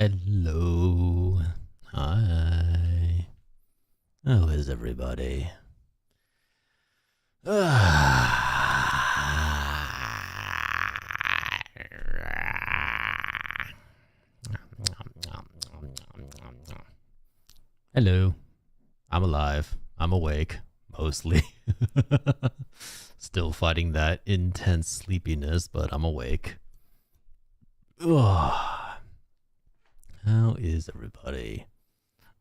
Hello. Hi. How is everybody? Hello. I'm alive. I'm awake, mostly. Still fighting that intense sleepiness, but I'm awake. How is everybody?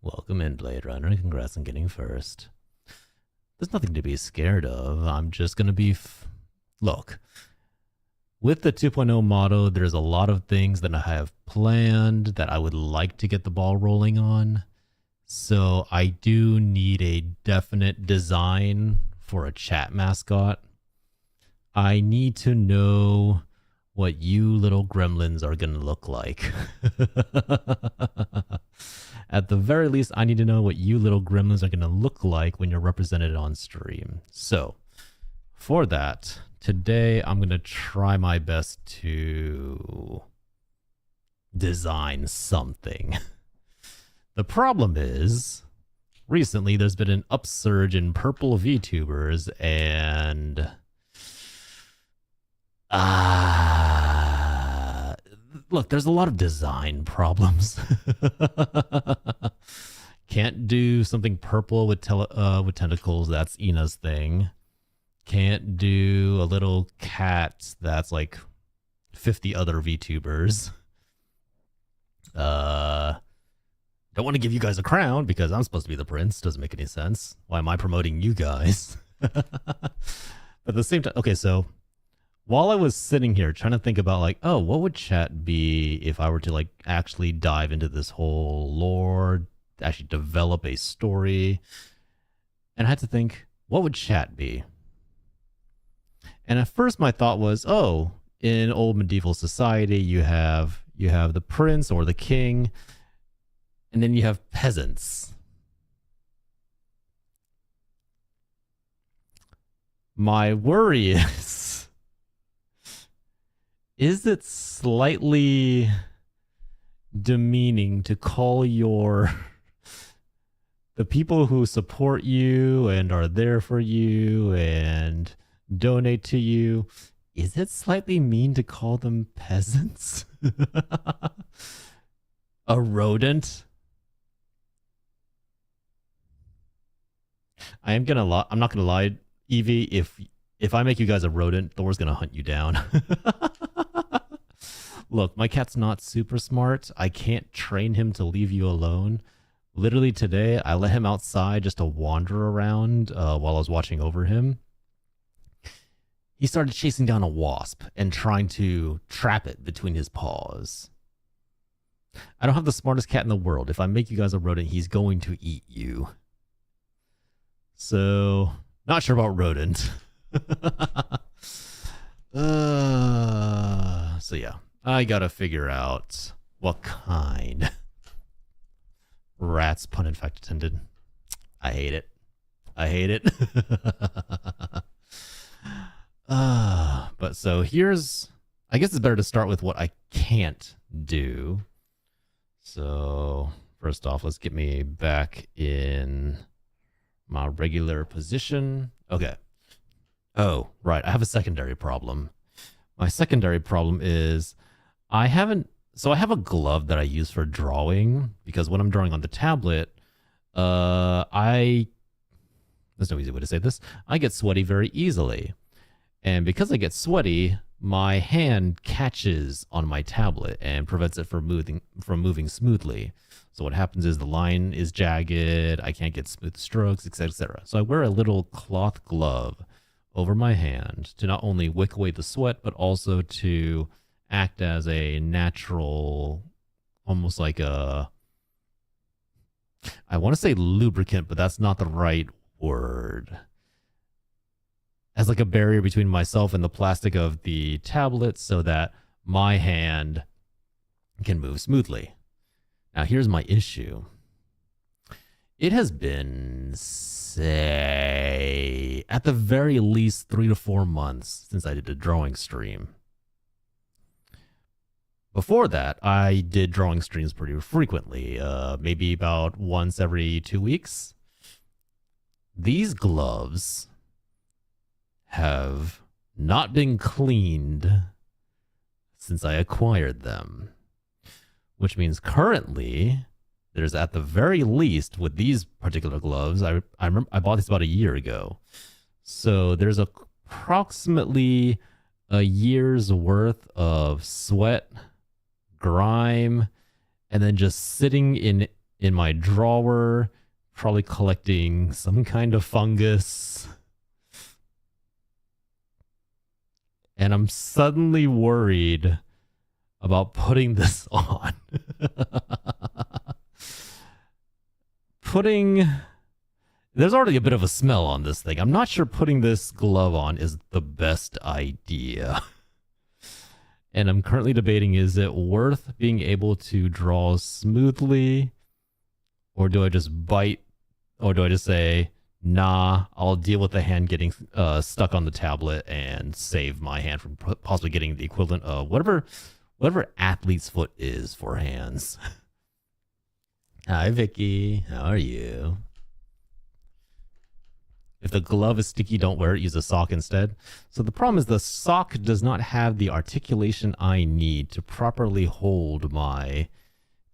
Welcome in, Blade Runner. Congrats on getting first. There's nothing to be scared of. I'm just going to be... Look, with the 2.0 motto, there's a lot of things that I have planned that I would like to get the ball rolling on. So I do need a definite design for a chat mascot. I need to know what you little gremlins are going to look like. At the very least, I need to know what you little gremlins are going to look like when you're represented on stream. So for that, today I'm going to try my best to design something. The problem is, recently there's been an upsurge in purple VTubers, and look, there's a lot of design problems. Can't do something purple with tentacles. That's Ina's thing. Can't do a little cat that's like 50 other VTubers. Don't want to give you guys a crown because I'm supposed to be the prince. Doesn't make any sense. Why am I promoting you guys? But at the same time, okay, so while I was sitting here trying to think about like, oh, what would chat be if I were to like actually dive into this whole lore, actually develop a story, and I had to think, what would chat be? And at first my thought was, oh, in old medieval society, you have the prince or the king, and then you have peasants. My worry is it slightly demeaning to call the people who support you and are there for you and donate to you, is it slightly mean to call them peasants? A rodent? I'm not gonna lie, Evie, if I make you guys a rodent, Thor's gonna hunt you down. Look, my cat's not super smart. I can't train him to leave you alone. Literally today, I let him outside just to wander around while I was watching over him. He started chasing down a wasp and trying to trap it between his paws. I don't have the smartest cat in the world. If I make you guys a rodent, he's going to eat you. So, not sure about rodent. So yeah, I gotta figure out what kind. Rats, pun in fact intended. I hate it. I hate it. But so here's, I guess it's better to start with what I can't do. So first off, let's get me back in my regular position. Okay. Oh, right. I have a secondary problem. My secondary problem is I have a glove that I use for drawing because when I'm drawing on the tablet, there's no easy way to say this. I get sweaty very easily. And because I get sweaty, my hand catches on my tablet and prevents it from moving smoothly. So what happens is the line is jagged, I can't get smooth strokes, etc., etc. So I wear a little cloth glove over my hand to not only wick away the sweat, but also to act as a natural, almost like I want to say lubricant, but that's not the right word. As like a barrier between myself and the plastic of the tablet so that my hand can move smoothly. Now, here's my issue. It has been, say, at the very least 3 to 4 months since I did a drawing stream. before that, I did drawing streams pretty frequently, maybe about once every 2 weeks. These gloves have not been cleaned since I acquired them, which means currently there's at the very least with these particular gloves, I remember I bought these about a year ago. So there's approximately a year's worth of sweat, grime, and then just sitting in my drawer, probably collecting some kind of fungus. And I'm suddenly worried about putting this on. There's already a bit of a smell on this thing. I'm not sure putting this glove on is the best idea. And I'm currently debating, is it worth being able to draw smoothly? Or do I just bite? Or do I just say, nah, I'll deal with the hand getting stuck on the tablet and save my hand from possibly getting the equivalent of whatever athlete's foot is for hands. Hi, Vicky. How are you? If the glove is sticky, don't wear it. Use a sock instead. So the problem is the sock does not have the articulation I need to properly hold my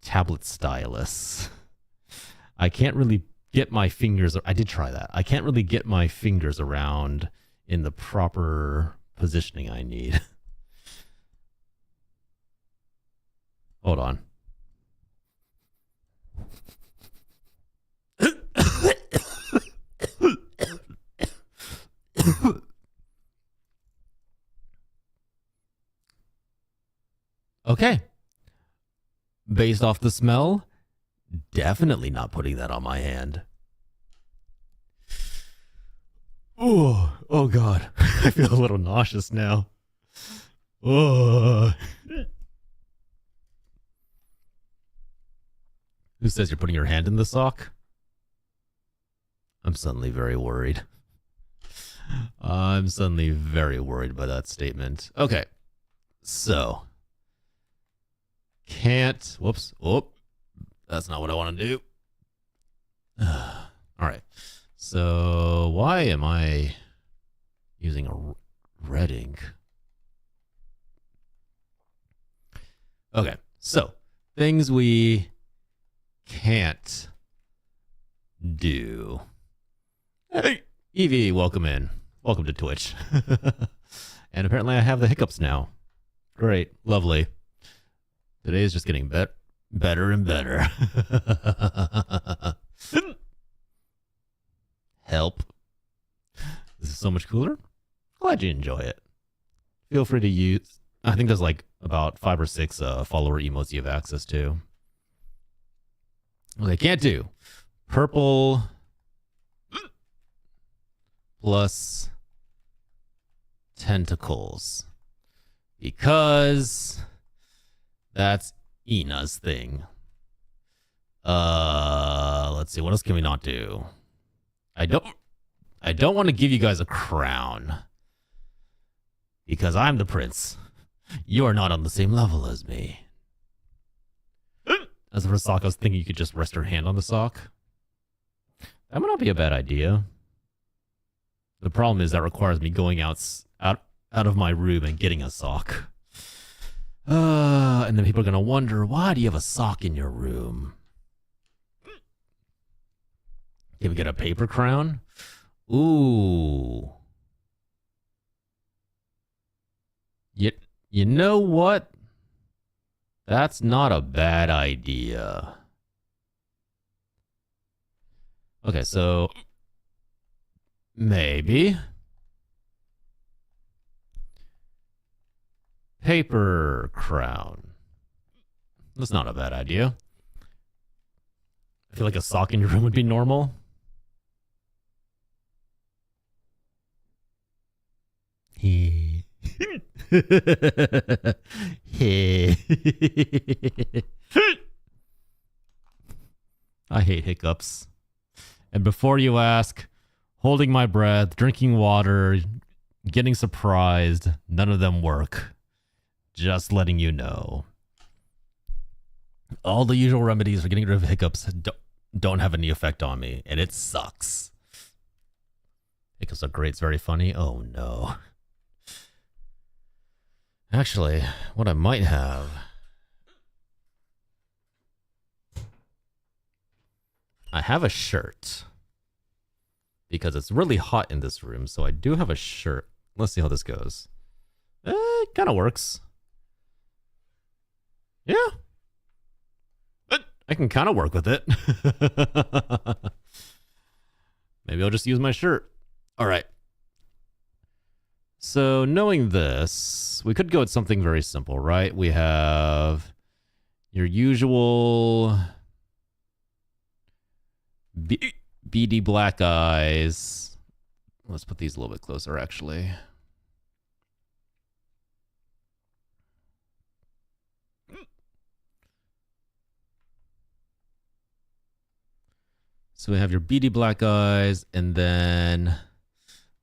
tablet stylus. I can't really get my fingers. I did try that. I can't really get my fingers around in the proper positioning I need. Hold on. Okay. Based off the smell, definitely not putting that on my hand. Oh God. I feel a little nauseous now. Oh. Who says you're putting your hand in the sock? I'm suddenly very worried. I'm suddenly very worried by that statement. Okay. So. Can't. Whoops. Oh. That's not what I want to do. All right. So why am I using a red ink? Okay. So things we can't do. Hey, Evie, welcome in. Welcome to Twitch. And apparently I have the hiccups now. Great. Lovely. Today is just getting better and better. Help. This is so much cooler. Glad you enjoy it. Feel free to use. I think there's like about 5 or 6 follower emotes you have access to. Okay, can't do. Purple plus tentacles. Because that's Ina's thing. Let's see. What else can we not do? I don't want to give you guys a crown. Because I'm the prince. You are not on the same level as me. As for a sock, I was thinking you could just rest your hand on the sock. That might not be a bad idea. The problem is that requires me going out of my room and getting a sock. And then people are going to wonder, why do you have a sock in your room? Can we get a paper crown? Ooh. You know what? That's not a bad idea. Okay, so maybe paper crown. That's not a bad idea. I feel like a sock in your room would be normal. I hate hiccups. And before you ask, holding my breath, drinking water, getting surprised, none of them work. Just letting you know. All the usual remedies for getting rid of hiccups don't have any effect on me, and it sucks. Hiccups are great. It's very funny. Oh no. Actually, what I might have. I have a shirt. Because it's really hot in this room, so I do have a shirt. Let's see how this goes. It kind of works. Yeah. But I can kind of work with it. Maybe I'll just use my shirt. All right. So knowing this, we could go with something very simple, right? We have your usual beady black eyes. Let's put these a little bit closer, actually. So we have your beady black eyes, and then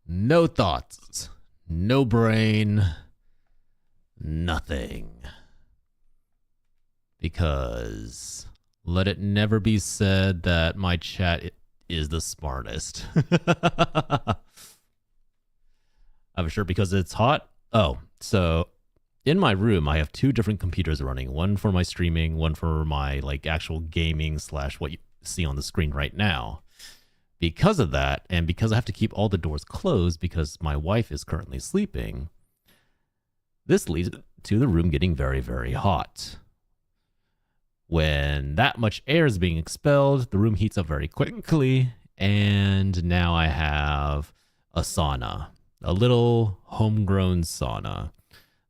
no thoughts, no brain, nothing. Because let it never be said that my chat is the smartest. I have a shirt because it's hot. Oh, so in my room, I have two different computers running. One for my streaming, one for my like actual gaming / what you see on the screen right now. Because of that, and because I have to keep all the doors closed because my wife is currently sleeping, this leads to the room getting very, very hot. When that much air is being expelled, the room heats up very quickly, and now I have a sauna, a little homegrown sauna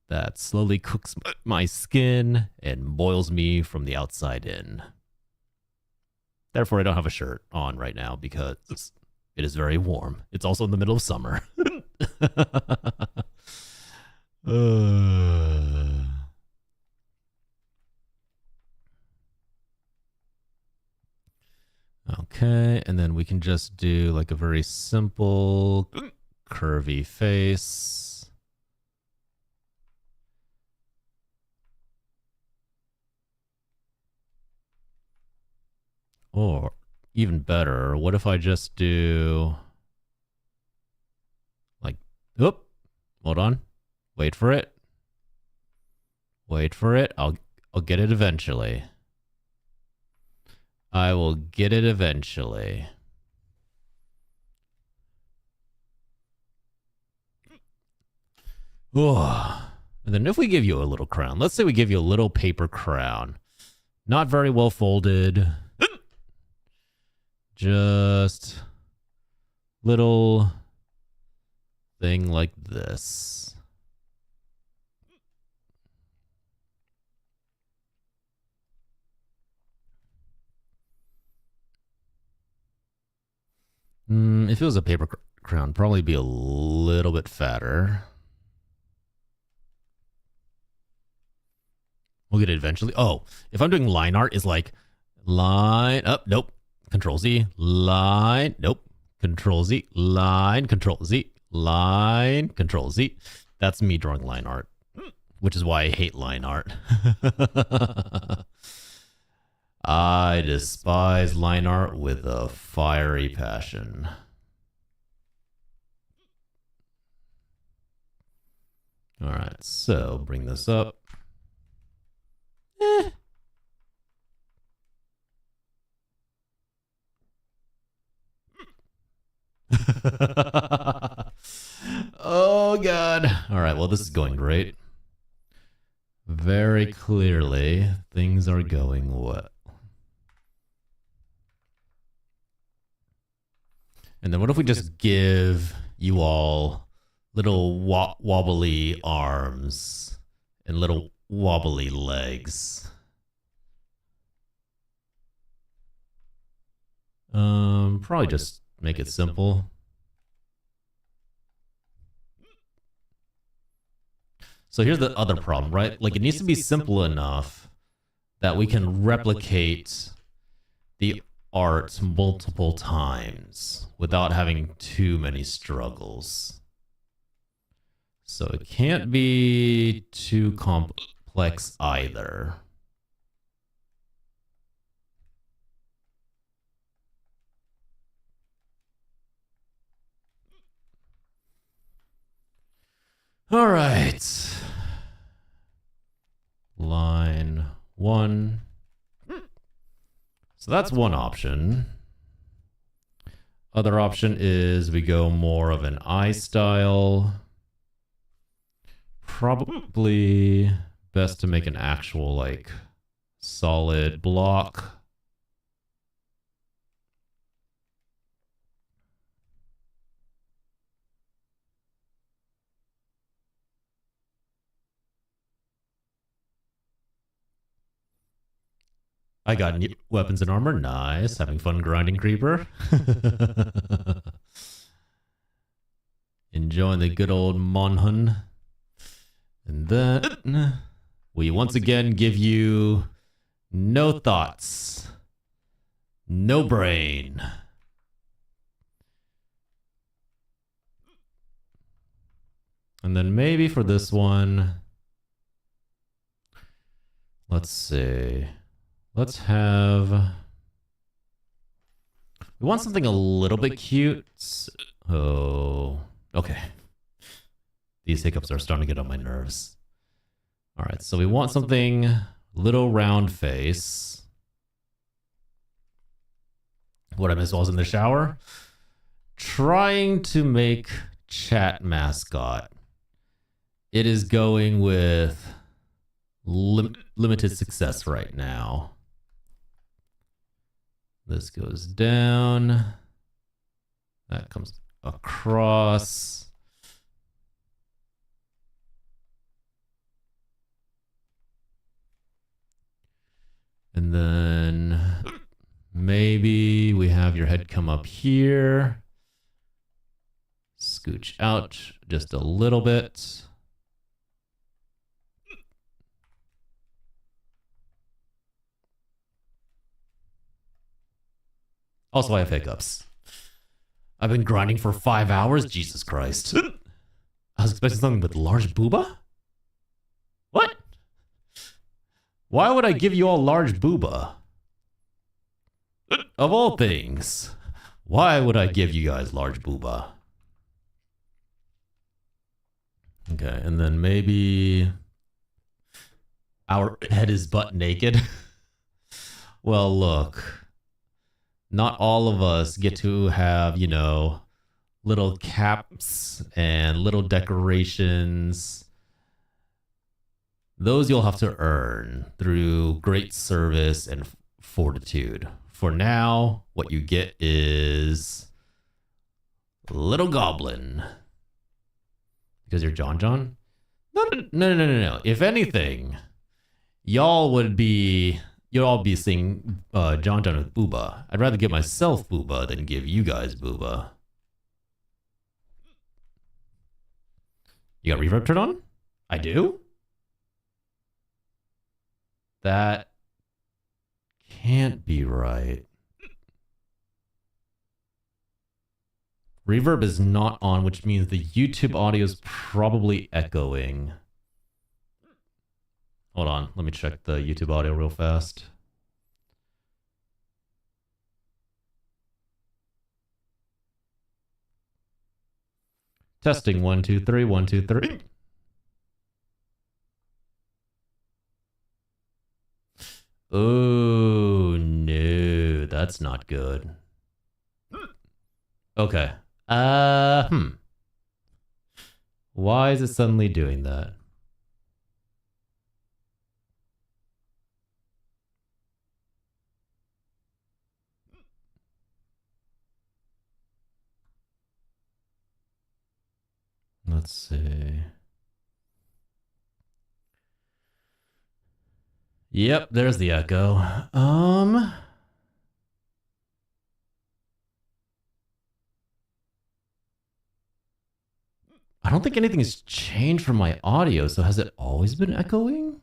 that slowly cooks my skin and boils me from the outside in. Therefore, I don't have a shirt on right now because it is very warm. It's also in the middle of summer. Okay, and then we can just do like a very simple curvy face. Or even better, what if I just do like, oop, hold on, wait for it. Wait for it. I'll get it eventually. I will get it eventually. Oh. And then if we give you a little crown, let's say we give you a little paper crown, not very well folded, just little thing like this. If it was a paper crown, probably be a little bit fatter. We'll get it eventually. Oh, if I'm doing line art, is like line up, nope. Control Z, line, nope. Control Z, line, Control Z, line, Control Z. That's me drawing line art, which is why I hate line art. I despise line art with a fiery passion. All right, so bring this up. Oh, God. All right, well, this is going great. Very clearly, things are going well. And then what if we just give you all little wobbly arms and little wobbly legs? Probably just make it simple. So here's the other problem, right? Like it needs to be simple enough that we can replicate the art multiple times without having too many struggles. So it can't be too complex either. All right. Line 1. So that's one option. Other option is we go more of an I style. Probably best to make an actual like solid block. I got new weapons and armor. Nice. Having fun grinding creeper. Enjoying the good old Monhun. And then we once again give you no thoughts, no brain. And then maybe for this one, let's see. Let's have... We want something a little bit cute. Oh, okay. These hiccups are starting to get on my nerves. All right, so we want something little round face. What I missed while I was in the shower? Trying to make chat mascot. It is going with limited success right now. This goes down. That comes across. And then maybe we have your head come up here. Scooch out just a little bit. Also, I have hiccups. I've been grinding for 5 hours? Jesus Christ. I was expecting something with large booba? What? Why would I give you all large booba? Of all things, why would I give you guys large booba? Okay, and then maybe our head is butt naked. Well, look. Not all of us get to have, you know, little caps and little decorations. Those you'll have to earn through great service and fortitude. For now, what you get is Little Goblin. Because you're John John? No. If anything, you'll all be seeing John John with booba. I'd rather give myself booba than give you guys booba. You got reverb turned on? I do? That can't be right. Reverb is not on, which means the YouTube audio is probably echoing. Hold on, let me check the YouTube audio real fast. Testing 1 2 3 1 2 3. Oh no, that's not good. Okay. Why is it suddenly doing that? Let's see. Yep, there's the echo. I don't think anything has changed from my audio, so has it always been echoing?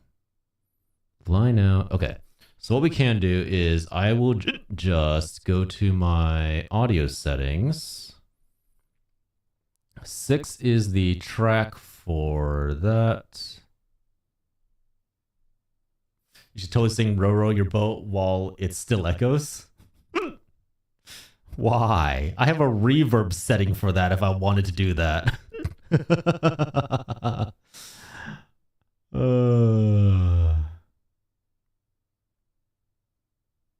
Line out. Okay. So what we can do is I will just go to my audio settings. 6 is the track for that. You should totally sing Row Row Your Boat while it still echoes. Why? I have a reverb setting for that if I wanted to do that.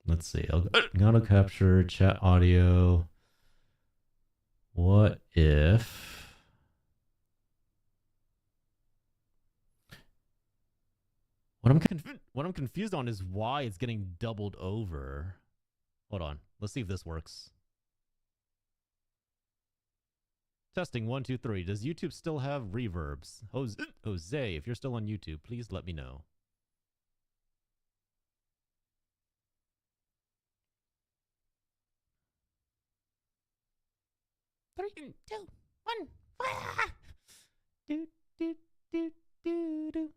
Let's see. I'll auto capture chat audio. What if what I'm confused on is why it's getting doubled over. Hold on. Let's see if this works. Testing 1, 2, 3. Does YouTube still have reverbs? Jose, if you're still on YouTube, please let me know. 3, 2, 1. Fire! Do, do, do, do, do.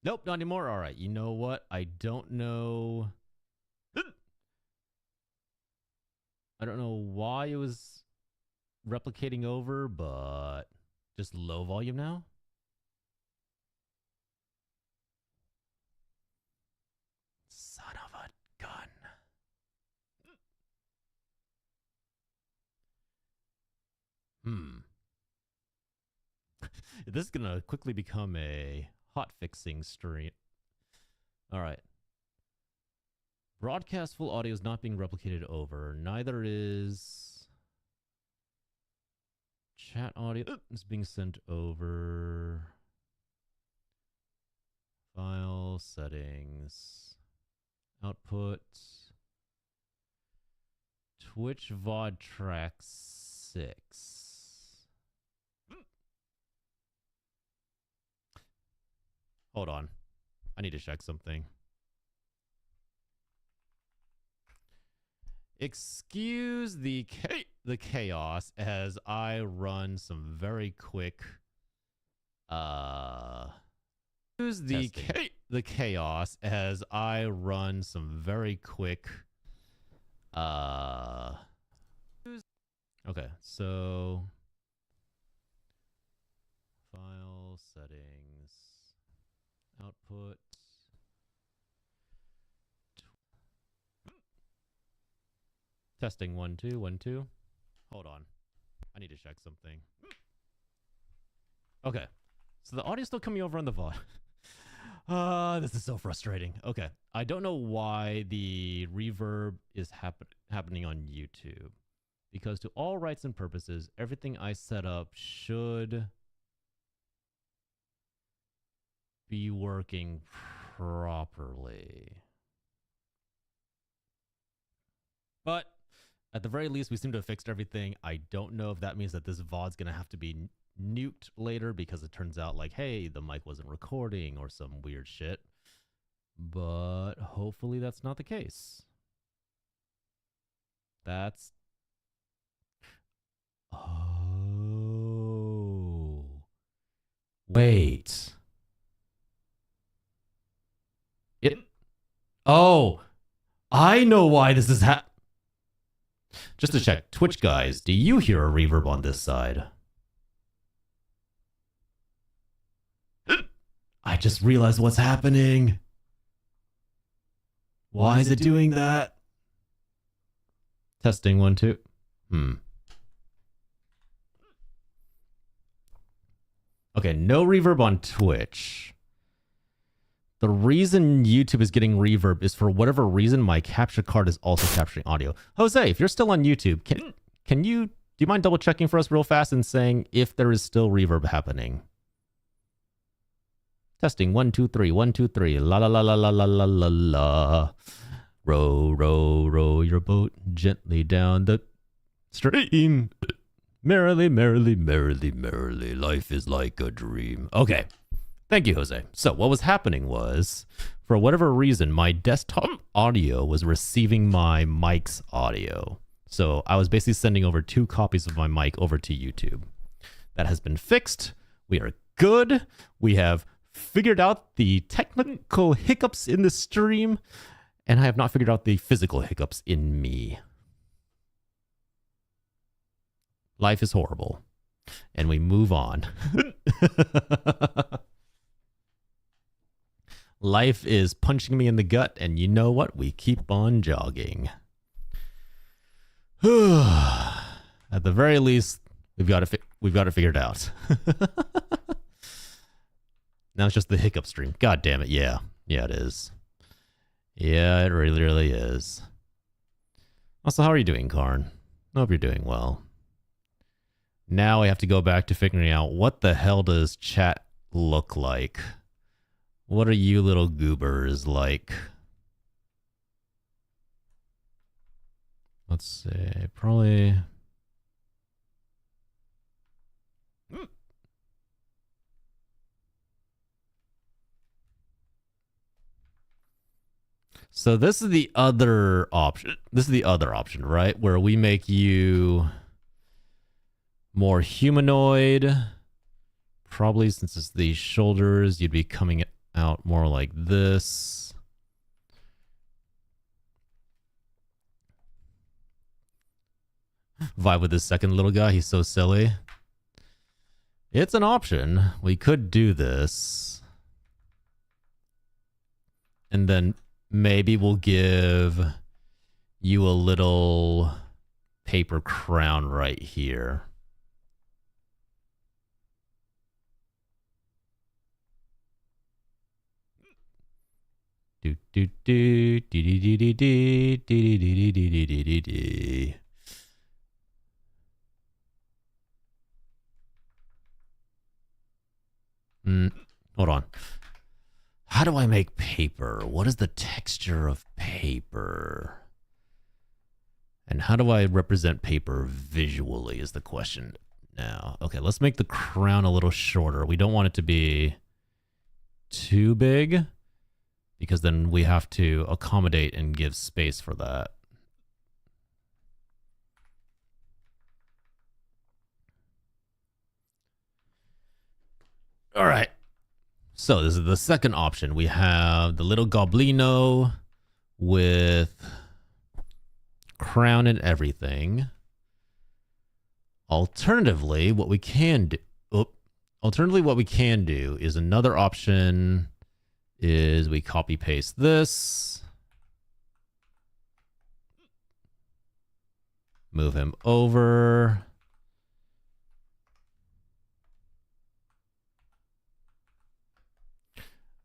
Nope, not anymore. All right. You know what? I don't know. I don't know why it was replicating over, but just low volume now. Son of a gun. This is going to quickly become a hot fixing stream. All right. Broadcast full audio is not being replicated over. Neither is chat audio. It's being sent over. File settings. Output. Twitch VOD track 6. Hold on. I need to check something. Excuse the chaos as I run some very quick excuse the chaos as I run some very quick okay, so file settings, output. Testing 1, 2, 1, 2. Hold on. I need to check something. Okay. So the audio's still coming over on the VOD. This is so frustrating. Okay. I don't know why the reverb is happening on YouTube. Because to all rights and purposes, everything I set up should be working properly. But at the very least, we seem to have fixed everything. I don't know if that means that this VOD's going to have to be nuked later because it turns out like, hey, the mic wasn't recording or some weird shit. But hopefully that's not the case. That's... Oh. Wait. Oh. I know why this is Just to check, Twitch guys, do you hear a reverb on this side? I just realized what's happening. Why is it doing that? Testing 1, 2. Okay, no reverb on Twitch. The reason YouTube is getting reverb is for whatever reason my capture card is also capturing audio. Jose, if you're still on YouTube, do you mind double checking for us real fast and saying if there is still reverb happening? Testing 1, 2, 3, 1, 2, 3. La la la la la la la la la. Row, row, row your boat gently down the stream. Merrily, merrily, merrily, merrily, life is like a dream. Okay. Thank you, Jose. So what was happening was, for whatever reason, my desktop audio was receiving my mic's audio. So I was basically sending over 2 copies of my mic over to YouTube. That has been fixed. We are good. We have figured out the technical hiccups in the stream, and I have not figured out the physical hiccups in me. Life is horrible. And we move on. Life is punching me in the gut, and you know what? We keep on jogging. At the very least, we've got it figured out. Now it's just the hiccup stream. God damn it. Yeah. Yeah, it is. Yeah, it really, really is. Also, how are you doing, Karn? I hope you're doing well. Now I have to go back to figuring out what the hell does chat look like? What are you little goobers like? Let's see, probably... So this is the other option. This is the other option, right? Where we make you more humanoid. Probably since it's the shoulders, you'd be coming out more like this. Vibe with this second little guy. He's so silly. It's an option. We could do this. And then maybe we'll give you a little paper crown right here. Do do do do do do do do do do do do do do. Hold on. How do I make paper? What is the texture of paper? And how do I represent paper visually is the question now. Okay, let's make the crown a little shorter. We don't want it to be too big because then we have to accommodate and give space for that. All right. So this is the second option. We have the little goblino with crown and everything. Alternatively, what we can do... Alternatively, what we can do is another option is we copy paste this. Move him over.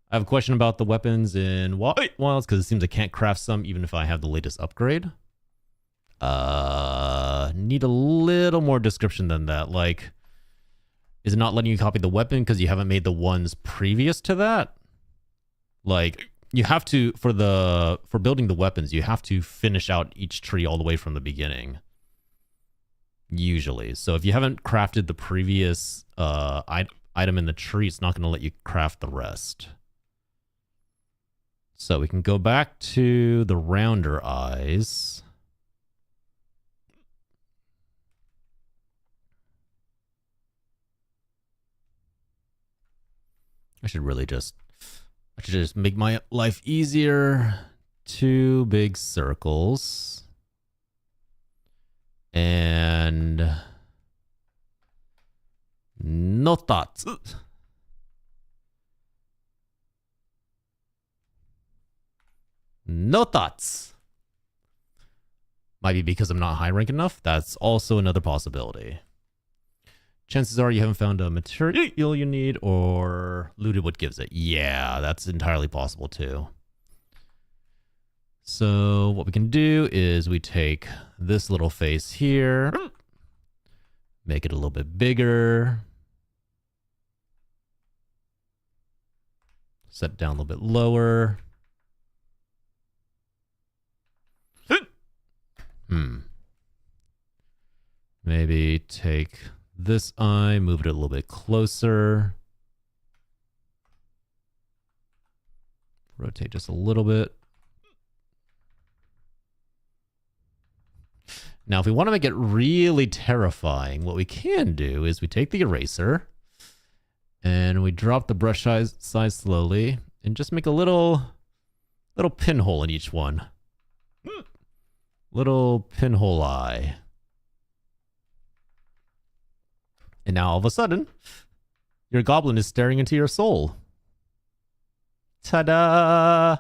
I have a question about the weapons in Wilds because it seems I can't craft some even if I have the latest upgrade. Need a little more description than that. Like, is it not letting you copy the weapon because you haven't made the ones previous to that? Like, you have to, for building the weapons, you have to finish out each tree all the way from the beginning. Usually. So if you haven't crafted the previous item in the tree, it's not going to let you craft the rest. So we can go back to the rounder eyes. I should just make my life easier. 2 big circles. And no thoughts. No thoughts. Might be because I'm not high rank enough. That's also another possibility. Chances are you haven't found a material you need or looted what gives it. Yeah, that's entirely possible too. So what we can do is we take this little face here, make it a little bit bigger, set it down a little bit lower. Maybe take this eye, move it a little bit closer. Rotate just a little bit. Now, if we want to make it really terrifying, what we can do is we take the eraser and we drop the brush size slowly and just make a little pinhole in each one. Little pinhole eye. And now all of a sudden, your goblin is staring into your soul. Ta-da!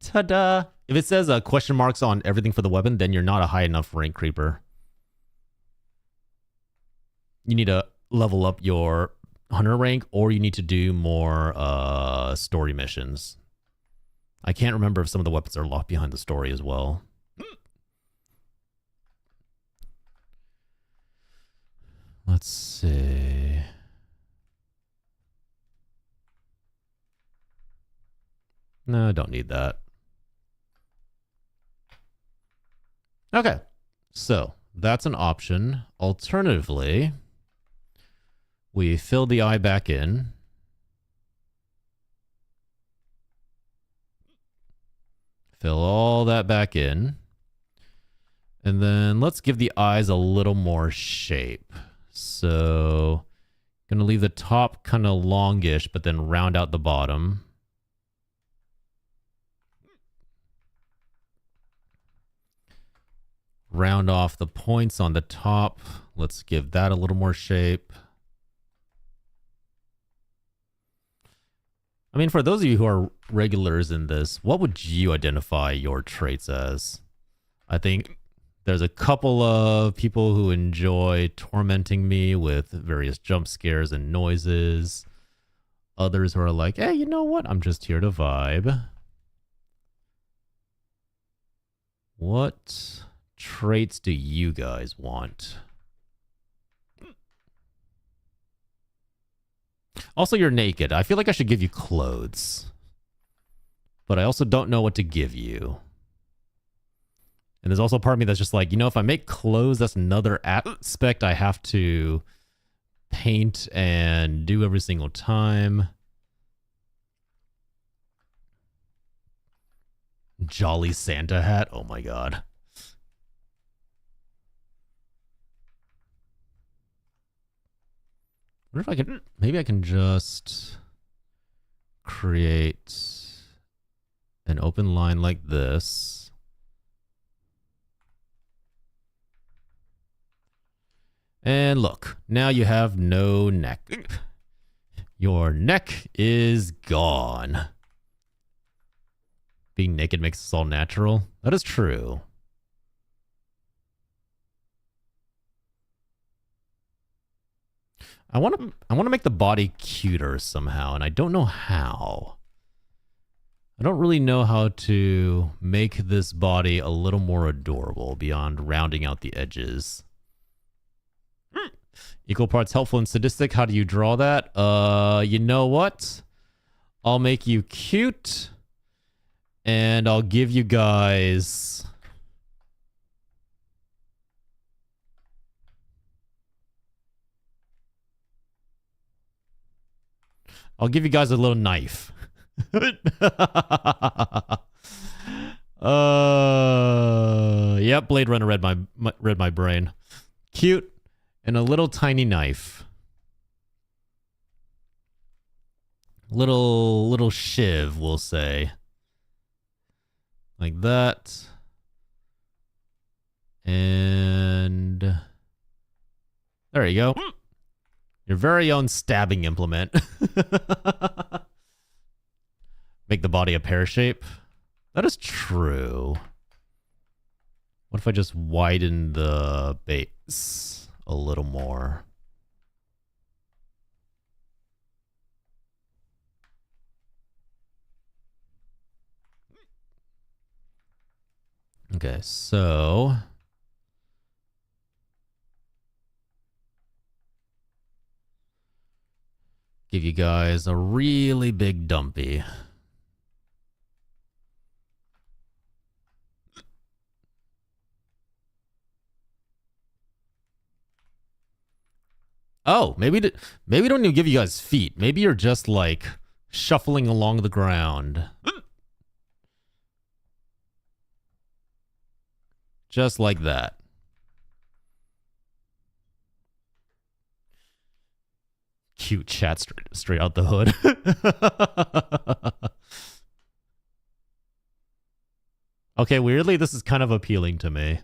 Ta-da! If it says question marks on everything for the weapon, then you're not a high enough rank creeper. you need to level up your hunter rank, or you need to do more story missions. I can't remember if some of the weapons are locked behind the story as well. Let's see. No, don't need that. Okay, so that's an option. Alternatively, we fill the eye back in. Fill all that back in. And then let's give the eyes a little more shape. So, gonna leave the top kind of longish, but then round out the bottom. Round off the points on the top. Let's give that a little more shape. I mean, for those of you who are regulars in this, what would you identify your traits as? I think there's a couple of people who enjoy tormenting me with various jump scares and noises. Others who are like, hey, you know what? I'm just here to vibe. What traits do you guys want? Also, you're naked. I feel like I should give you clothes. But I also don't know what to give you. And there's also a part of me that's just like, you know, if I make clothes, that's another aspect I have to paint and do every single time. Jolly Santa hat. Oh my god. I wonder if I can, maybe I can just create an open line like this. And look, now you have no neck. Your neck is gone. Being naked makes us all natural. That is true. I want to make the body cuter somehow, and I don't know how. I don't really know how to make this body a little more adorable beyond rounding out the edges. Equal parts helpful and sadistic. How do you draw that? You know what? I'll make you cute, and I'll give you guys... I'll give you guys a little knife. Yep, Blade Runner read my brain. Cute and a little tiny knife. Little shiv, we'll say. Like that. And there you go. Your very own stabbing implement. Make the body a pear shape. That is true. What if I just widen the base a little more? Okay, so... give you guys a really big dumpy. Oh, maybe we don't even give you guys feet. Maybe you're just like shuffling along the ground. Just like that. Cute chat straight out the hood. Okay, weirdly, this is kind of appealing to me.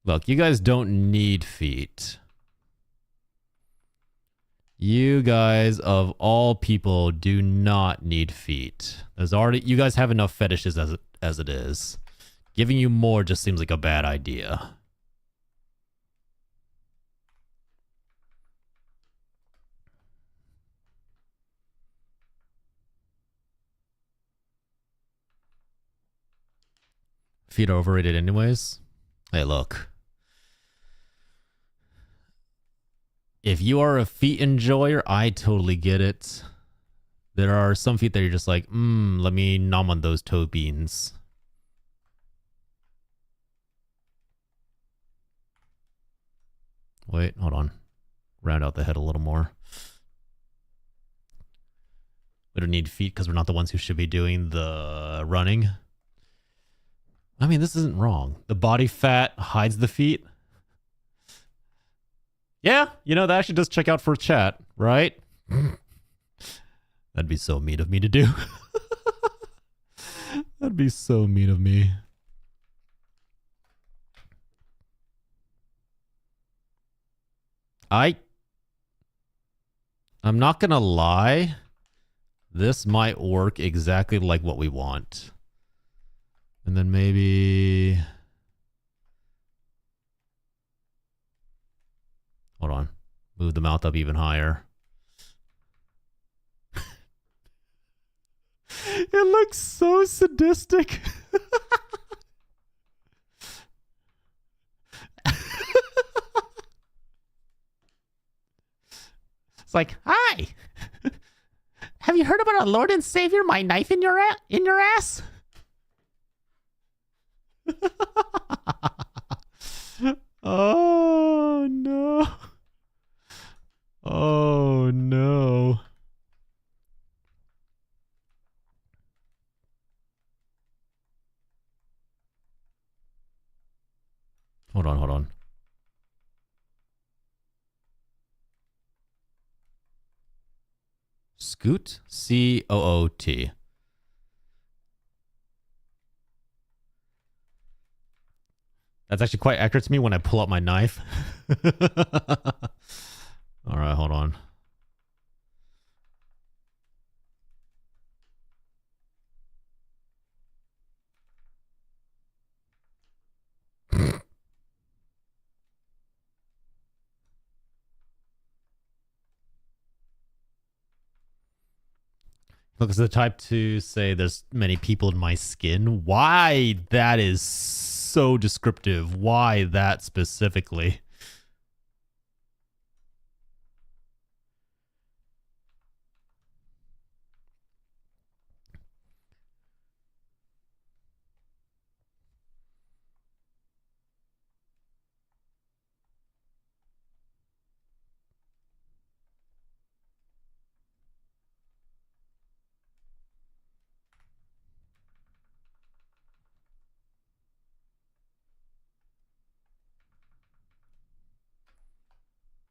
Look, you guys don't need feet. You guys, of all people, do not need feet. You guys have enough fetishes as it is. Giving you more just seems like a bad idea. Feet are overrated anyways. Hey, look. If you are a feet enjoyer, I totally get it. There are some feet that you're just like, let me nom on those toe beans. Wait, hold on. Round out the head a little more. We don't need feet because we're not the ones who should be doing the running. I mean, this isn't wrong. The body fat hides the feet. Yeah, you know, that should just check out for chat, right? That'd be so mean of me to do. That'd be so mean of me. I'm not gonna lie. This might work exactly like what we want. And then maybe... Hold on. Move the mouth up even higher. It looks so sadistic. It's like, hi. Have you heard about our Lord and Savior, my knife in your ass? Oh no. Oh no. Hold on. Scoot? C-O-O-T. That's actually quite accurate to me when I pull out my knife. All right, hold on. Look, it's the type to say there's many people in my skin. Why? That is so descriptive. Why that specifically?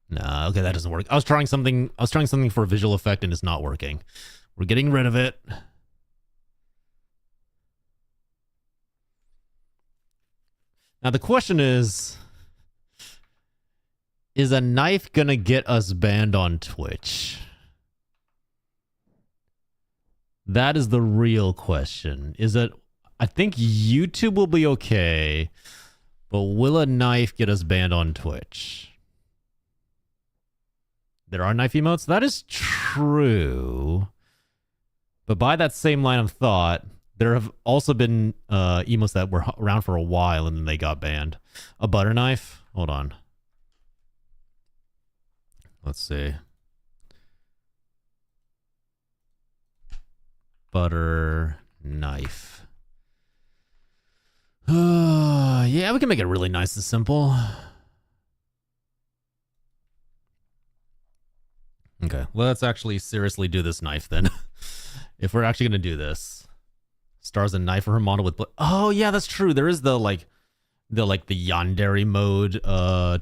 Nah, okay, that doesn't work. I was trying something for a visual effect and it's not working. We're getting rid of it. Now the question is a knife gonna get us banned on Twitch? That is the real question. Is it? I think YouTube will be okay, but will a knife get us banned on Twitch? There are knife emotes? That is true. But by that same line of thought, there have also been emotes that were around for a while and then they got banned. A butter knife? Hold on. Let's see. Butter knife. Yeah, we can make it really nice and simple. Okay, let's actually seriously do this knife then. If we're actually gonna do this. Stars a knife for her model with... Oh, yeah, that's true. There is the yandere mode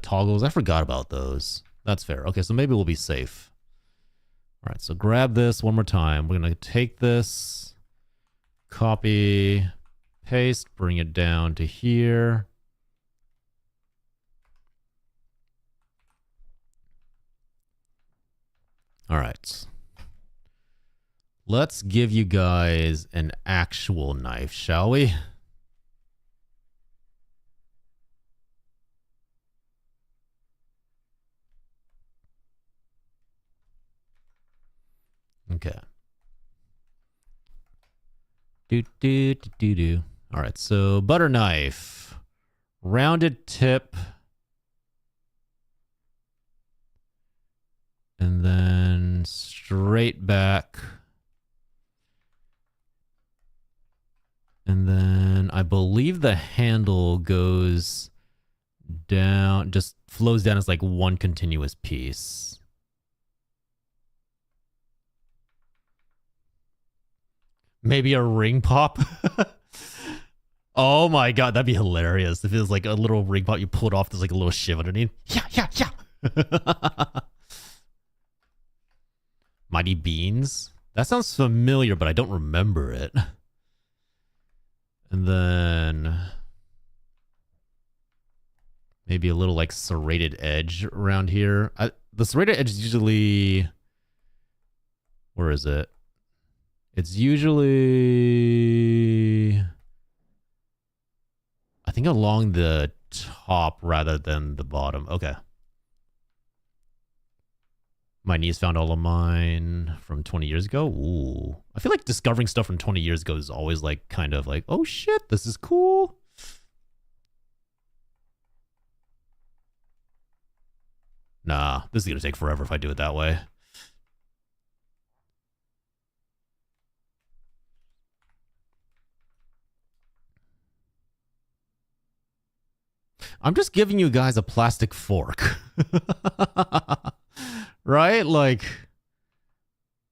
toggles. I forgot about those. That's fair. Okay, so maybe we'll be safe. All right, so grab this one more time. We're going to take this, copy, paste, bring it down to here. All right. Let's give you guys an actual knife, shall we? Okay. All right, so butter knife, rounded tip, and then straight back. And then I believe the handle goes down, just flows down as like one continuous piece. Maybe a ring pop. Oh my god, that'd be hilarious. If it was like a little ring pop, you pull it off, there's like a little shiv underneath. Yeah. Mighty Beans. That sounds familiar, but I don't remember it. And then maybe a little like serrated edge around here. The serrated edge is usually... Where is it? It's usually... I think along the top rather than the bottom. Okay. My niece found all of mine from 20 years ago. Ooh. I feel like discovering stuff from 20 years ago is always like kind of like, oh shit, this is cool. Nah, this is going to take forever if I do it that way. I'm just giving you guys a plastic fork. Right? Like,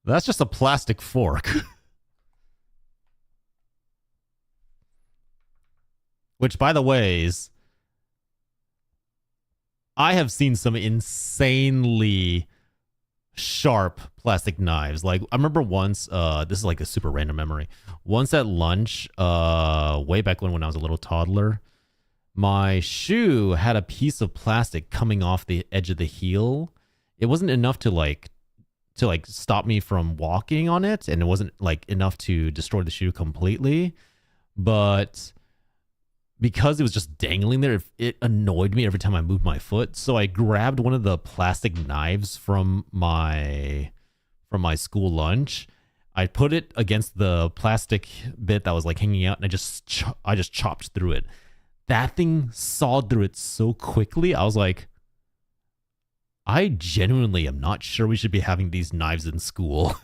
that's just a plastic fork. Which, by the way, I have seen some insanely sharp plastic knives. Like, I remember once, this is like a super random memory. Once at lunch, way back when I was a little toddler, my shoe had a piece of plastic coming off the edge of the heel. It wasn't enough to stop me from walking on it, and it wasn't like enough to destroy the shoe completely. But because it was just dangling there, it annoyed me every time I moved my foot. So I grabbed one of the plastic knives from my school lunch. I put it against the plastic bit that was like hanging out, and I just chopped through it. That thing sawed through it so quickly. I was like, I genuinely am not sure we should be having these knives in school.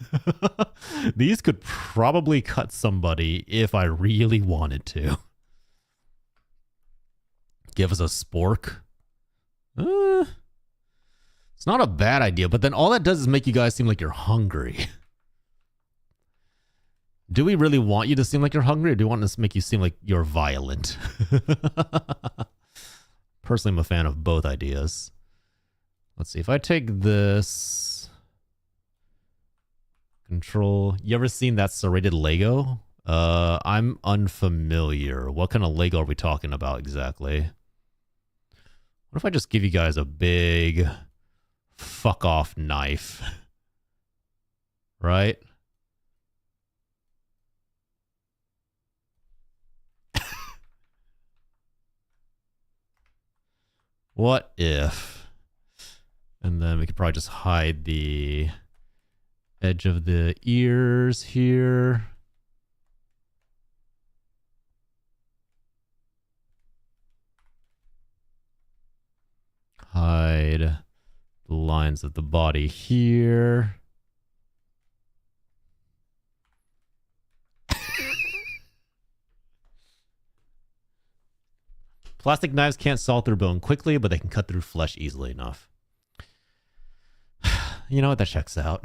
These could probably cut somebody if I really wanted to. Give us a spork. It's not a bad idea, but then all that does is make you guys seem like you're hungry. Do we really want you to seem like you're hungry, or do we want to make you seem like you're violent? Personally, I'm a fan of both ideas. Let's see. If I take this... Control... You ever seen that serrated Lego? I'm unfamiliar. What kind of Lego are we talking about exactly? What if I just give you guys a big fuck off knife? Right? What if? And then we could probably just hide the edge of the ears here. Hide the lines of the body here. Plastic knives can't saw through bone quickly, but they can cut through flesh easily enough. You know what? That checks out.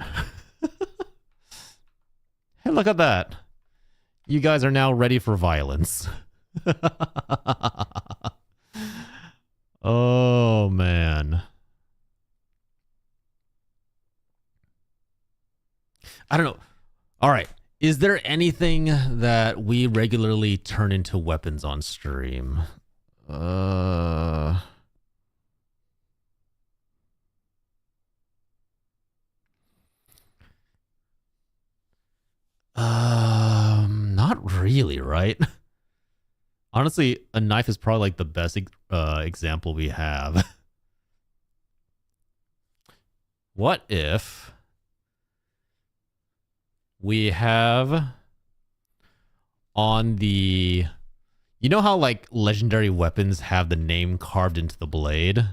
Hey, look at that. You guys are now ready for violence. Oh, man. I don't know. All right. Is there anything that we regularly turn into weapons on stream? really, right? Honestly, a knife is probably like the best example we have. What if we have on the... You know how like legendary weapons have the name carved into the blade?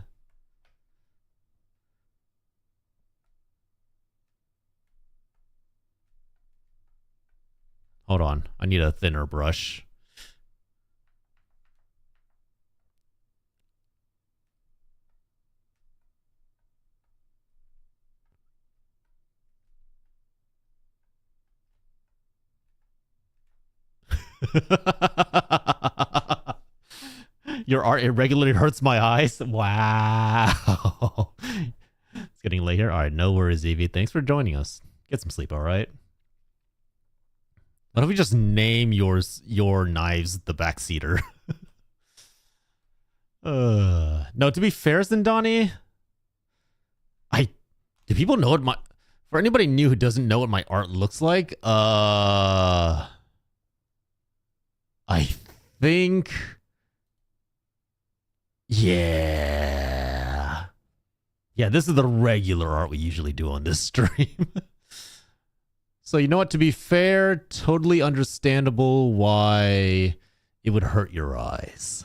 Hold on. I need a thinner brush. Your art irregularly hurts my eyes. Wow. It's getting late here. All right, no worries, Evie. Thanks for joining us. Get some sleep, all right? What if we just name your knives the backseater? No, to be fair, Zindani, do people know what my... For anybody new who doesn't know what my art looks like, I think... Yeah. Yeah, this is the regular art we usually do on this stream. So, you know what? To be fair, totally understandable why it would hurt your eyes.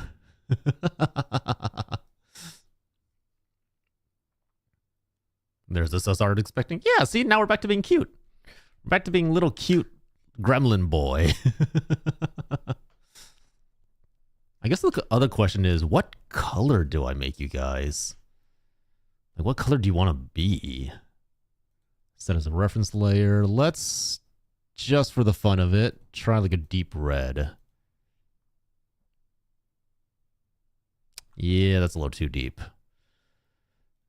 There's this I started expecting. Yeah, see, now we're back to being cute. We're back to being little cute gremlin boy. I guess the other question is, what color do I make you guys? Like, what color do you want to be? Set as a reference layer. Let's, just for the fun of it, try like a deep red. Yeah, that's a little too deep.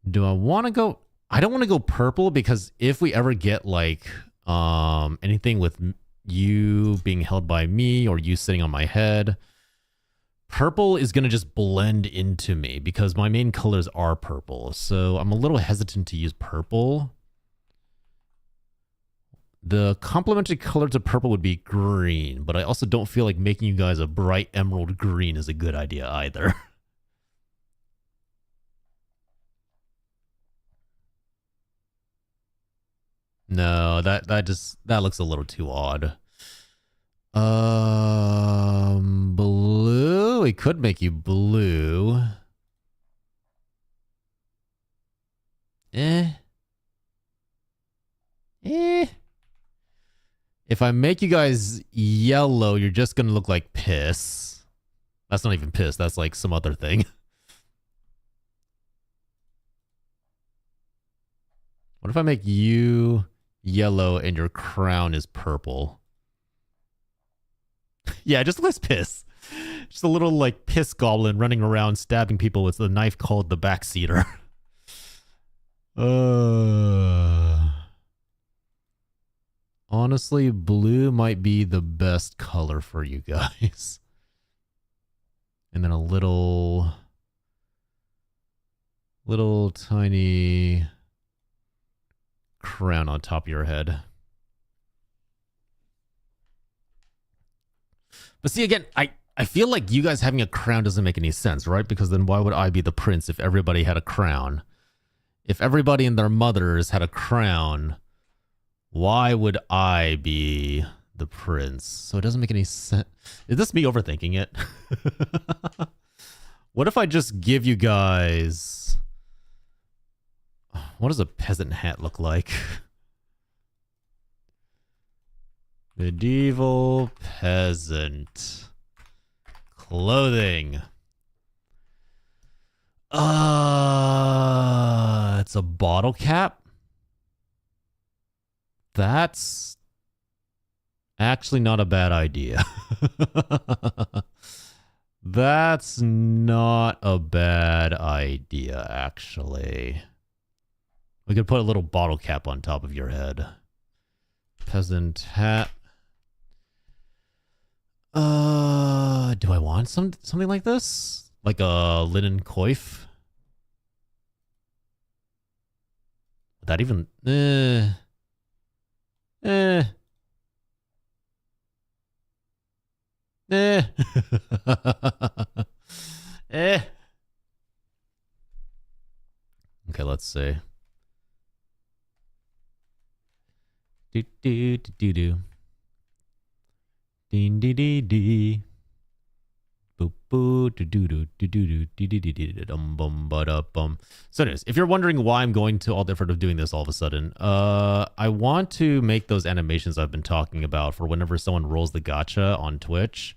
Do I want to go... I don't want to go purple because if we ever get like anything with you being held by me or you sitting on my head, purple is going to just blend into me because my main colors are purple. So I'm a little hesitant to use purple. The complementary color to purple would be green, but I also don't feel like making you guys a bright emerald green is a good idea either. No, that looks a little too odd. Blue. We could make you blue. Eh. If I make you guys yellow, you're just gonna look like piss. That's not even piss. That's like some other thing. What if I make you yellow and your crown is purple? Yeah, just looks piss. Just a little like piss goblin running around stabbing people with the knife called the backseater. Honestly, blue might be the best color for you guys. And then a little tiny crown on top of your head. But see, again, I feel like you guys having a crown doesn't make any sense, right? Because then why would I be the prince if everybody had a crown? If everybody and their mothers had a crown, why would I be the prince? So it doesn't make any sense. Is this me overthinking it? What if I just give you guys... What does a peasant hat look like? Medieval peasant clothing. It's a bottle cap. That's actually not a bad idea. That's not a bad idea, actually. We could put a little bottle cap on top of your head. Peasant hat. Do I want something like this? Like a linen coif? Would that even... Eh. Eh. Okay, let's see. Do do do do do. Ding dee dee dee. Boop boo do do do do do do do do do dum bum ba da bum. So anyways, if you're wondering why I'm going to all the effort of doing this all of a sudden, I want to make those animations I've been talking about for whenever someone rolls the gacha on Twitch,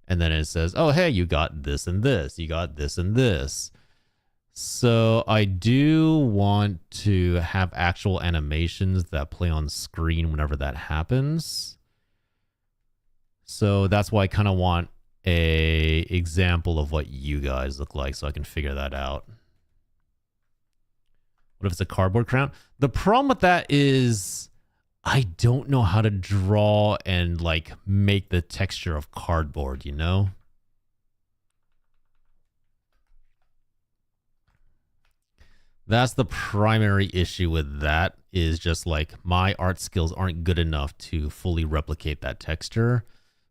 and then it says, "Oh hey, you got this and this, you got this and this." So I do want to have actual animations that play on screen whenever that happens. So that's why I kind of want a example of what you guys look like so I can figure that out. What if it's a cardboard crown? The problem with that is I don't know how to draw and like make the texture of cardboard, you know? That's the primary issue with that, is just like my art skills aren't good enough to fully replicate that texture.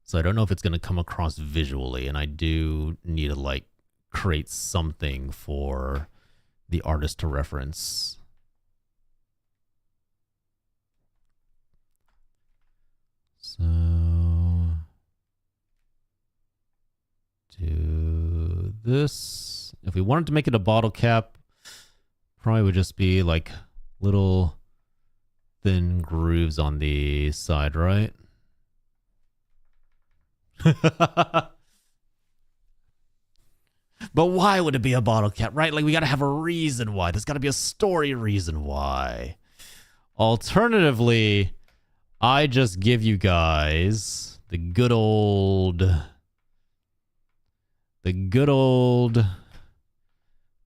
So I don't know if it's going to come across visually, and I do need to like create something for the artist to reference. So do this. If we wanted to make it a bottle cap, probably would just be like little thin grooves on the side, right? But why would it be a bottle cap, right? Like, we gotta have a reason why. There's gotta be a story reason why. Alternatively, I just give you guys the good old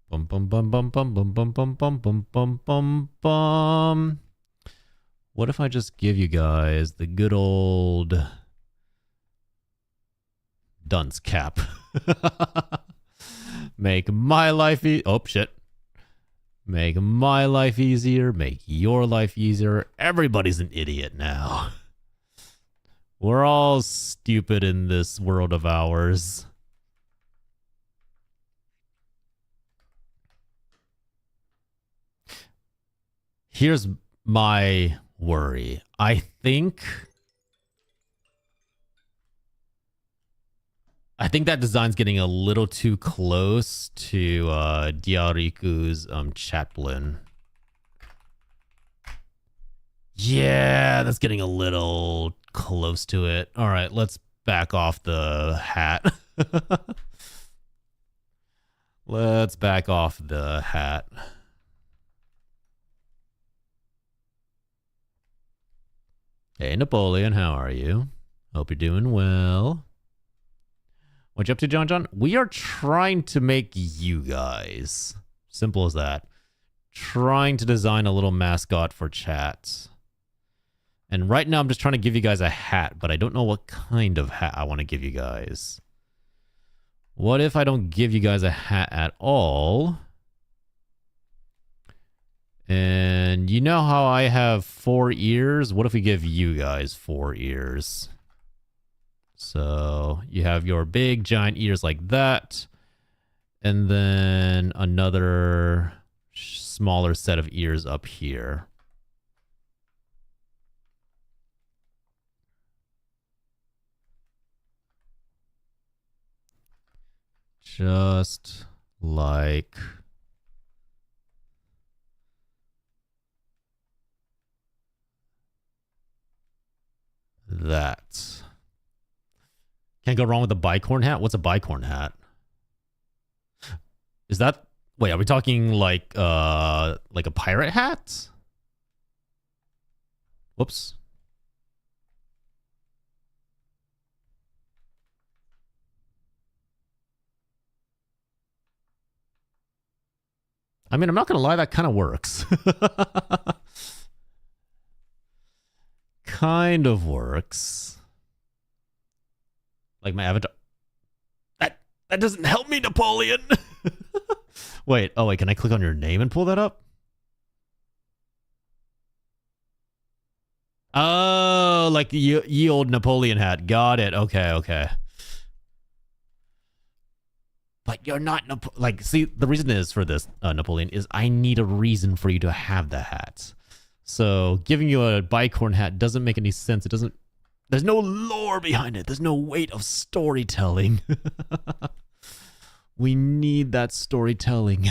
bum bum bum bum bum bum bum bum bum bum bum bum bum. What if I just give you guys the good old dunce cap? Make my life oh shit. Make my life easier, make your life easier. Everybody's an idiot now. We're all stupid in this world of ours. Here's my worry. I think that design's getting a little too close to Diariku's Chaplin. Yeah, that's getting a little close to it. All right, let's back off the hat. Let's back off the hat. Hey, Napoleon, how are you? Hope you're doing well. What you up to, John John? We are trying to make you guys. Simple as that. Trying to design a little mascot for chat. And right now I'm just trying to give you guys a hat, but I don't know what kind of hat I want to give you guys. What if I don't give you guys a hat at all? And you know how I have 4 ears? What if we give you guys 4 ears? So you have your big giant ears like that, and then another smaller set of ears up here. Just like that. Can't go wrong with a bicorn hat. What's a bicorn hat? Is that... Wait, are we talking like a pirate hat? Whoops. I mean, I'm not gonna lie, that kind of works. Kind of works. Like my avatar. That doesn't help me, Napoleon. Wait, oh wait, can I click on your name and pull that up? Oh, like ye old Napoleon hat. Got it. Okay, okay. But you're not like. See, the reason is for this, Napoleon, is I need a reason for you to have the hat. So giving you a bicorn hat doesn't make any sense. It doesn't. There's no lore behind it. There's no weight of storytelling. We need that storytelling.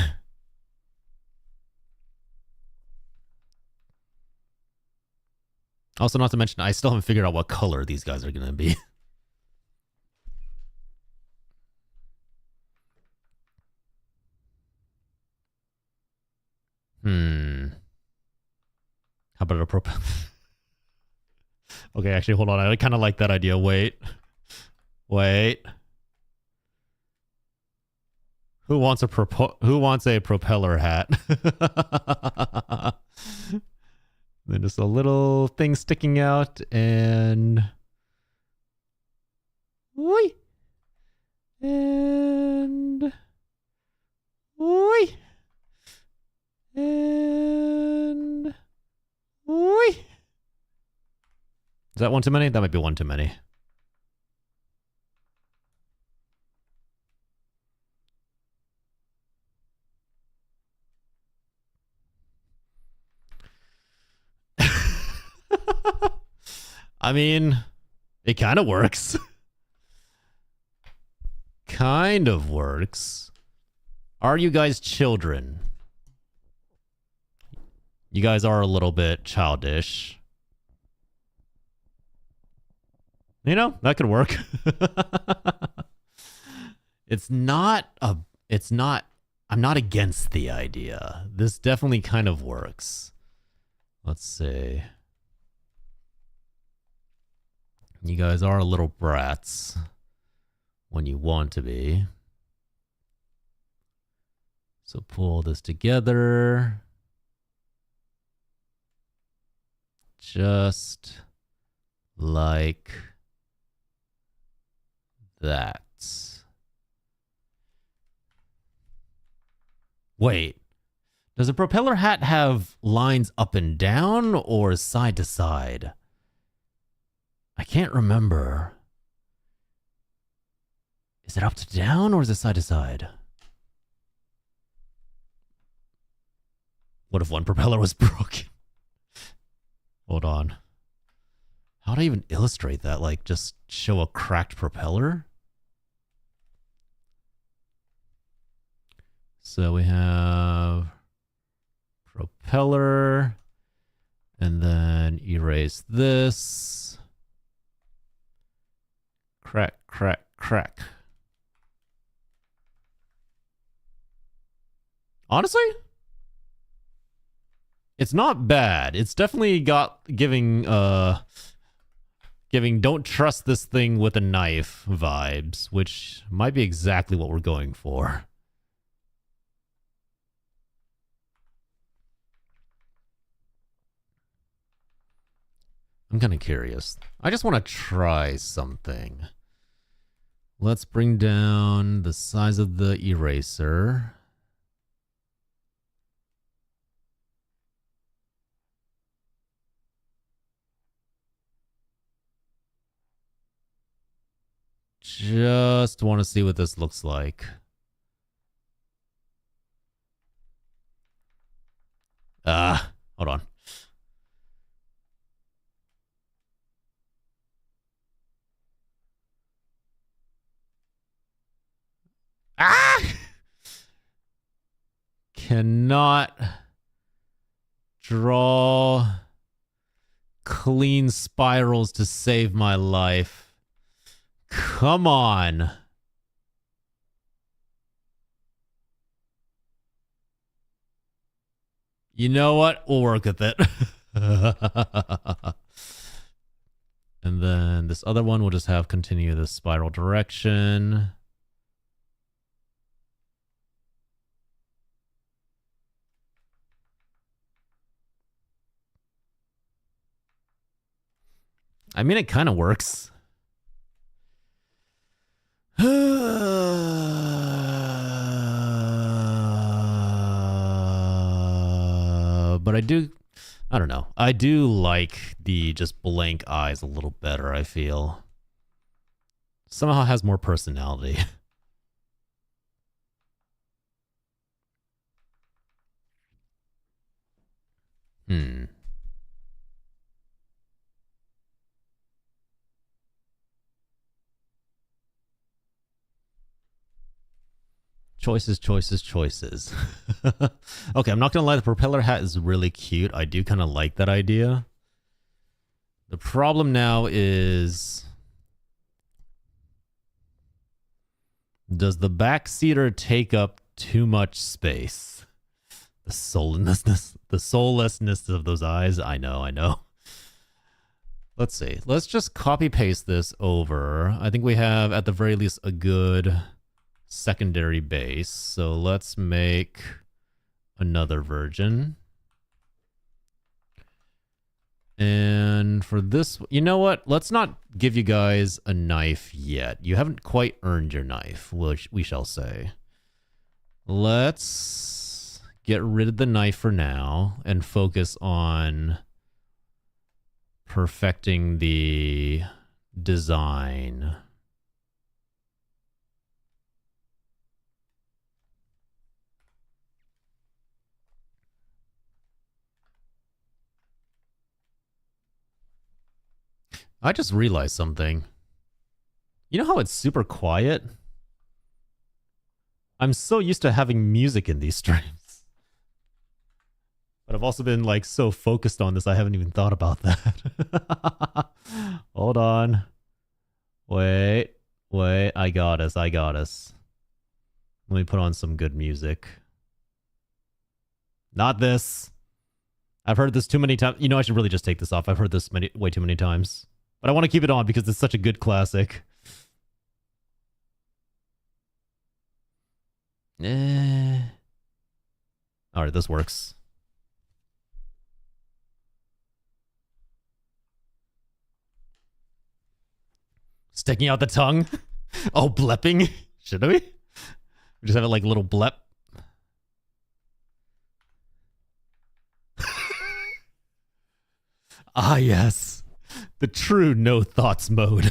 Also, not to mention, I still haven't figured out what color these guys are going to be. How about a propeller? Okay, actually, hold on. I kind of like that idea. Wait. Who wants a propeller hat? Then just a little thing sticking out and oi. And oi. And oi. Is that one too many? That might be one too many. I mean, it kind of works. Kind of works. Are you guys children? You guys are a little bit childish. You know, that could work. I'm not against the idea. This definitely kind of works. Let's see. You guys are little brats when you want to be. So pull this together. Just like that. Wait. Does a propeller hat have lines up and down or side to side? I can't remember. Is it up to down or is it side to side? What if one propeller was broken? Hold on. How do I even illustrate that? Like, just show a cracked propeller? So we have propeller, and then erase this. Crack, crack, crack. Honestly, it's not bad. It's definitely got giving don't trust this thing with a knife vibes, which might be exactly what we're going for. I'm kind of curious. I just want to try something. Let's bring down the size of the eraser. Just want to see what this looks like. Hold on. Cannot draw clean spirals to save my life. Come on. You know what? We'll work with it. And then this other one will just have continue the spiral direction. I mean, it kind of works. But I don't know. I do like the just blank eyes a little better, I feel. Somehow has more personality. Hmm. Choices, choices, choices. Okay, I'm not gonna lie, the propeller hat is really cute. I do kind of like that idea. The problem now is, does the backseater take up too much space? The soullessness of those eyes. I know, I know. Let's see. Let's just copy paste this over. I think we have, at the very least, a good secondary base. So let's make another version. And for this, you know what? Let's not give you guys a knife yet. You haven't quite earned your knife, which we shall say. Let's get rid of the knife for now and focus on perfecting the design. I just realized something. You know how it's super quiet? I'm so used to having music in these streams. But I've also been like so focused on this, I haven't even thought about that. Hold on. Wait. I got us. Let me put on some good music. Not this. I've heard this too many times. You know, I should really just take this off. I've heard this way too many times. But I want to keep it on because it's such a good classic. Alright, this works. Sticking out the tongue? Oh, blepping? Should we? We just have it like a little blep. Ah, yes. The true no thoughts mode.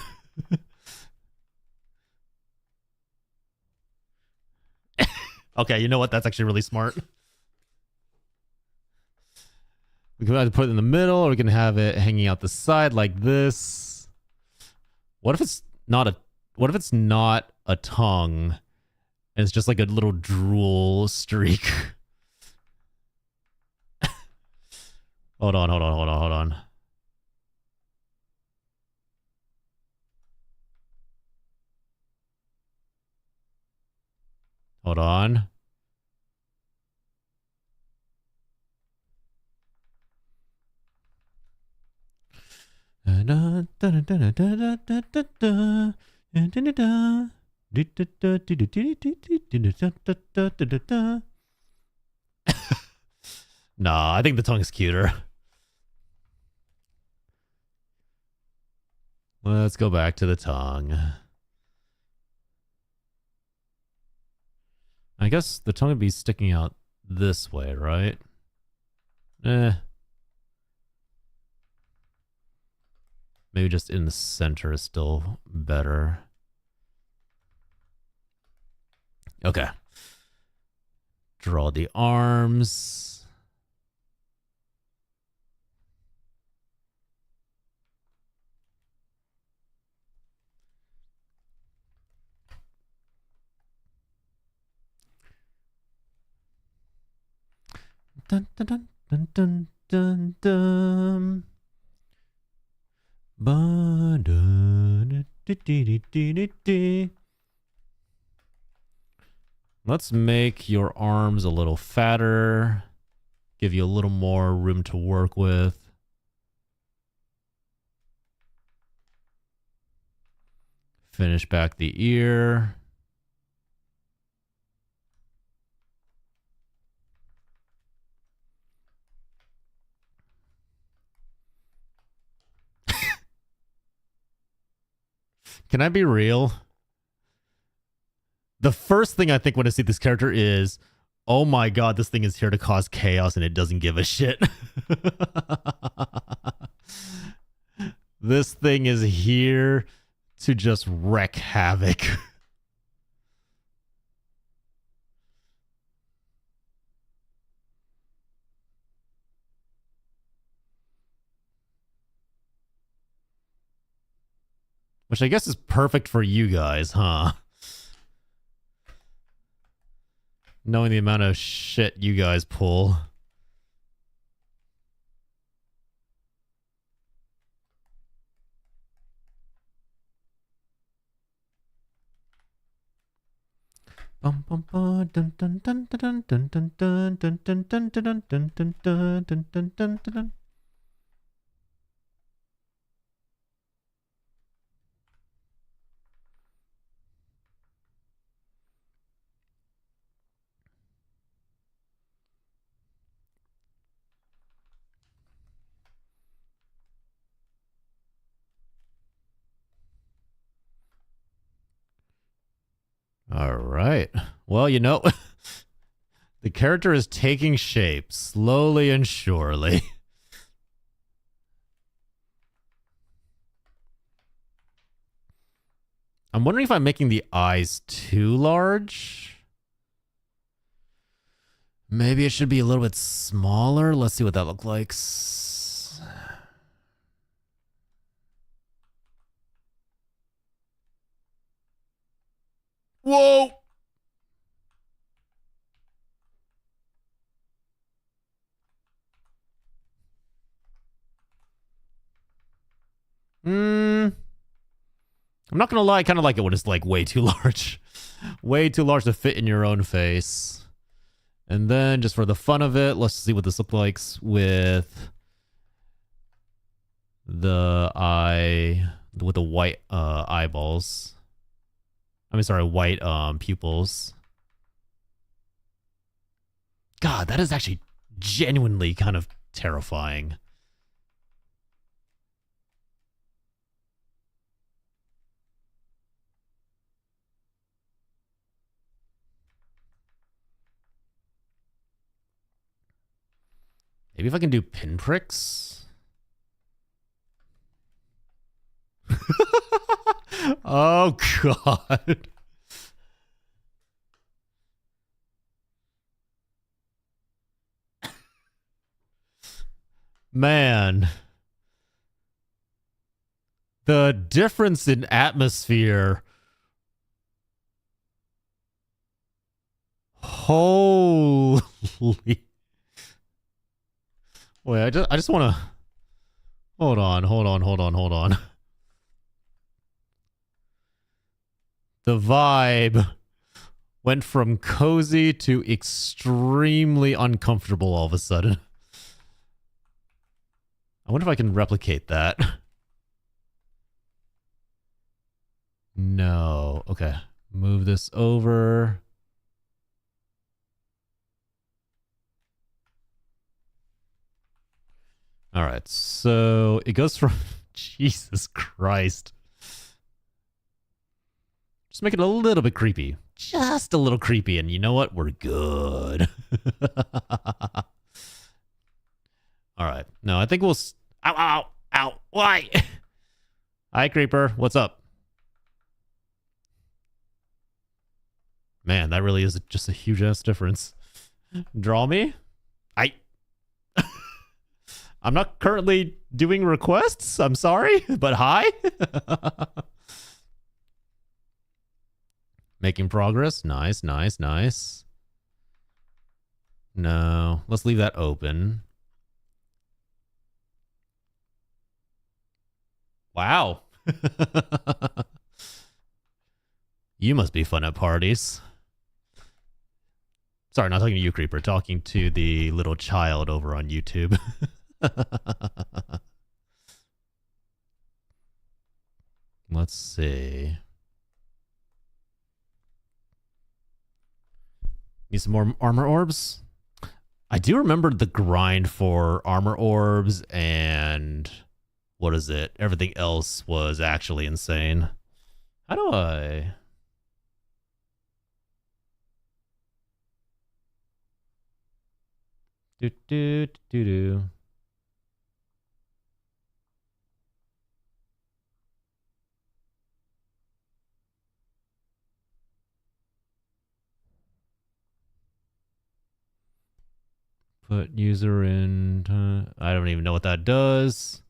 Okay, you know what? That's actually really smart. We can either put it in the middle or we can have it hanging out the side like this. What if it's not a tongue and it's just like a little drool streak? Hold on. Hold on. Nah, I think the tongue's cuter. Let's go back to the tongue. I guess the tongue would be sticking out this way, right? Maybe just in the center is still better. Okay. Draw the arms. Dun dun dun dun dun dun dun. Let's make your arms a little fatter. Give you a little more room to work with. Finish back the ear. Can I be real? The first thing I think when I see this character is, oh my god, this thing is here to cause chaos and it doesn't give a shit. This thing is here to just wreak havoc. Which I guess is perfect for you guys, huh? Knowing the amount of shit you guys pull. Bum bum ba dun dun dun dun dun dun dun dun dun dun dun dun dun dun dun dun dun dun. All right. Well, you know, the character is taking shape slowly and surely. I'm wondering if I'm making the eyes too large. Maybe it should be a little bit smaller. Let's see what that looks like. Whoa! I'm not gonna lie, I kind of like it when it's like way too large. Way too large to fit in your own face. And then just for the fun of it, let's see what this looks like with the eye, with the white eyeballs. I mean, sorry, white pupils. God, that is actually genuinely kind of terrifying. Maybe if I can do pinpricks. Oh, God. Man. The difference in atmosphere. Holy. Wait, I just want to... Hold on. The vibe went from cozy to extremely uncomfortable all of a sudden. I wonder if I can replicate that. No. Okay. Move this over. All right. So it goes from... Jesus Christ. Just make it a little bit creepy. Just a little creepy. And you know what? We're good. All right. No, I think we'll... Ow. Why? Hi, Creeper. What's up? Man, that really is just a huge-ass difference. Draw me? I'm not currently doing requests. I'm sorry, but hi. Making progress. Nice. No, let's leave that open. Wow. You must be fun at parties. Sorry, not talking to you, Creeper. Talking to the little child over on YouTube. Let's see. Need some more armor orbs? I do remember the grind for armor orbs and what is it? Everything else was actually insane. How do I... Do. Put user in... I don't even know what that does.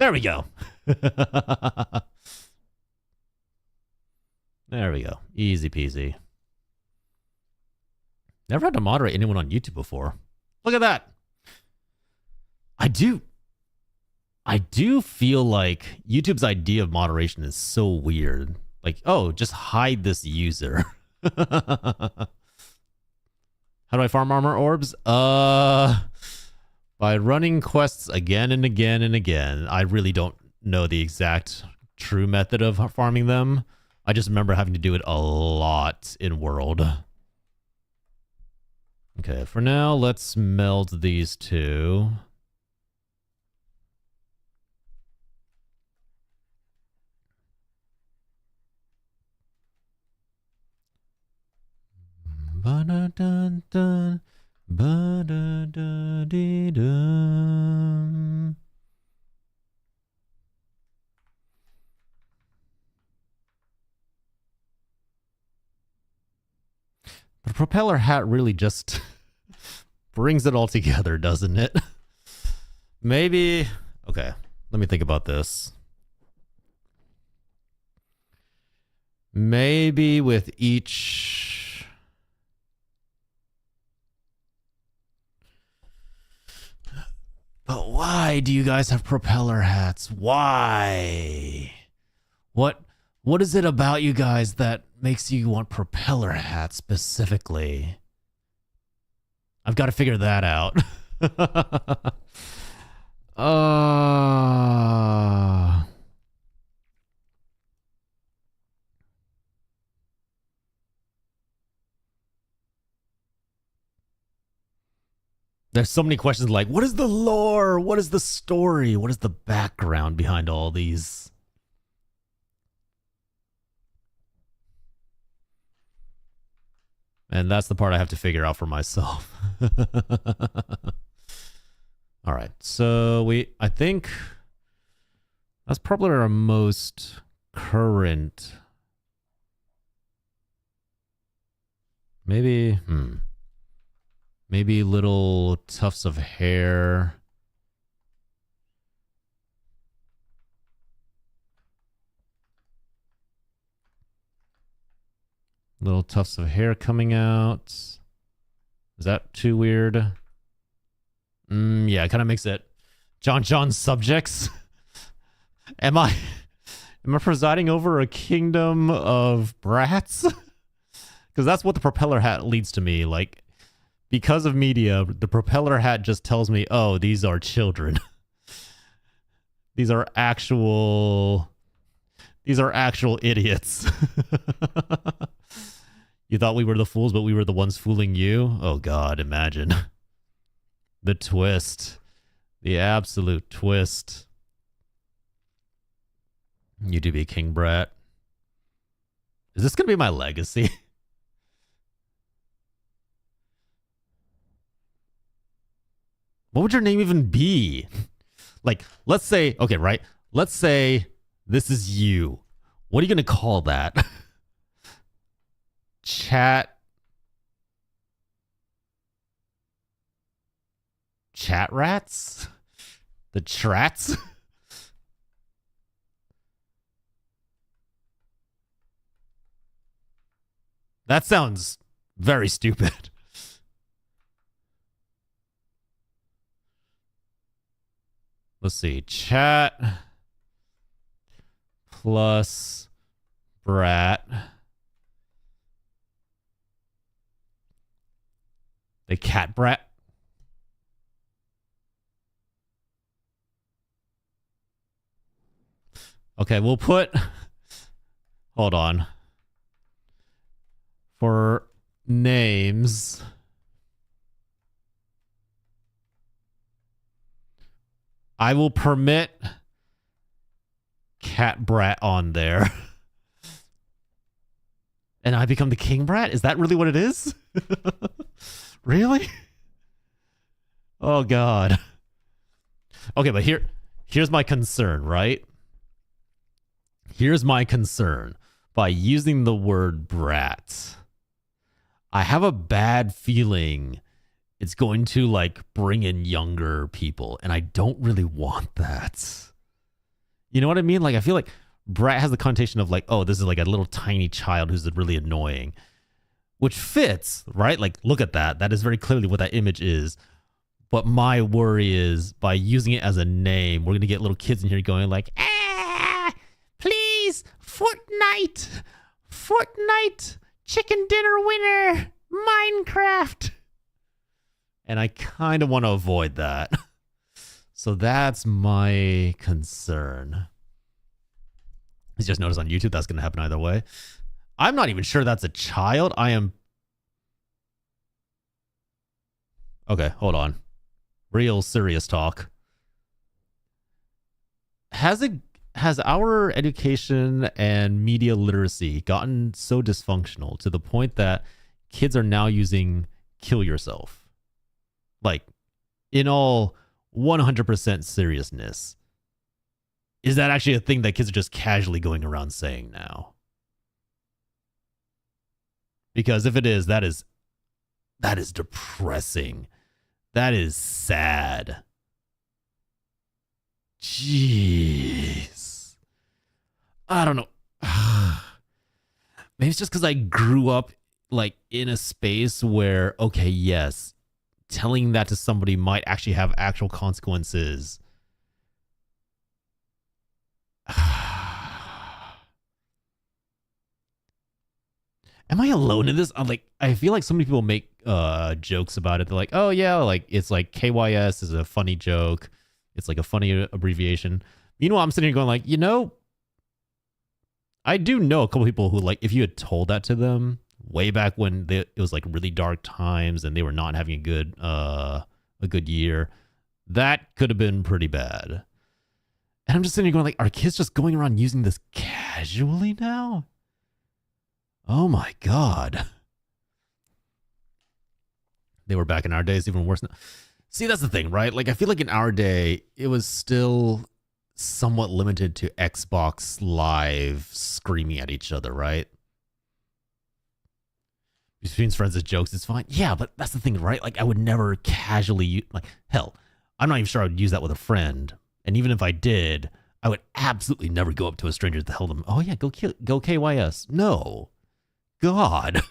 There we go. There we go. Easy peasy. Never had to moderate anyone on YouTube before. Look at that. I do feel like YouTube's idea of moderation is so weird. Like, oh, just hide this user. How do I farm armor orbs? By running quests again and again and again. I really don't know the exact true method of farming them. I just remember having to do it a lot in World. Okay, for now, let's meld these two. Ba-da-dun-dun, ba-da-da-dee-dum. The propeller hat really just brings it all together, doesn't it? Maybe... Okay, let me think about this. Maybe with each... But why do you guys have propeller hats? Why? What is it about you guys that makes you want propeller hats specifically? I've got to figure that out. There's so many questions like, what is the lore? What is the story? What is the background behind all these? And that's the part I have to figure out for myself. All right, so I think that's probably our most current. Maybe, maybe little tufts of hair. Little tufts of hair coming out. Is that too weird? Yeah, it kind of makes it John subjects. Am I presiding over a kingdom of brats? Because that's what the propeller hat leads to me. Like, because of media, the propeller hat just tells me, oh, these are children. These are actual idiots. You thought we were the fools, but we were the ones fooling you? Oh, God, imagine. The twist. The absolute twist. You do be King Brat. Is this going to be my legacy? What would your name even be? Like, let's say, okay, right? Let's say this is you. What are you going to call that? Chat rats? The trats? That sounds very stupid. Let's see. Chat plus brat. The cat brat. Okay, we'll put... Hold on. For names... I will permit cat brat on there. And I become the king brat? Is that really what it is? Really? Oh, God. Okay, but here's my concern, right? Here's my concern. By using the word brat, I have a bad feeling it's going to, like, bring in younger people, and I don't really want that. You know what I mean? Like, I feel like brat has the connotation of like, oh, this is like a little tiny child who's really annoying, which fits, right? Like, look at that. That is very clearly what that image is. But my worry is by using it as a name, we're going to get little kids in here going like, please, Fortnite, chicken dinner winner, Minecraft. And I kind of want to avoid that. So that's my concern. You just noticed on YouTube that's going to happen either way. I'm not even sure that's a child. I am... Okay, hold on. Real serious talk. Has our education and media literacy gotten so dysfunctional to the point that kids are now using kill yourself? Like, in all 100% seriousness, is that actually a thing that kids are just casually going around saying now? Because if it is, that is depressing. That is sad. Jeez. I don't know. Maybe it's just because I grew up like in a space where, okay, yes, telling that to somebody might actually have actual consequences. Am I alone in this? I'm like, I feel like so many people make jokes about it. They're like, oh yeah, like it's like KYS is a funny joke. It's like a funny abbreviation. Meanwhile, I'm sitting here going like, you know, I do know a couple people who like, if you had told that to them way back when it was like really dark times and they were not having a good year, that could have been pretty bad. And I'm just sitting here going like, are kids just going around using this casually now? Oh my God. They were back in our days, even worse now. See, that's the thing, right? Like, I feel like in our day, it was still somewhat limited to Xbox Live screaming at each other, right? Between friends as jokes, it's fine. Yeah, but that's the thing, right? Like, I would never casually, like, hell, I'm not even sure I would use that with a friend. And even if I did, I would absolutely never go up to a stranger to tell them, oh yeah, go KYS. No. God.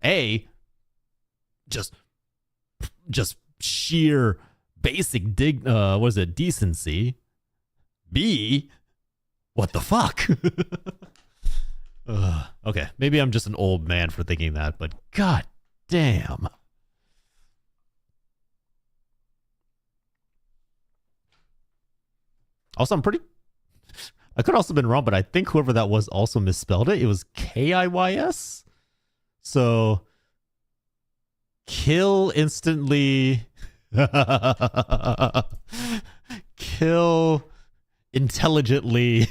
A, just sheer basic decency. B, what the fuck? Okay, maybe I'm just an old man for thinking that, but god damn. Also, I could also have been wrong, but I think whoever that was also misspelled it. It was KIYS. So, kill instantly. Kill intelligently.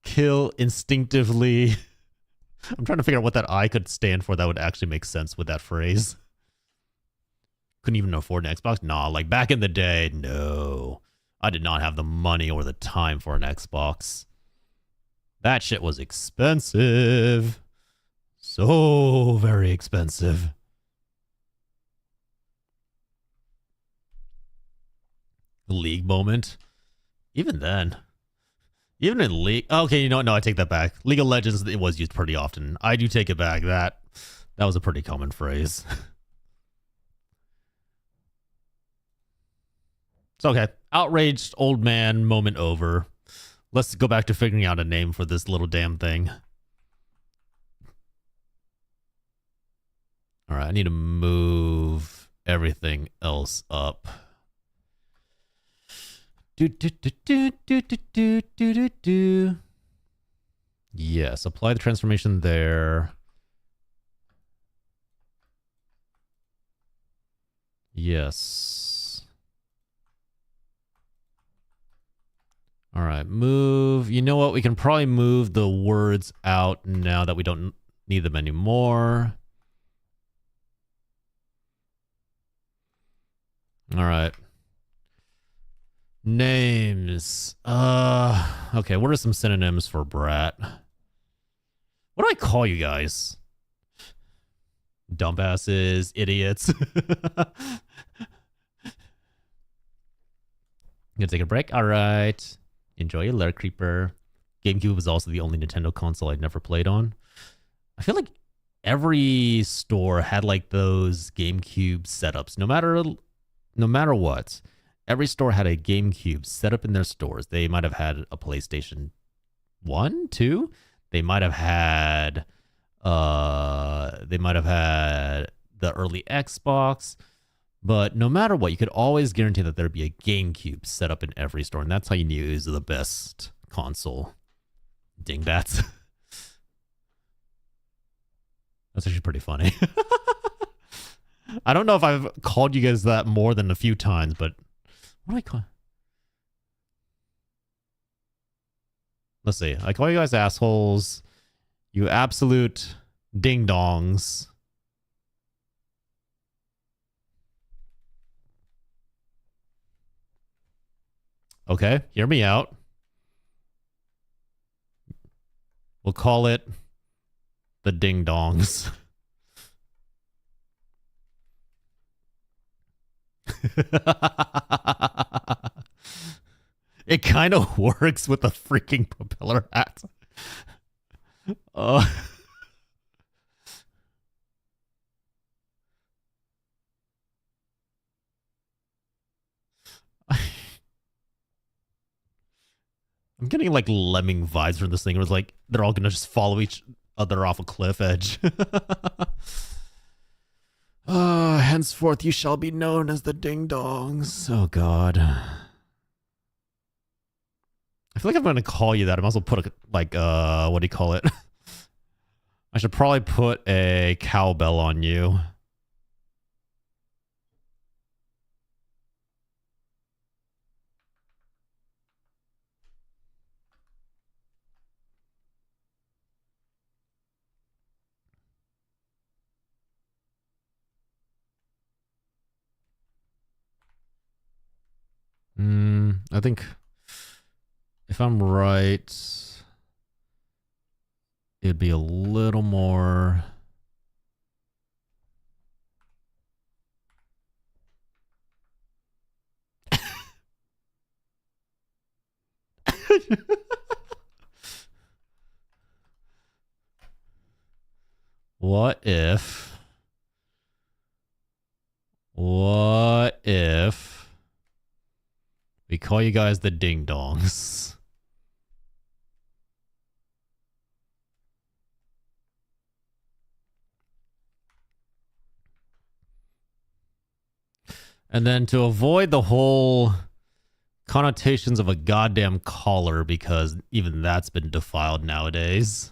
Kill instinctively. I'm trying to figure out what that I could stand for that would actually make sense with that phrase. Couldn't even afford an Xbox? Nah, like back in the day, no. I did not have the money or the time for an Xbox. That shit was expensive. So very expensive. League moment. Even then. Even in League... Okay, you know what? No, I take that back. League of Legends, it was used pretty often. I do take it back. That was a pretty common phrase. It's okay. Outraged old man moment over. Let's go back to figuring out a name for this little damn thing. All right, I need to move everything else up. Yes, apply the transformation there. Yes. All right, move. You know what? We can probably move the words out now that we don't need them anymore. All right. Names. Okay, what are some synonyms for brat? What do I call you guys? Dumbasses, idiots. Gonna take a break. All right. Enjoy your Lair Creeper. GameCube was also the only Nintendo console I never played on. I feel like every store had like those GameCube setups. No matter what, every store had a GameCube set up in their stores. They might have had a PlayStation 1, 2. They might have had the early Xbox. But no matter what, you could always guarantee that there'd be a GameCube set up in every store, and that's how you knew it was the best console. Dingbats. That's actually pretty funny. I don't know if I've called you guys that more than a few times, but what do I call? Let's see. I call you guys assholes. You absolute ding-dongs. Okay, hear me out. We'll call it the ding-dongs. It kind of works with the freaking propeller hat. Uh, I'm getting like lemming vibes from this thing. It was like they're all gonna just follow each other off a cliff edge. Henceforth you shall be known as the Ding Dongs. Oh God. I feel like I'm gonna call you that. I might as well put a like what do you call it? I should probably put a cowbell on you. I think if I'm right, it'd be a little more. What if we call you guys the Ding Dongs? And then to avoid the whole connotations of a goddamn collar, because even that's been defiled nowadays.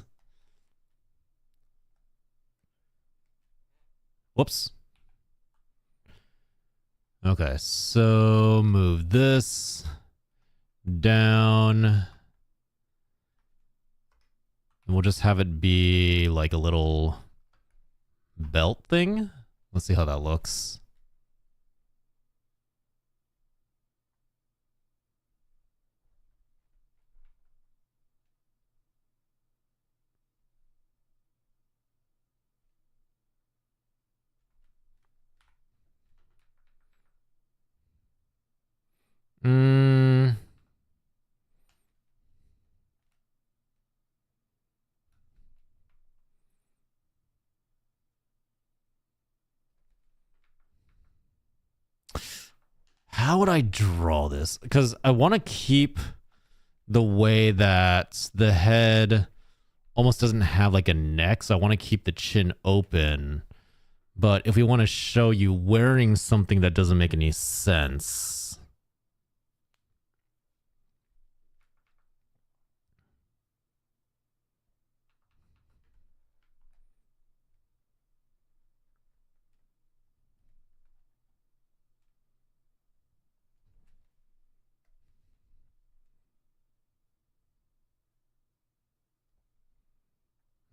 Whoops. Okay, so move this down. And we'll just have it be like a little belt thing. Let's see how that looks. How would I draw this? Because I want to keep the way that the head almost doesn't have like a neck, so I want to keep the chin open. But if we want to show you wearing something that doesn't make any sense,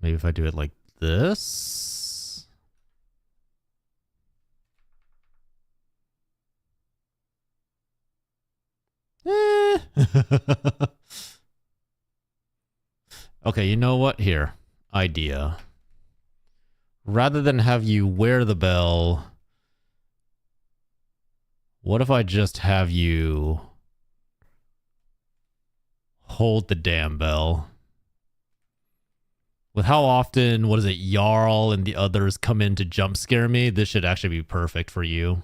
maybe if I do it like this. Okay, you know what? Here. Idea. Rather than have you wear the bell, what if I just have you hold the damn bell. With how often, what is it, Jarl and the others come in to jump scare me, this should actually be perfect for you.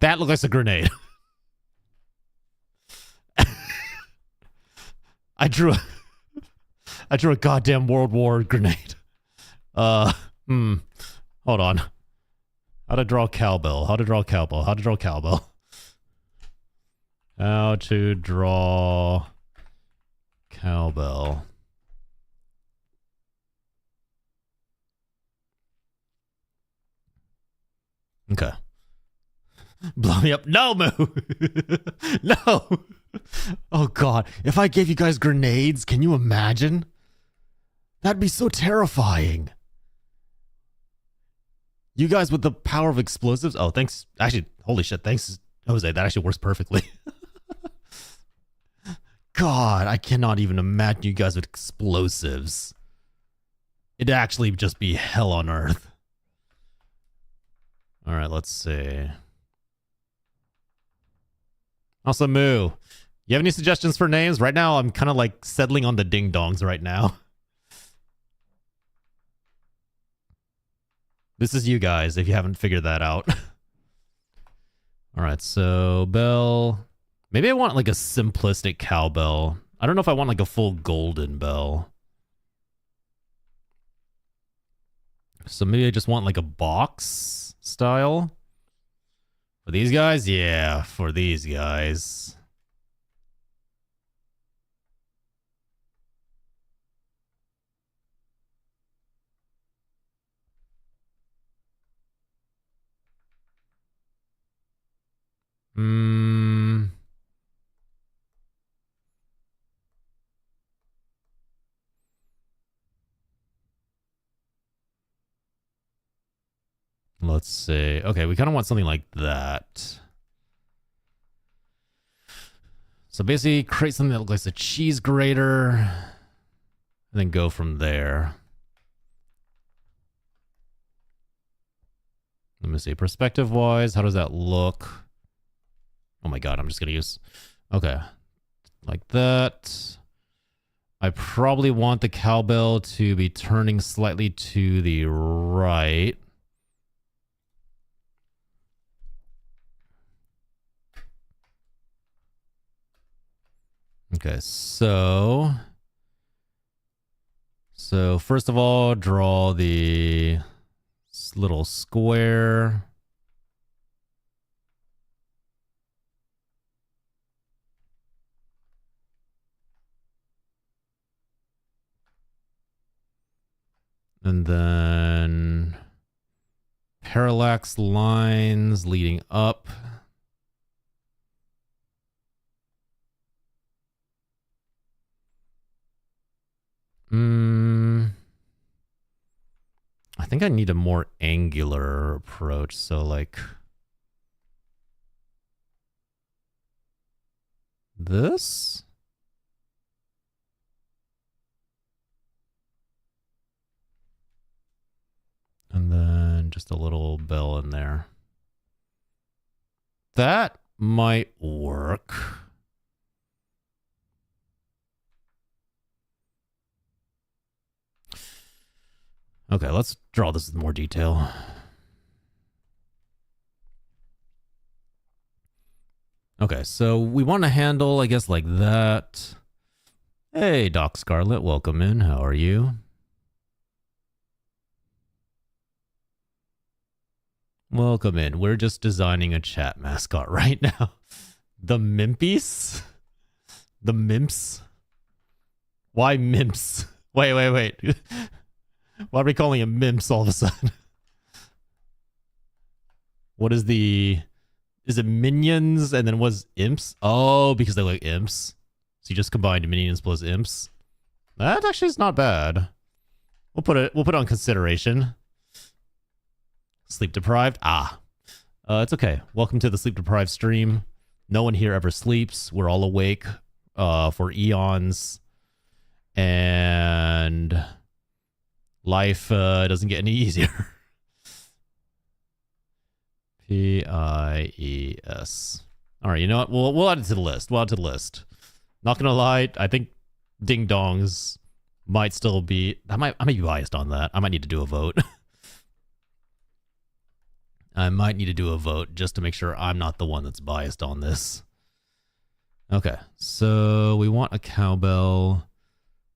That looks like a grenade. I drew a goddamn World War grenade. Hold on. How to draw cowbell. How to draw cowbell. How to draw cowbell. How to draw cowbell. Okay. Blow me up. No, Moo. No. Oh, God. If I gave you guys grenades, can you imagine? That'd be so terrifying. You guys with the power of explosives. Oh, thanks. Actually, holy shit. Thanks, Jose. That actually works perfectly. God, I cannot even imagine you guys with explosives. It'd actually just be hell on earth. All right, let's see. Also, Moo, you have any suggestions for names? Right now, I'm kind of like settling on the ding dongs right now. This is you guys, if you haven't figured that out. All right, so bell. Maybe I want like a simplistic cowbell. I don't know if I want like a full golden bell. So maybe I just want like a box style. For these guys? Yeah, for these guys. Let's see. Okay, we kind of want something like that. So basically create something that looks like a cheese grater and then go from there. Let me see. Perspective wise, how does that look? Oh my God, I'm just going to use. Okay. Like that. I probably want the cowbell to be turning slightly to the right. Okay, so first of all, draw the little square. And then parallax lines leading up. I think I need a more angular approach. So like this. And then just a little bell in there. That might work. Okay, let's draw this in more detail. Okay, so we want to handle, I guess, like that. Hey, Doc Scarlet, welcome in. How are you? Welcome in. We're just designing a chat mascot right now. The Mimpies? The Mimps? Why Mimps? Wait. Why are we calling him Mimps all of a sudden? What is the... Is it Minions and then was Imps? Oh, because they like Imps. So you just combined Minions plus Imps. That actually is not bad. We'll put it on consideration. Sleep deprived? It's okay. Welcome to the sleep deprived stream. No one here ever sleeps. We're all awake for eons. And life doesn't get any easier. Pies. All right, you know what? We'll add it to the list. We'll add it to the list. Not gonna lie, I think ding dongs might still be. I might be biased on that. I might need to do a vote. I might need to do a vote just to make sure I'm not the one that's biased on this. Okay, so we want a cowbell,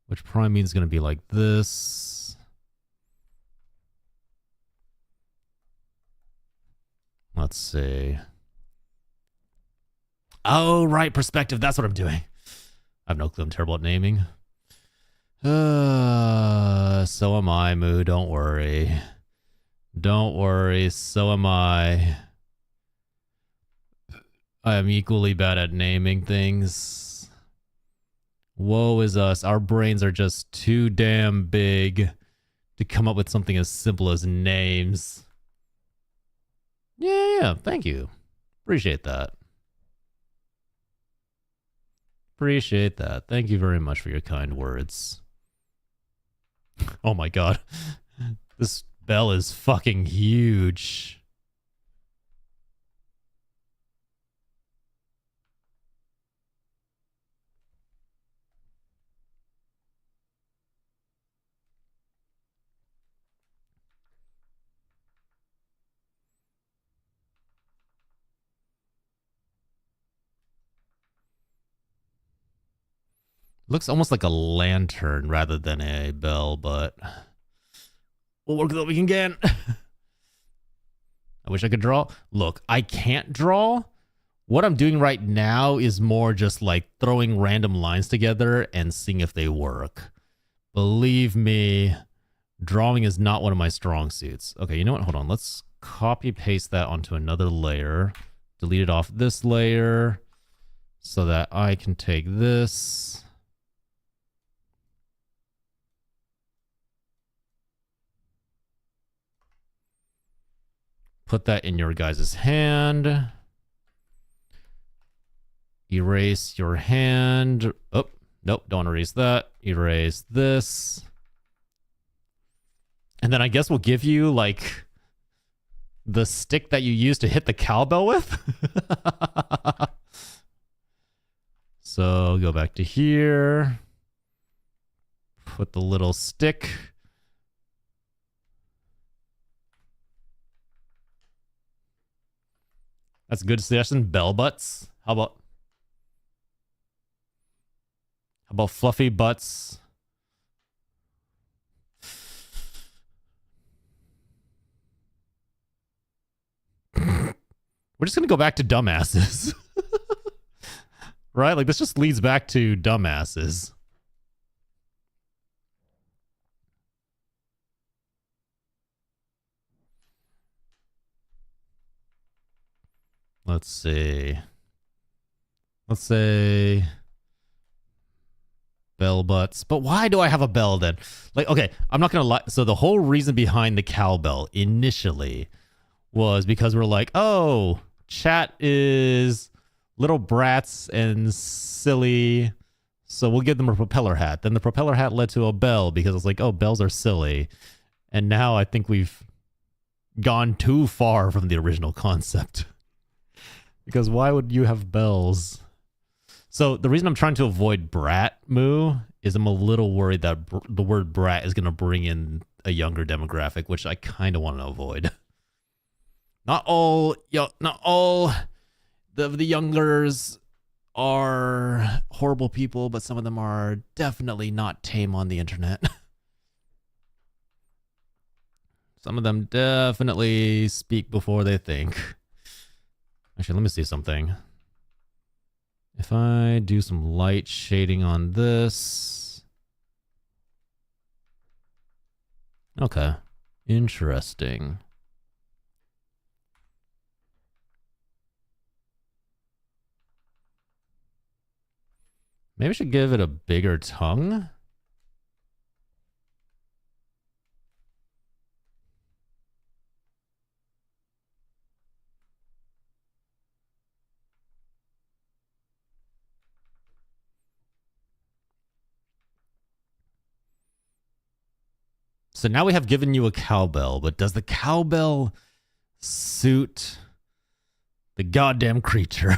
which probably means it's going to be like this. Let's see. Oh, right, perspective. That's what I'm doing. I have no clue. I'm terrible at naming. So am I, Moo. Don't worry. Don't worry. So am I. I am equally bad at naming things. Woe is us. Our brains are just too damn big to come up with something as simple as names. Yeah, thank you. Appreciate that. Appreciate that. Thank you very much for your kind words. Oh my god. This bell is fucking huge. Looks almost like a lantern rather than a bell, but we'll work with what we can get. I wish I could draw. Look, I can't draw. What I'm doing right now is more just like throwing random lines together and seeing if they work. Believe me, drawing is not one of my strong suits. Okay, you know what? Hold on. Let's copy paste that onto another layer. Delete it off this layer so that I can take this. Put that in your guys' hand. Erase your hand. Oh, nope, don't erase that. Erase this. And then I guess we'll give you, like, the stick that you use to hit the cowbell with. So go back to here. Put the little stick. That's a good suggestion. Bell butts. How about fluffy butts? We're just gonna go back to dumbasses. Right? Like, this just leads back to dumbasses. Let's see. Let's say bell butts. But why do I have a bell then? Like, okay, I'm not gonna lie. So the whole reason behind the cowbell initially was because we're like, oh, chat is little brats and silly, so we'll give them a propeller hat. Then the propeller hat led to a bell because it's like, oh, bells are silly. And now I think we've gone too far from the original concept. Because why would you have bells? So the reason I'm trying to avoid brat, Moo, is I'm a little worried that the word brat is going to bring in a younger demographic, which I kind of want to avoid. Not all the youngers are horrible people, but some of them are definitely not tame on the internet. Some of them definitely speak before they think. Actually, let me see something. If I do some light shading on this. Okay. Interesting. Maybe I should give it a bigger tongue. So now we have given you a cowbell, but does the cowbell suit The goddamn creature.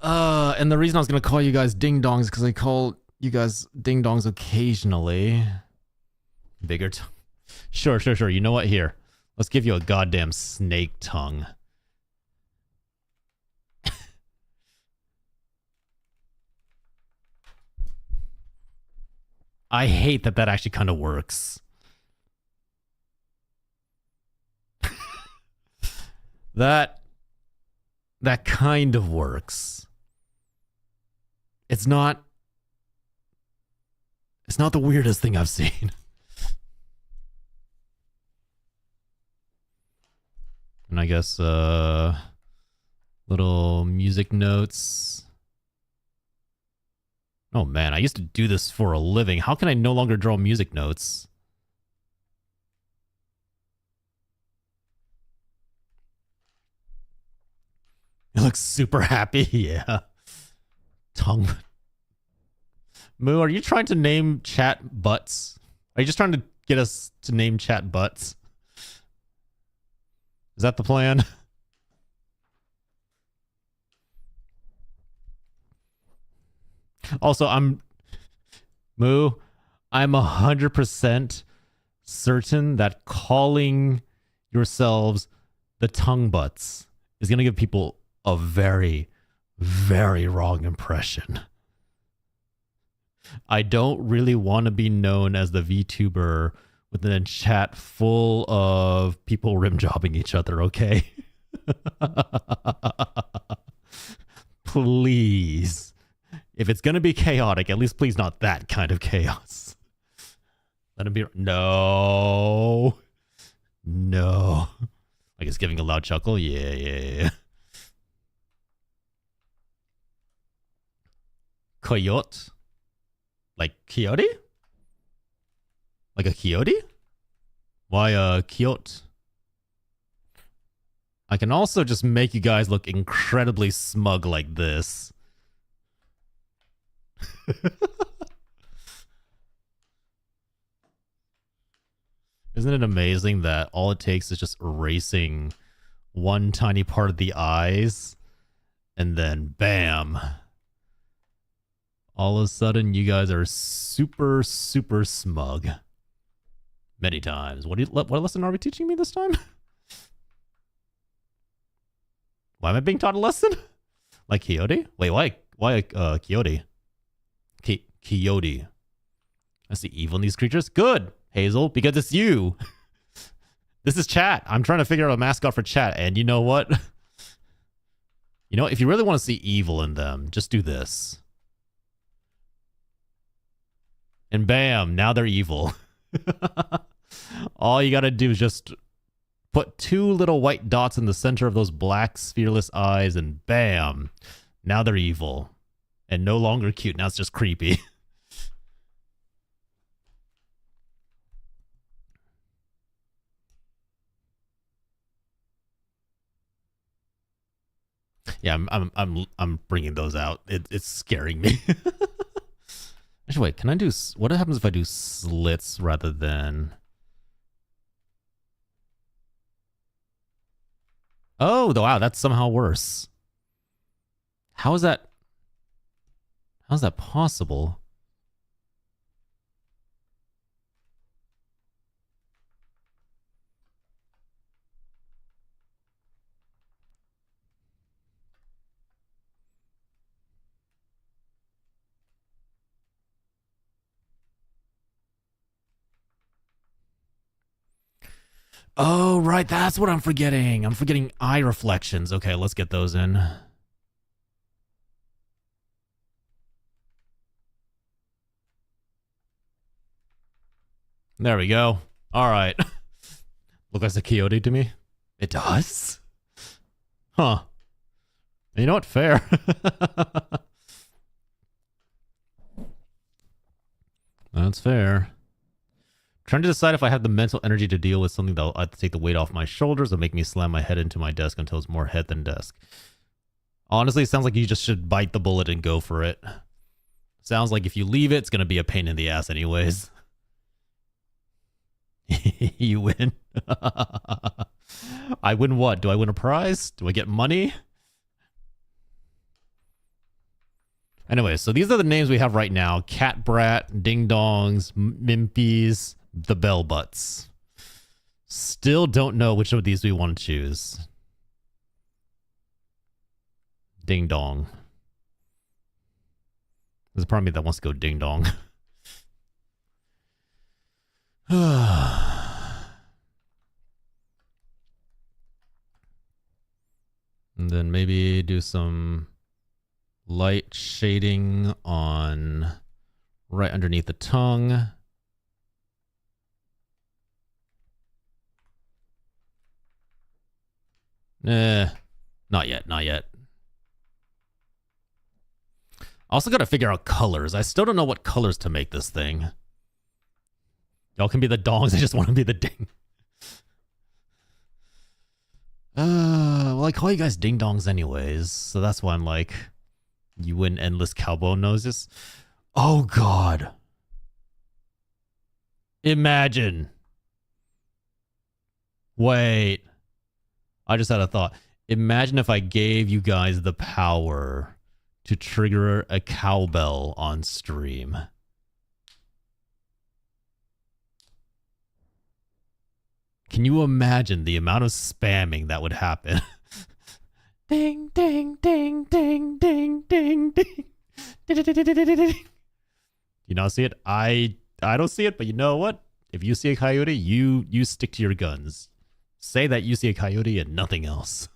And the reason I was going to call you guys ding-dongs is because I call you guys ding-dongs occasionally. Bigger tongue. Sure. You know what? Here. Let's give you a goddamn snake tongue. I hate that actually kind of works. That kind of works. It's not the weirdest thing I've seen. And I guess little music notes. Oh man, I used to do this for a living. How can I no longer draw music notes? It looks super happy. Yeah. Tongue. Moo, are you trying to name chat butts? Are you just trying to get us to name chat butts? Is that the plan? Also, I'm 100% certain that calling yourselves the tongue butts is going to give people a very, very wrong impression. I don't really want to be known as the VTuber with a chat full of people rim jobbing each other, okay? Please. If it's going to be chaotic, at least please not that kind of chaos. Let him be... No. Like it's giving a loud chuckle? Yeah. Coyote? Like coyote? Like a coyote? Why coyote? I can also just make you guys look incredibly smug like this. Isn't it amazing that all it takes is just erasing one tiny part of the eyes and then bam, all of a sudden you guys are super, super smug. Many times. What lesson are we teaching me this time? Why am I being taught a lesson? Like coyote? Wait, why coyote? Coyote. I see evil in these creatures. Good, Hazel, because it's you. This is chat. I'm trying to figure out a mascot for chat, and you know what? You know, if you really want to see evil in them, just do this. And bam, now they're evil. All you gotta do is just put two little white dots in the center of those black sphereless eyes, and bam, now they're evil. And no longer cute, now it's just creepy. Yeah, I'm bringing those out. It's scaring me. Actually, wait, can I do... What happens if I do slits rather than... Oh, wow, that's somehow worse. How is that... How's that possible? Oh, right. That's what I'm forgetting. I'm forgetting eye reflections. Okay, let's get those in. There we go. All right. Look like a coyote to me. It does? Huh. You know what? Fair. That's fair. Trying to decide if I have the mental energy to deal with something that'll have to take the weight off my shoulders or make me slam my head into my desk until it's more head than desk. Honestly, it sounds like you just should bite the bullet and go for it. Sounds like if you leave it, it's going to be a pain in the ass anyways. You win. I win what? Do I win a prize? Do I get money? Anyway, so these are the names we have right now. Cat Brat, Ding Dongs, Mimpies, the Bell Butts. Still don't know which of these we want to choose. Ding Dong. There's a part of me that wants to go Ding Dong. And then maybe do some light shading on right underneath the tongue. Not yet, not yet. Also gotta figure out colors. I still don't know what colors to make this thing. Y'all can be the dongs, I just want to be the ding. Well, I call you guys ding dongs anyways, so that's why I'm like, you win endless cowboy noses. Oh god. Imagine. Wait. I just had a thought. Imagine if I gave you guys the power to trigger a cowbell on stream. Can you imagine the amount of spamming that would happen? Ding, ding, ding, ding, ding, ding, ding. You not see it? I don't see it, but you know what? If you see a coyote, you stick to your guns. Say that you see a coyote and nothing else.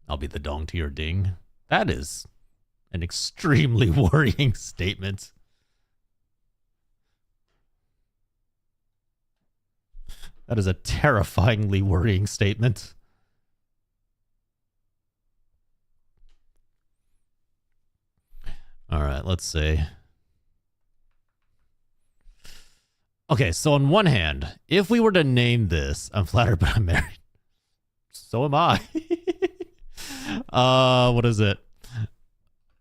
I'll be the dong to your ding. That is an extremely worrying statement. That is a terrifyingly worrying statement. All right, let's see. Okay, so on one hand, if we were to name this, I'm flattered, but I'm married. So am I. What is it?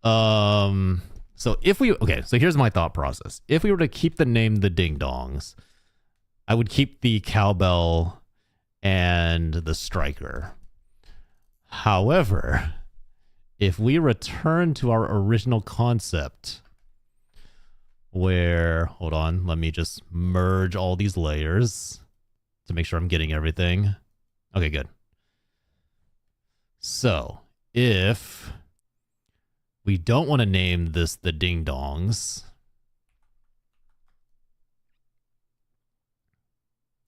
So if we, okay, so here's my thought process. If we were to keep the name the Ding Dongs, I would keep the cowbell and the striker. However, if we return to our original concept, where, hold on, let me just merge all these layers to make sure I'm getting everything. Okay, good. So, if we don't want to name this the Ding Dongs.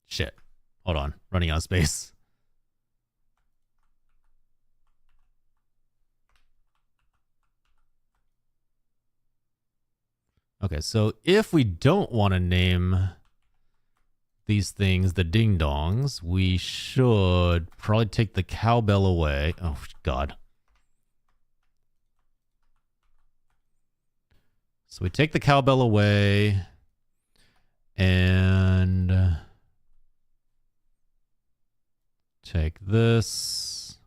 Shit. Hold on. Running out of space. Okay, so if we don't want to name these things the Ding Dongs, we should probably take the cowbell away. Oh, God. So we take the cowbell away and take this.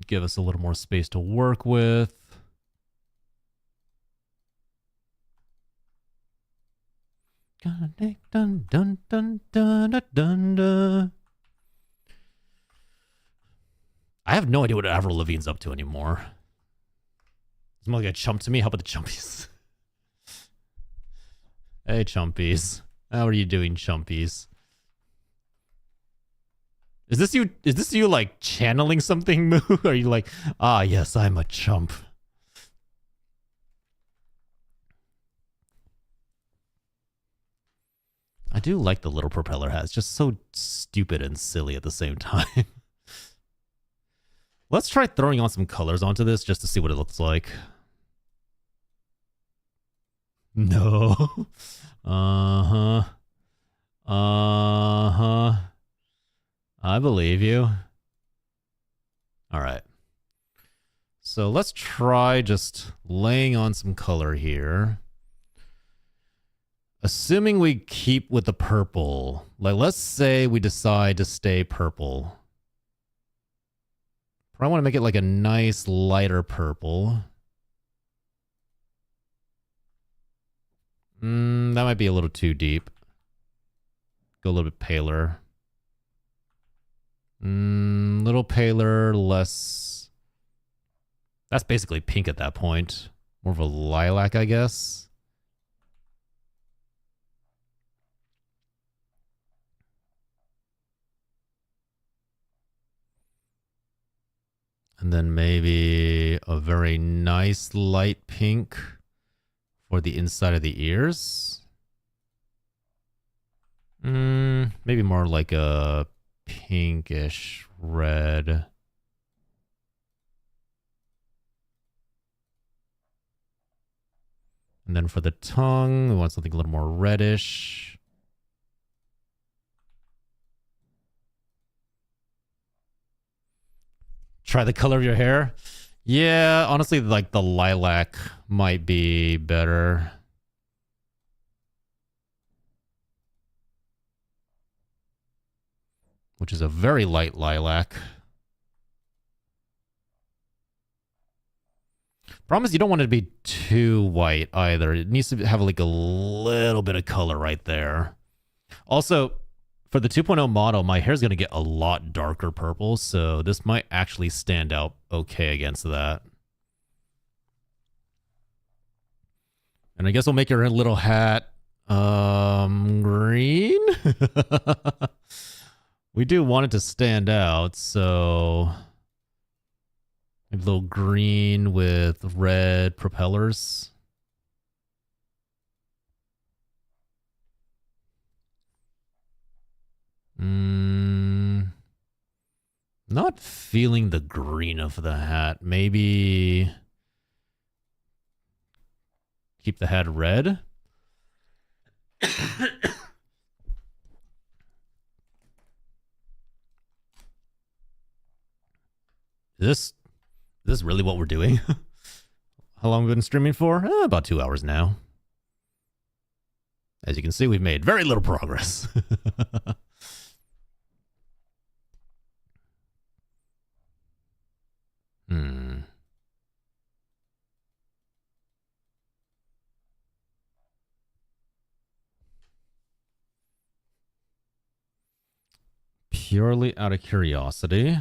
Give us a little more space to work with. Dun, dun, dun, dun, dun, dun, dun. I have no idea what Avril Lavigne's up to anymore. It's more like a chump to me. How about the chumpies? Hey, chumpies. How are you doing, chumpies? Is this you like channeling something, Moo? Are you like, ah, yes, I'm a chump? I do like the little propeller hat. It's just so stupid and silly at the same time. Let's try throwing on some colors onto this just to see what it looks like. No. Uh-huh. Uh-huh. I believe you. All right. So let's try just laying on some color here. Assuming we keep with the purple, like let's say we decide to stay purple. I want to make it like a nice lighter purple. That might be a little too deep. Go a little bit paler. Little paler, less... That's basically pink at that point. More of a lilac, I guess. And then maybe a very nice light pink for the inside of the ears. Maybe more like a pinkish red. And then for the tongue, we want something a little more reddish. Try the color of your hair. Yeah, honestly, like the lilac might be better. Which is a very light lilac. Problem is you don't want it to be too white either. It needs to have like a little bit of color right there. Also, for the 2.0 model, my hair is going to get a lot darker purple, so this might actually stand out okay against that. And I guess we'll make your little hat green. We do want it to stand out, so maybe a little green with red propellers. Not feeling the green of the hat. Maybe keep the hat red. Is this really what we're doing? How long have we been streaming for? About 2 hours now. As you can see, we've made very little progress. Purely out of curiosity,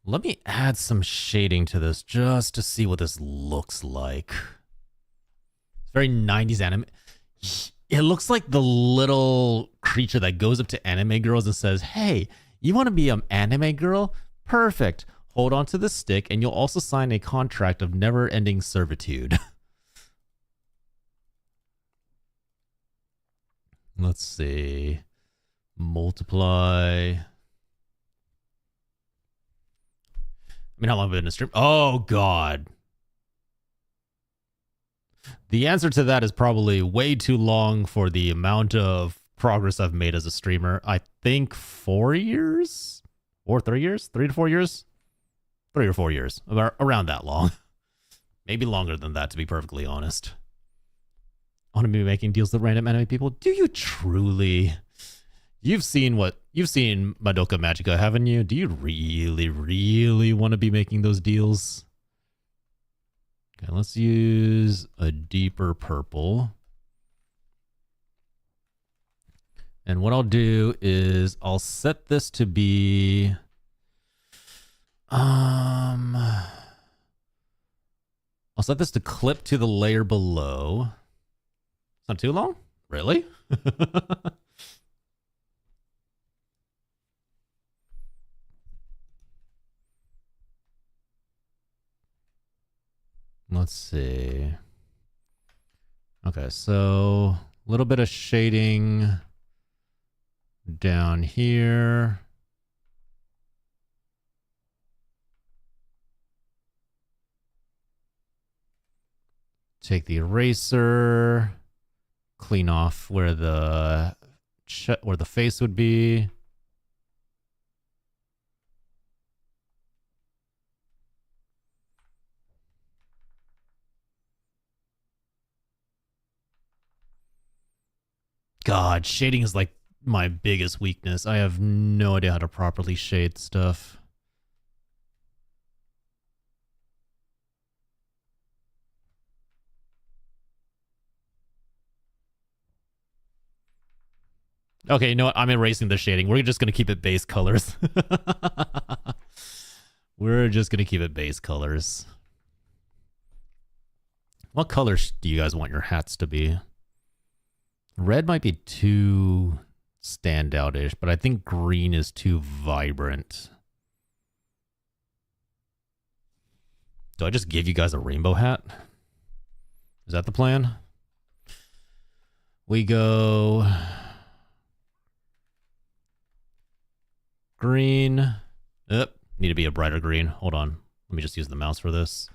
let me add some shading to this just to see what this looks like. It's very 90s anime. It looks like the little creature that goes up to anime girls and says, "Hey, you want to be an anime girl? Perfect. Hold on to the stick and you'll also sign a contract of never-ending servitude." Let's see. Multiply. I mean, how long have I been in a stream? Oh, God. The answer to that is probably way too long for the amount of progress I've made as a streamer. I think 4 years? Or 3 years? 3 to 4 years? 3 or 4 years. Around that long. Maybe longer than that, to be perfectly honest. I want to be making deals with random anime people. Do you truly? You've seen Madoka Magica, haven't you? Do you really, really want to be making those deals? Okay, let's use a deeper purple. And what I'll do is I'll set this to be I'll set this to clip to the layer below. It's not too long? Really? Let's see. Okay, so a little bit of shading down here. Take the eraser, clean off where the face would be. God, shading is like my biggest weakness. I have no idea how to properly shade stuff. Okay, you know what? I'm erasing the shading. We're just going to keep it base colors. We're just going to keep it base colors. What colors do you guys want your hats to be? Red might be too standout-ish, but I think green is too vibrant. Do I just give you guys a rainbow hat? Is that the plan? We go green. Yep, need to be a brighter green. Hold on. Let me just use the mouse for this.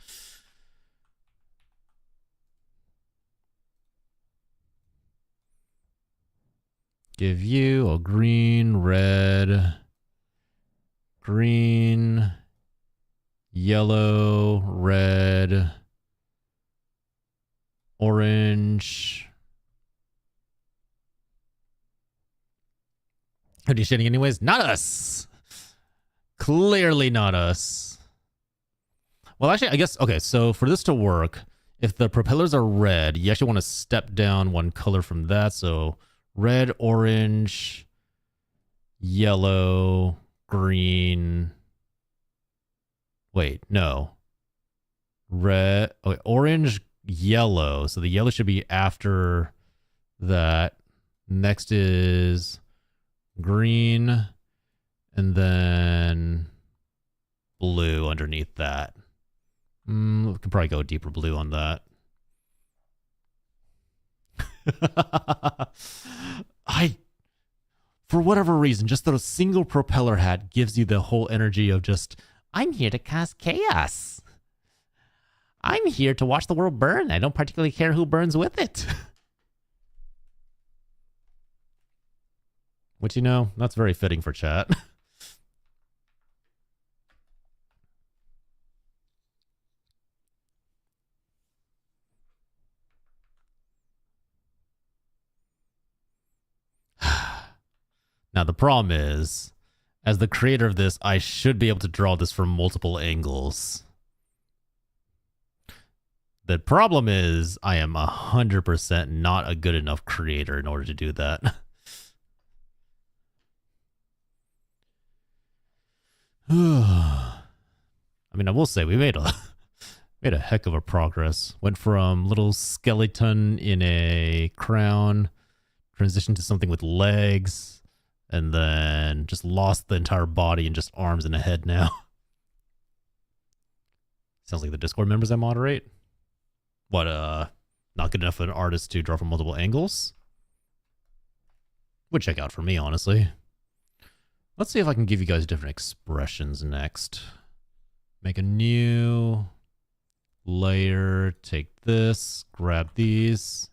Give you a green, red, green, yellow, red, orange. Are you shitting anyways? Not us. Clearly not us. Well, actually, I guess, okay, so for this to work, if the propellers are red, you actually want to step down one color from that. So red, orange, yellow, green. Wait, no. Red, okay, orange, yellow. So the yellow should be after that. Next is green, and then blue underneath that. We can probably go deeper blue on that. For whatever reason, just a single propeller hat gives you the whole energy of just, I'm here to cause chaos. I'm here to watch the world burn. I don't particularly care who burns with it. Which, you know, that's very fitting for chat. Now, the problem is, as the creator of this, I should be able to draw this from multiple angles. The problem is, I am 100% not a good enough creator in order to do that. I mean, I will say we made a heck of a progress. Went from little skeleton in a crown, transitioned to something with legs, and then just lost the entire body and just arms and a head now. Sounds like the Discord members I moderate. What, not good enough of an artist to draw from multiple angles? Would check out for me, honestly. Let's see if I can give you guys different expressions next. Make a new layer, take this, grab these.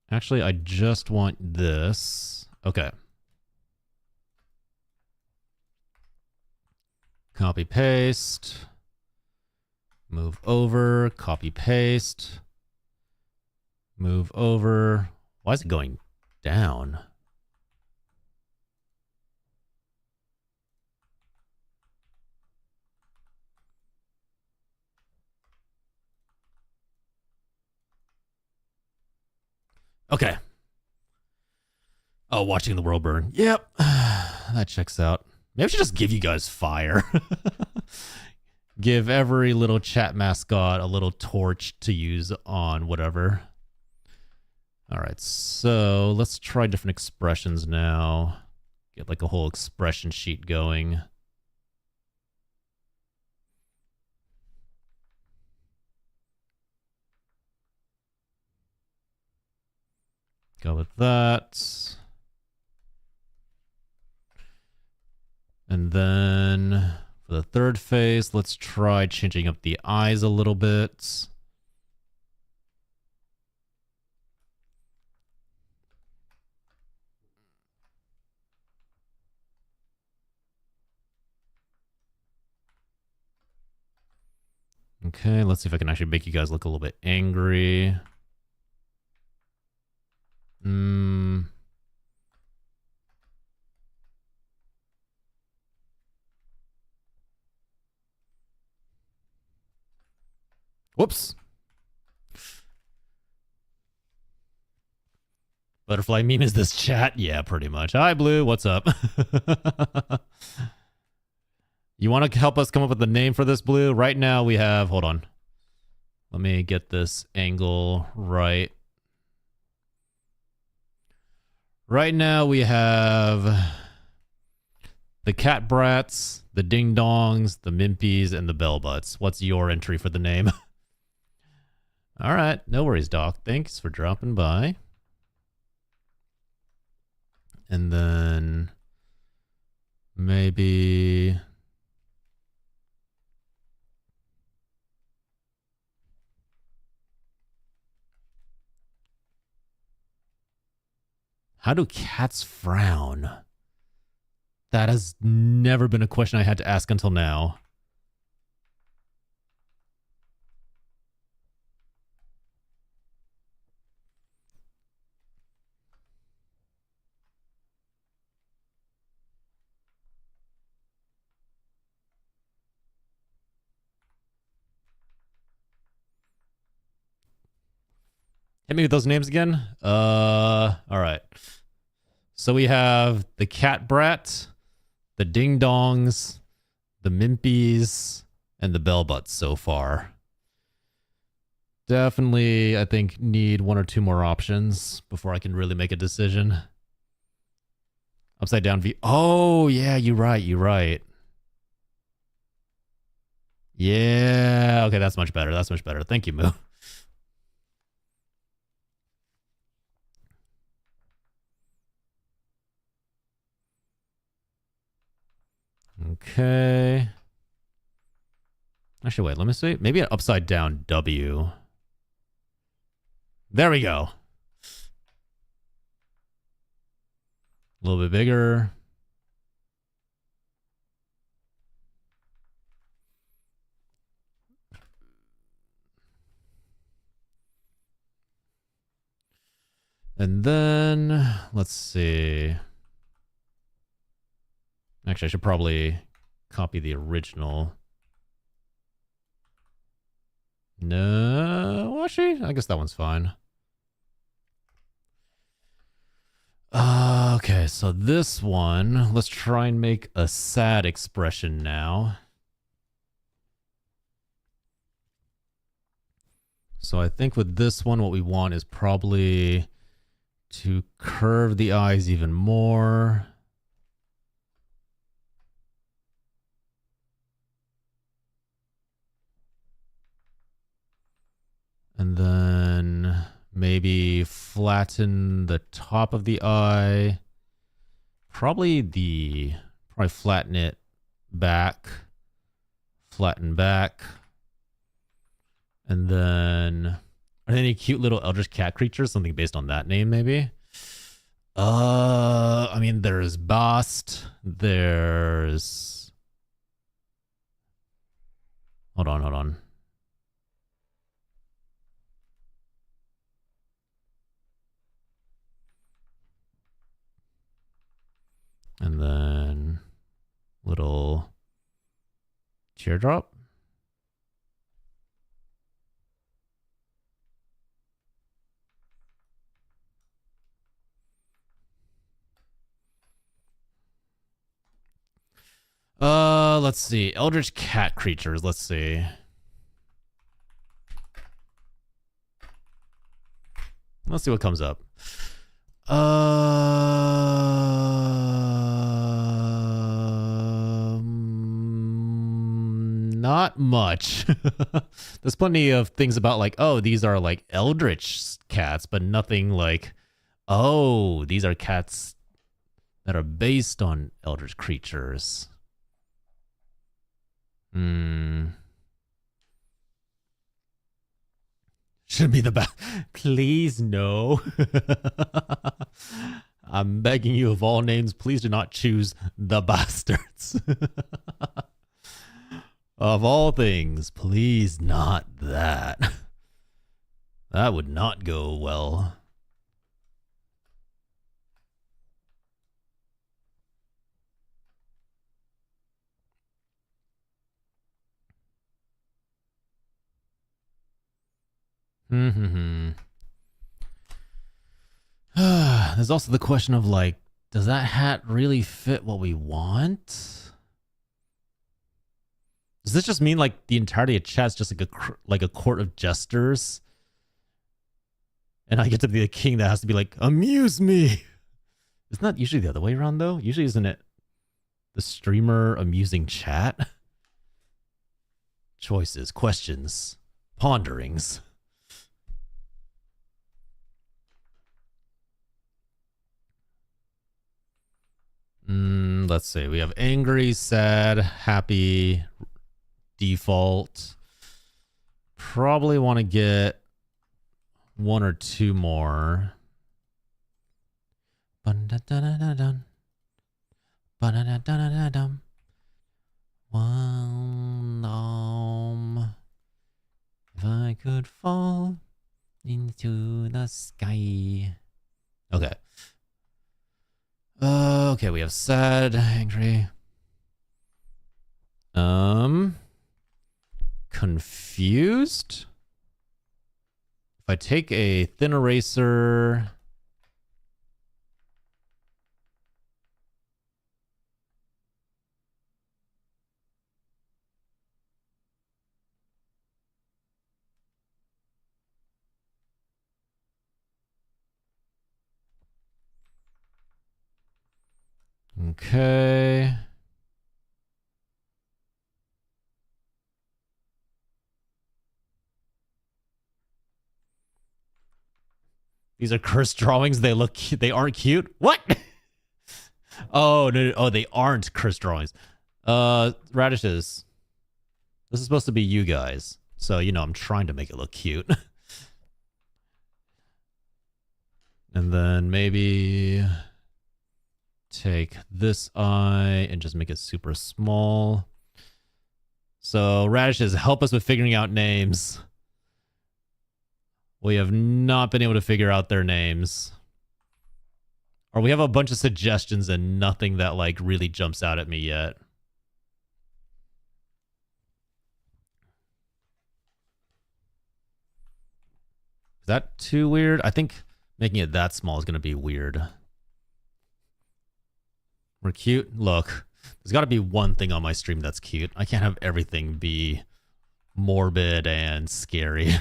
Actually, I just want this. Okay. Copy, paste. Move over, copy, paste. Move over. Why is it going down? Okay. Oh, watching the world burn. Yep. That checks out. Maybe I should just give you guys fire. Give every little chat mascot a little torch to use on whatever. All right, so let's try different expressions now. Get like a whole expression sheet going. Go with that. And then for the third phase, let's try changing up the eyes a little bit. Okay, let's see if I can actually make you guys look a little bit angry. Whoops. Butterfly meme is this chat? Yeah, pretty much. Hi, Blue. What's up? You want to help us come up with a name for this, Blue? Right now we have... Hold on. Let me get this angle right. Right now we have the cat brats, the ding dongs, the mimpies, and the bell butts. What's your entry for the name? All right. No worries, Doc. Thanks for dropping by. And then maybe... How do cats frown? That has never been a question I had to ask until now. Hit me with those names again. All right. So we have the cat brat, the ding dongs, the mimpies, and the bell butts so far. Definitely, I think, need one or two more options before I can really make a decision. Upside down V. Oh, yeah, you're right. You're right. Yeah. Okay, that's much better. That's much better. Thank you, Moo. Okay. Actually, wait, let me see. Maybe an upside down W. There we go. A little bit bigger. And then, let's see. Actually, I should probably copy the original. No, was she? I guess that one's fine. Okay, so this one, let's try and make a sad expression now. So I think with this one, what we want is probably to curve the eyes even more. And then maybe flatten the top of the eye. Probably flatten it back. Flatten back. And then, are there any cute little eldritch cat creatures? Something based on that name, maybe? I mean, there's Bast. There's... Hold on. And then little teardrop. Let's see. Eldritch cat creatures. Let's see. Let's see what comes up. Not much. There's plenty of things about like, oh, these are like eldritch cats, but nothing like, oh, these are cats that are based on eldritch creatures. Should be the best. Please, no. I'm begging you of all names, please do not choose the bastards. Of all things, please not that. That would not go well. There's also the question of like, does that hat really fit what we want? Does this just mean like the entirety of chat's just like a court of jesters? And I get to be the king that has to be like, amuse me. Isn't that usually the other way around though? Usually isn't it the streamer amusing chat? Choices, questions, ponderings. Let's see. We have angry, sad, happy, default. Probably want to get one or two more. One if I could fall into the sky. Okay. Okay, we have sad, angry. Confused. If I take a thin eraser. Okay. These are cursed drawings. They look cute. They aren't cute. What? Oh, no. Oh, they aren't cursed drawings. Radishes. This is supposed to be you guys. So, you know, I'm trying to make it look cute. And then maybe take this eye and just make it super small. So, Radishes, help us with figuring out names. We have not been able to figure out their names. Or we have a bunch of suggestions and nothing that, like, really jumps out at me yet. Is that too weird? I think making it that small is going to be weird. We're cute. Look, there's got to be one thing on my stream that's cute. I can't have everything be morbid and scary.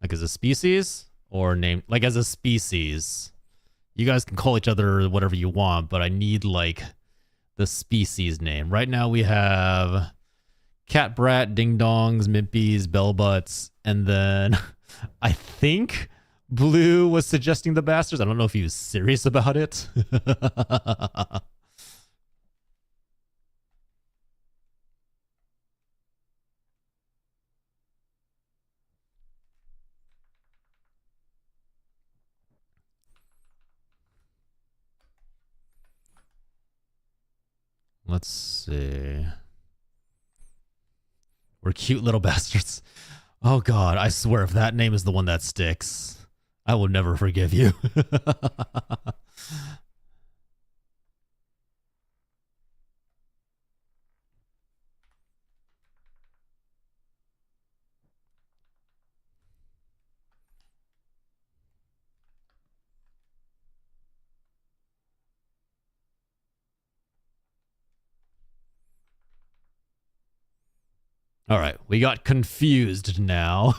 Like as a species or name, like as a species. You guys can call each other whatever you want, but I need like the species name. Right now we have Cat Brat, Ding Dongs, Mimpies, Bellbutts, and then I think Blue was suggesting the Bastards. I don't know if he was serious about it. Let's see. We're cute little bastards. Oh God, I swear if that name is the one that sticks, I will never forgive you. All right, we got confused now.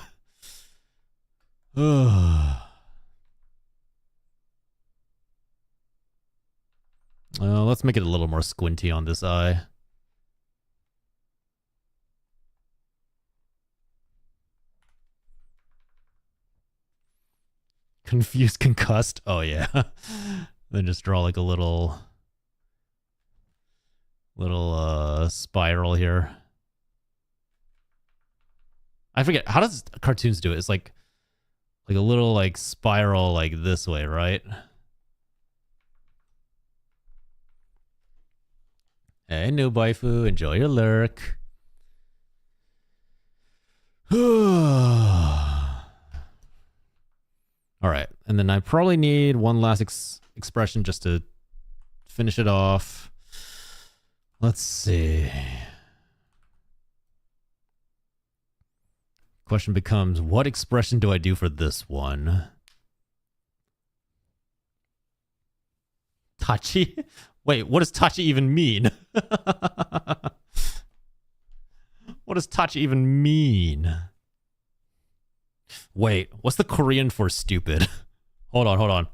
Let's make it a little more squinty on this eye. Confused, concussed. Oh yeah. Then just draw like a little spiral here. I forget, how does cartoons do it? It's like a little like spiral like this way, right? Hey, new waifu, enjoy your lurk. All right, and then I probably need one last expression just to finish it off. Let's see. Question becomes, what expression do I do for this one? Tachi? Wait, what does Tachi even mean? What does Tachi even mean? Wait, what's the Korean for stupid? Hold on.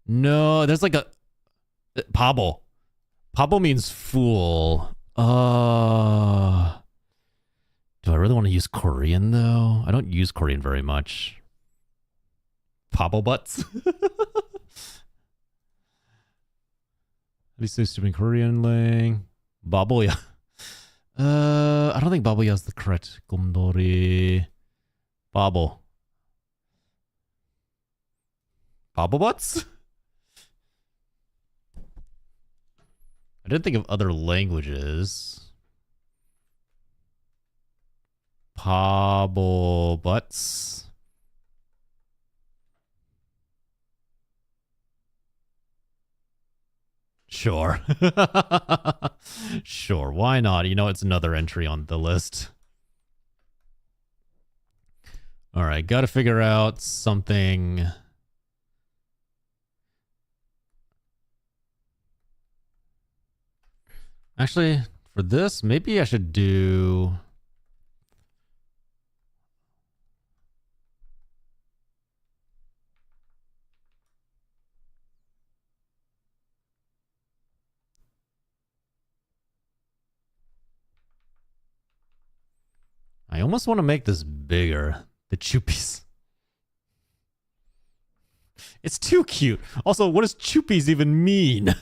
No, there's like a... Pabo. Pabo means fool. Do I really want to use Korean, though? I don't use Korean very much. Pabo butts? At least they're stupid Korean ling. Baboya. I don't think baboya is the correct. Gomdori. Babo. Babo butts? I didn't think of other languages. Pabo butts. Sure. Sure, why not? You know, it's another entry on the list. All right, got to figure out something. Actually, for this, maybe I should do... I almost want to make this bigger. The chuppies. It's too cute. Also, what does chuppies even mean?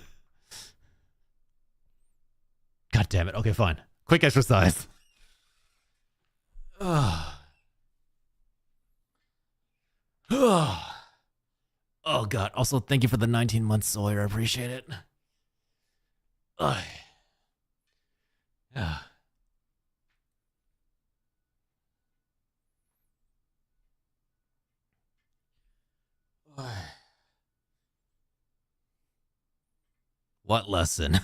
God damn it. Okay, fine. Quick exercise. Oh, God. Also, thank you for the 19 months, Sawyer. I appreciate it. Yeah. What lesson?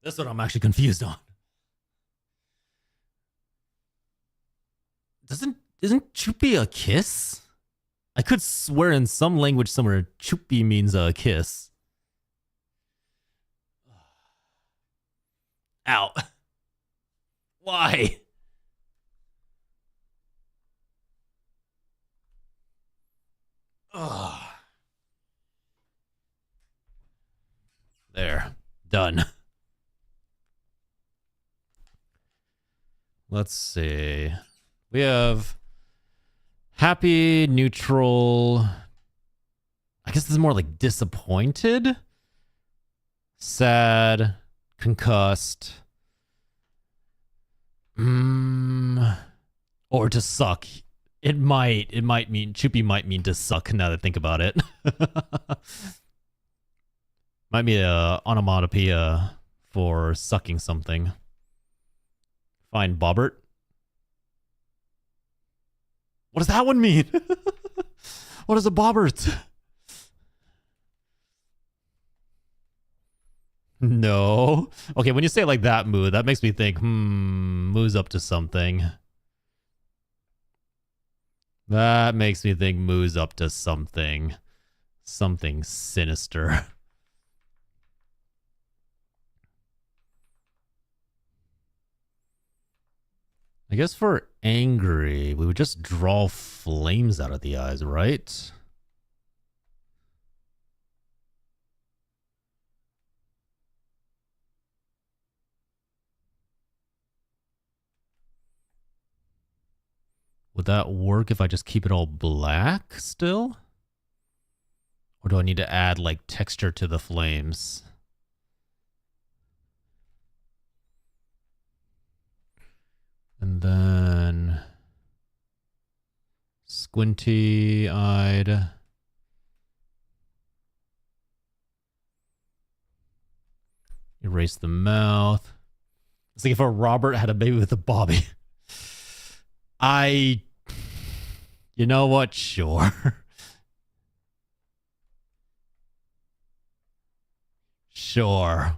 That's what I'm actually confused on. Isn't chupi a kiss? I could swear in some language somewhere chupi means a kiss. Ow. Why? Ugh. There. Done. Let's see. We have happy, neutral. I guess this is more like disappointed, sad, concussed, or to suck. It might mean chupi might mean to suck now that I think about it. Might be a onomatopoeia for sucking something. Fine, bobbert. What does that one mean? What is a bobbert? No. Okay, when you say it like that, Moo, that makes me think, Moo's up to something. That makes me think Moo's up to something. Something sinister. I guess for angry, we would just draw flames out of the eyes, right? Would that work if I just keep it all black still? Or do I need to add like texture to the flames? And then squinty-eyed. Erase the mouth. It's like if a Robert had a baby with a Bobby. You know what? Sure. Sure.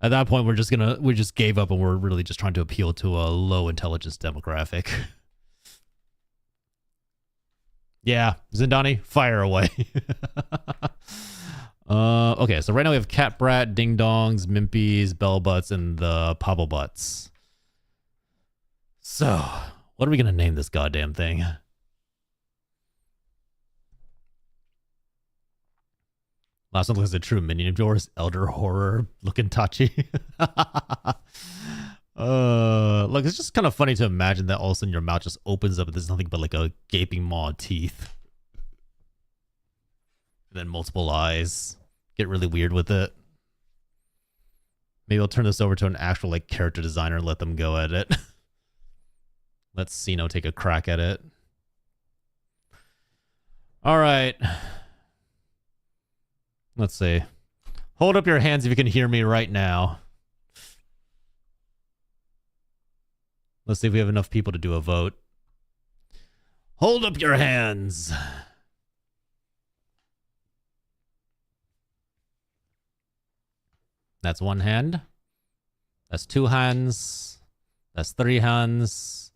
At that point, we just gave up and we're really just trying to appeal to a low intelligence demographic. Yeah, Zindani, fire away. Okay, so right now we have Cat Brat, Ding Dongs, Mimpies, Bell Butts, and the Pabble Butts. So, what are we gonna name this goddamn thing? Last one looks like a true minion of yours, Elder Horror looking Tachi. Look, it's just kind of funny to imagine that all of a sudden your mouth just opens up and there's nothing but like a gaping maw of teeth. And then multiple eyes. Get really weird with it. Maybe I'll turn this over to an actual like character designer and let them go at it. Let Sino take a crack at it. All right. Let's see. Hold up your hands if you can hear me right now. Let's see if we have enough people to do a vote. Hold up your hands. That's one hand. That's two hands. That's three hands.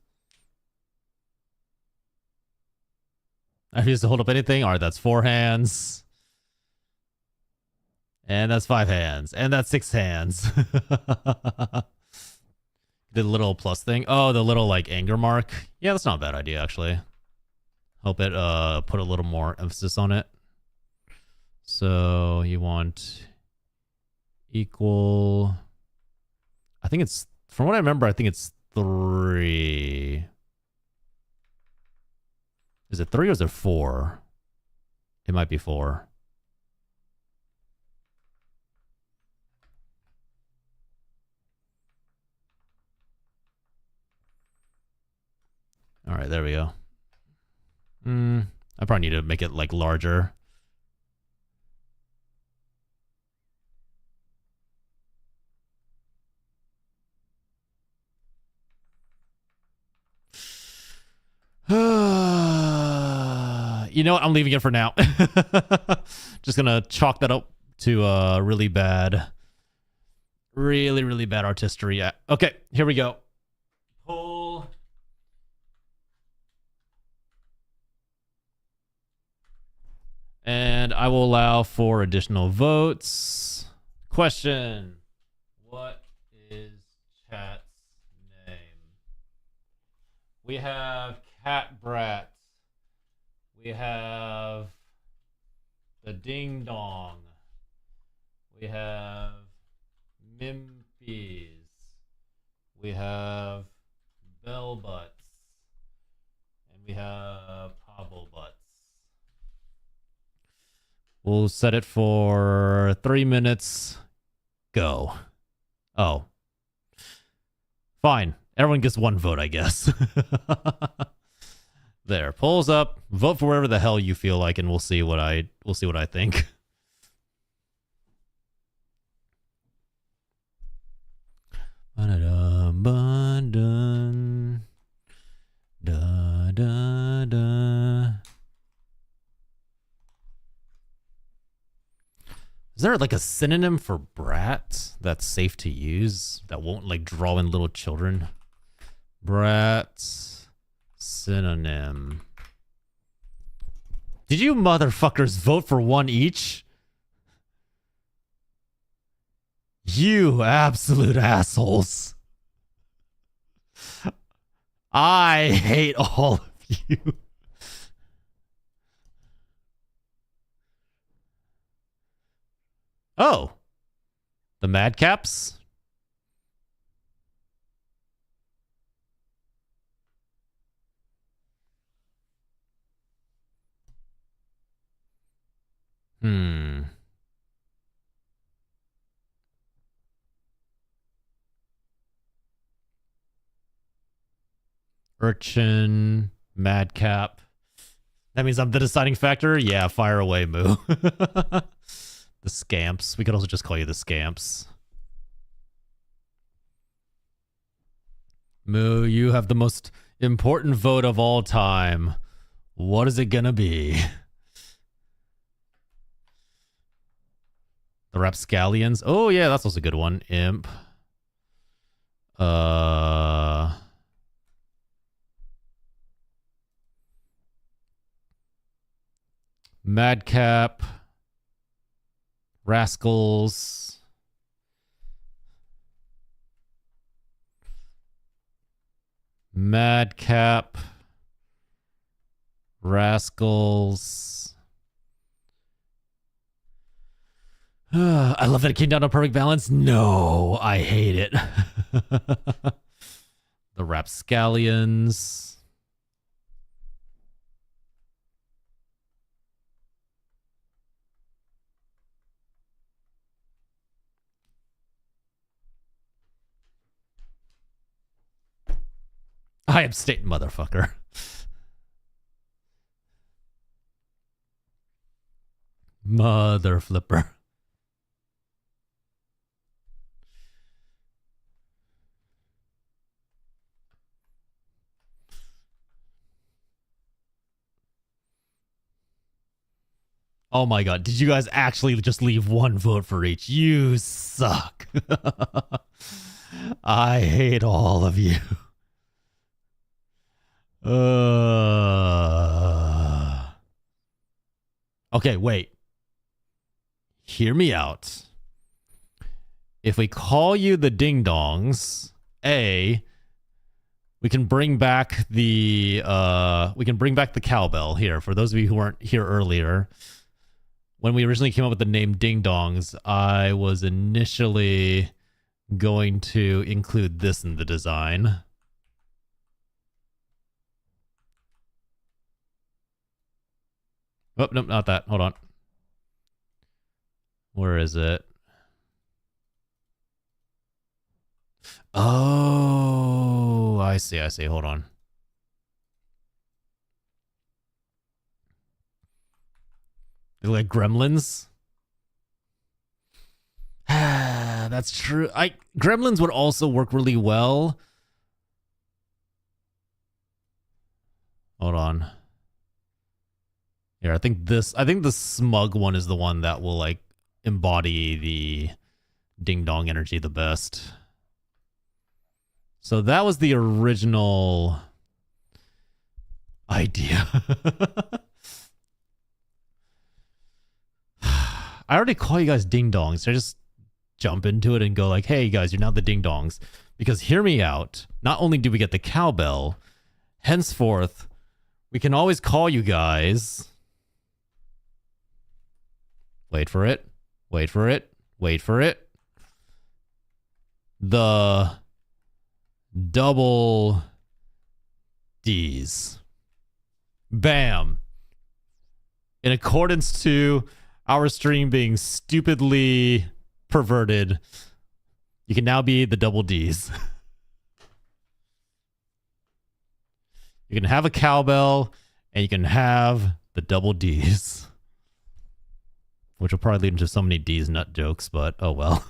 I refuse to hold up anything. All right, that's four hands. And that's five hands. And that's six hands. The little plus thing. Oh, the little like anger mark. Yeah, that's not a bad idea actually. Hope it put a little more emphasis on it. So you want equal. I think it's, from what I remember, I think it's 3. Is it 3 or is it 4? It might be 4. All right, there we go. I probably need to make it like larger. You know what? I'm leaving it for now. Just gonna chalk that up to really bad artistry. Yeah. Okay, here we go. Pull. And I will allow for additional votes. Question. What is chat's name? We have Cat Brat. We have the Ding Dong. We have Mimpies. We have Bell Butts. And we have Pabble Butts. We'll set it for 3 minutes. Go. Oh. Fine. Everyone gets one vote, I guess. There. Polls up. Vote for whatever the hell you feel like, and we'll see what I think. Is there like a synonym for brat that's safe to use that won't like draw in little children? Brat synonym. Did you motherfuckers vote for one each? You absolute assholes. I hate all of you. Oh, the Madcaps? Urchin, Madcap. That means I'm the deciding factor? Yeah, fire away, Moo. The Scamps. We could also just call you the Scamps. Moo, you have the most important vote of all time. What is it gonna be? The rapscallions. Oh yeah, that's also a good one. Imp. Madcap. Rascals. Madcap. Rascals. I love that it came down to perfect balance. No, I hate it. The rapscallions. I abstain, motherfucker. Mother flipper. Oh my god, did you guys actually just leave one vote for each? You suck. I hate all of you. Okay, wait. Hear me out. If we call you the Ding Dongs, we can bring back the cowbell here. For those of you who weren't here earlier, when we originally came up with the name Ding Dongs, I was initially going to include this in the design. Oh, nope, not that. Hold on. Where is it? Oh, I see. Hold on. They're like gremlins. That's true. Gremlins would also work really well. Hold on. Here, I think the smug one is the one that will like embody the ding dong energy the best. So that was the original idea. I already call you guys ding dongs. So I just jump into it and go like, hey guys, you're now the ding dongs. Because hear me out. Not only do we get the cowbell, henceforth, we can always call you guys. Wait for it. Wait for it. Wait for it. The double D's. Bam. In accordance to our stream being stupidly perverted, you can now be the double D's. You can have a cowbell and you can have the double D's. Which will probably lead into so many D's nut jokes, but oh well.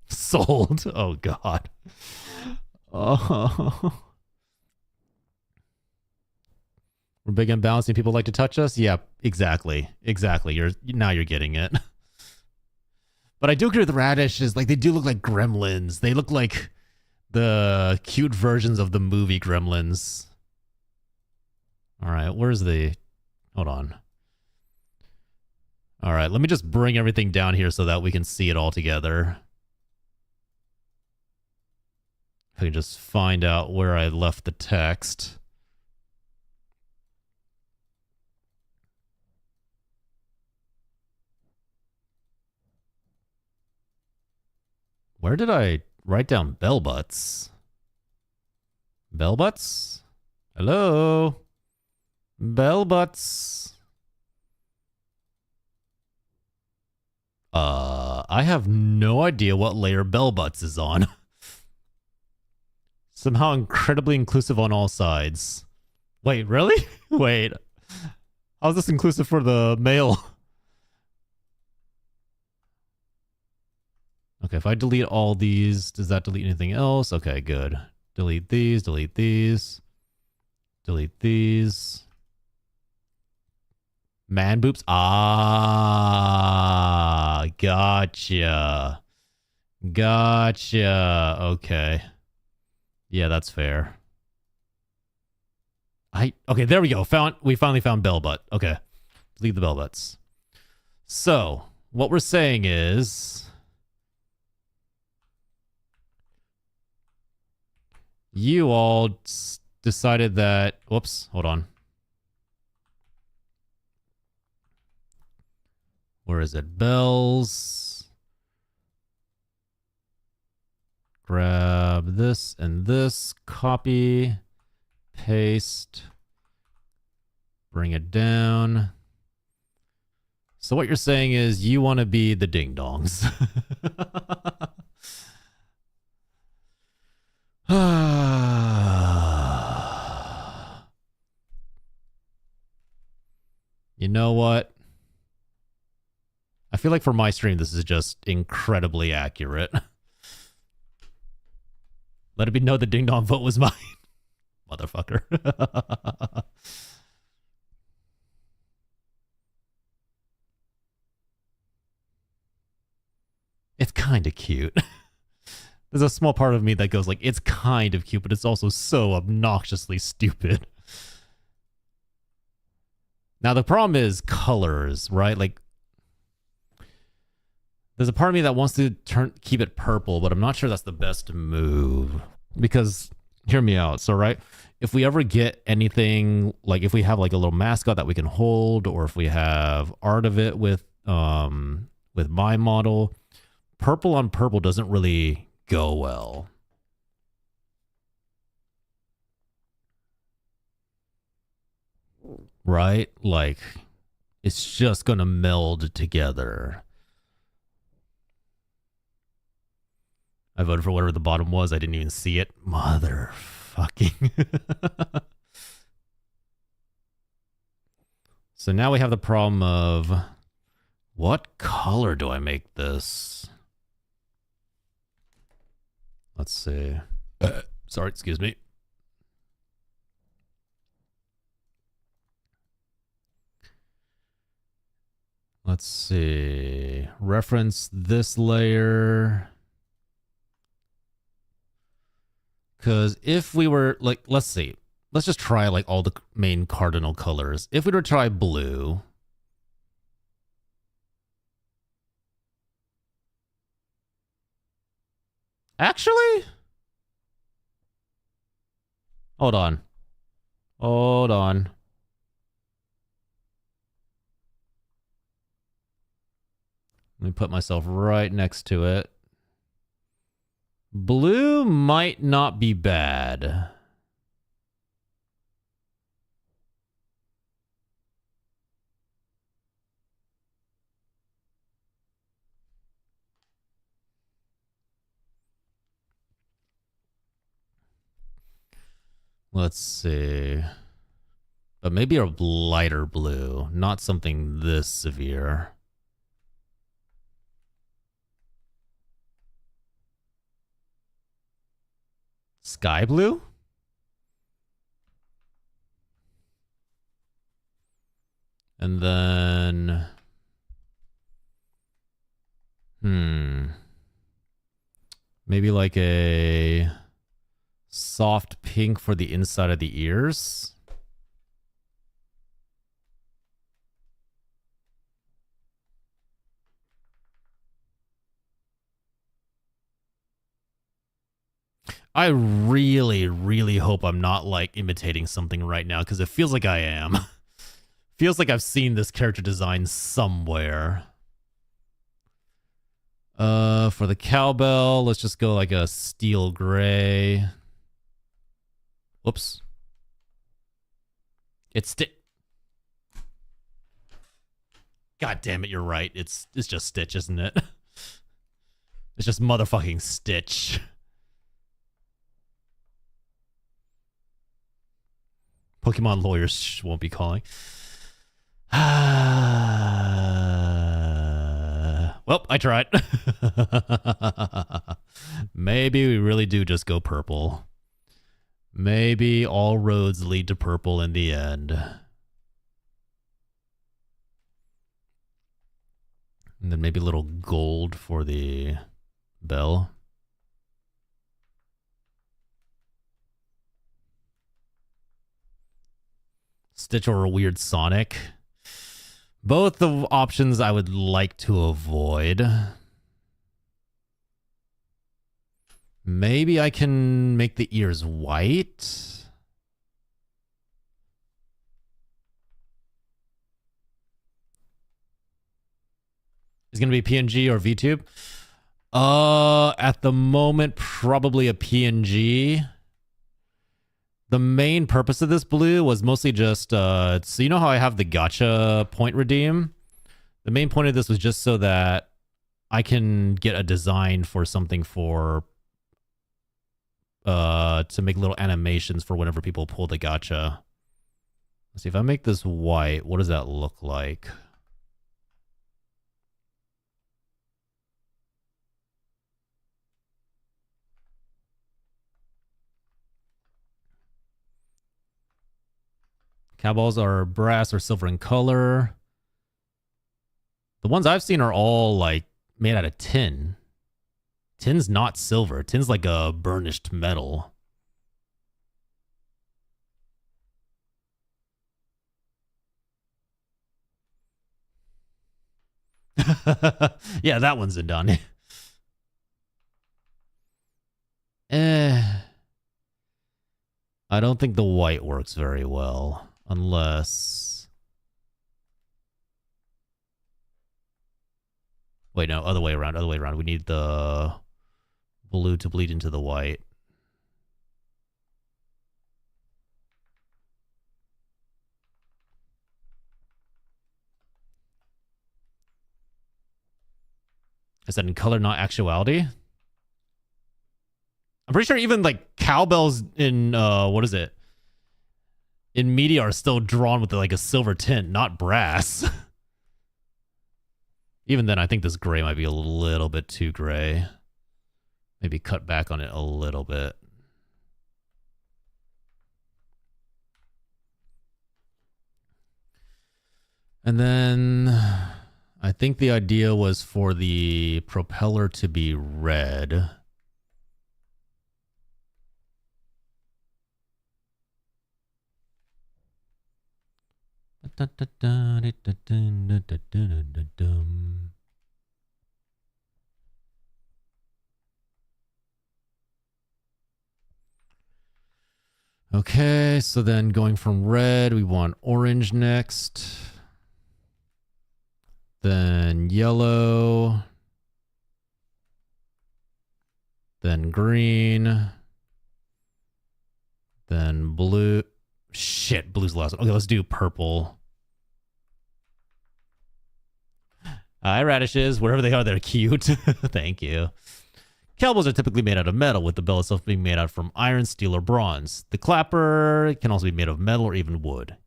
Sold. Oh god. Oh. We're big and balancing. People like to touch us. Yeah, exactly. Now you're getting it. But I do agree with the radishes. Like they do look like gremlins. They look like the cute versions of the movie Gremlins. All right, where's the? Hold on. All right, let me just bring everything down here so that we can see it all together. If I can just find out where I left the text. Where did I write down bell butts? Bell butts? Hello? Bell butts. I have no idea what layer bell butts is on. Somehow incredibly inclusive on all sides. Wait, really? Wait. How's this inclusive for the male? Okay, if I delete all these, does that delete anything else? Okay, good. Delete these, delete these. Delete these. Man boobs? Ah, gotcha. Gotcha. Okay. Yeah, that's fair. Okay, there we go. We finally found bell butt. Okay. Leave the bell butts. So, what we're saying is you all decided that, whoops, hold on. Where is it? Bells. Grab this and this, copy, paste, bring it down. So what you're saying is you want to be the ding-dongs. You know what? I feel like for my stream, this is just incredibly accurate. Let it be known the ding-dong vote was mine. Motherfucker. It's kind of cute. There's a small part of me that goes like, it's kind of cute, but it's also so obnoxiously stupid. Now, the problem is colors, right? Like, there's a part of me that wants to keep it purple, but I'm not sure that's the best move. Because, hear me out. So, right, if we ever get anything, like if we have like a little mascot that we can hold, or if we have art of it with my model, purple on purple doesn't really go well. Right? Like, it's just gonna meld together. I voted for whatever the bottom was. I didn't even see it. Motherfucking. So now we have the problem of, what color do I make this? Let's see. Sorry, excuse me. Let's see. Reference this layer. Because if we were, like, let's see. Let's just try, like, all the main cardinal colors. If we were to try blue. Actually? Hold on. Hold on. Let me put myself right next to it. Blue might not be bad. Let's see. But maybe a lighter blue, not something this severe. Sky blue? And then... Maybe like a soft pink for the inside of the ears. I really, really hope I'm not like imitating something right now, because it feels like I am. Feels like I've seen this character design somewhere. For the cowbell, let's just go like a steel gray. Whoops. It's God damn it, you're right. It's just Stitch, isn't it? It's just motherfucking Stitch. Pokemon lawyers won't be calling. Well, I tried. Maybe we really do just go purple. Maybe all roads lead to purple in the end. And then maybe a little gold for the bell. Stitch or a weird Sonic. Both the options I would like to avoid. Maybe I can make the ears white. Is going to be PNG or VTube? At the moment, probably a PNG. The main purpose of this blue was mostly just, so you know how I have the gacha point redeem? The main point of this was just so that I can get a design for something for, to make little animations for whenever people pull the gacha. Let's see, if I make this white, what does that look like? Cowballs are brass or silver in color. The ones I've seen are all like made out of tin. Tin's not silver. Tin's like a burnished metal. Yeah, that one's done. I don't think the white works very well. Unless... Wait, no, other way around, other way around. We need the blue to bleed into the white. Is that in color, not actuality? I'm pretty sure even like cowbells in, what is it? In media are still drawn with like a silver tint, not brass. Even then, I think this gray might be a little bit too gray. Maybe cut back on it a little bit. And then I think the idea was for the propeller to be red. Okay, so then going from red, we want orange next. Then yellow. Then green. Then blue. Shit, blue's the last one. Okay, let's do purple. Hi, radishes. Wherever they are, they're cute. Thank you. Cowbells are typically made out of metal, with the bell itself being made out from iron, steel, or bronze. The clapper can also be made of metal or even wood.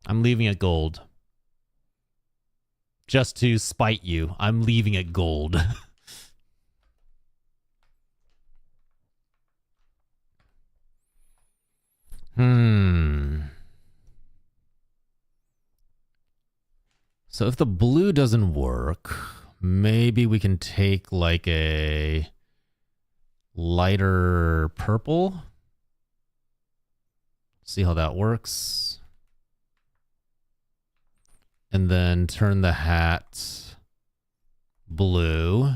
I'm leaving it gold. Just to spite you, I'm leaving it gold. So if the blue doesn't work, maybe we can take like a lighter purple. See how that works. And then turn the hat blue.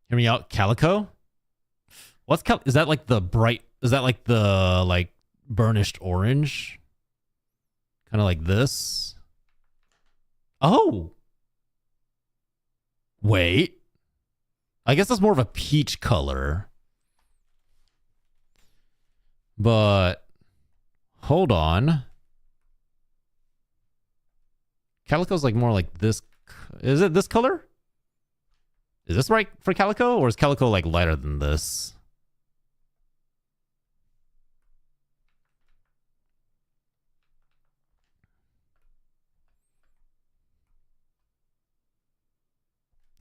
Hear me out, calico? What's is that like the bright, is that like the like burnished orange? Kind of like this. Oh. Wait. I guess that's more of a peach color. But hold on. Calico's like more like this. Is it this color? Is this right for calico, or is calico like lighter than this?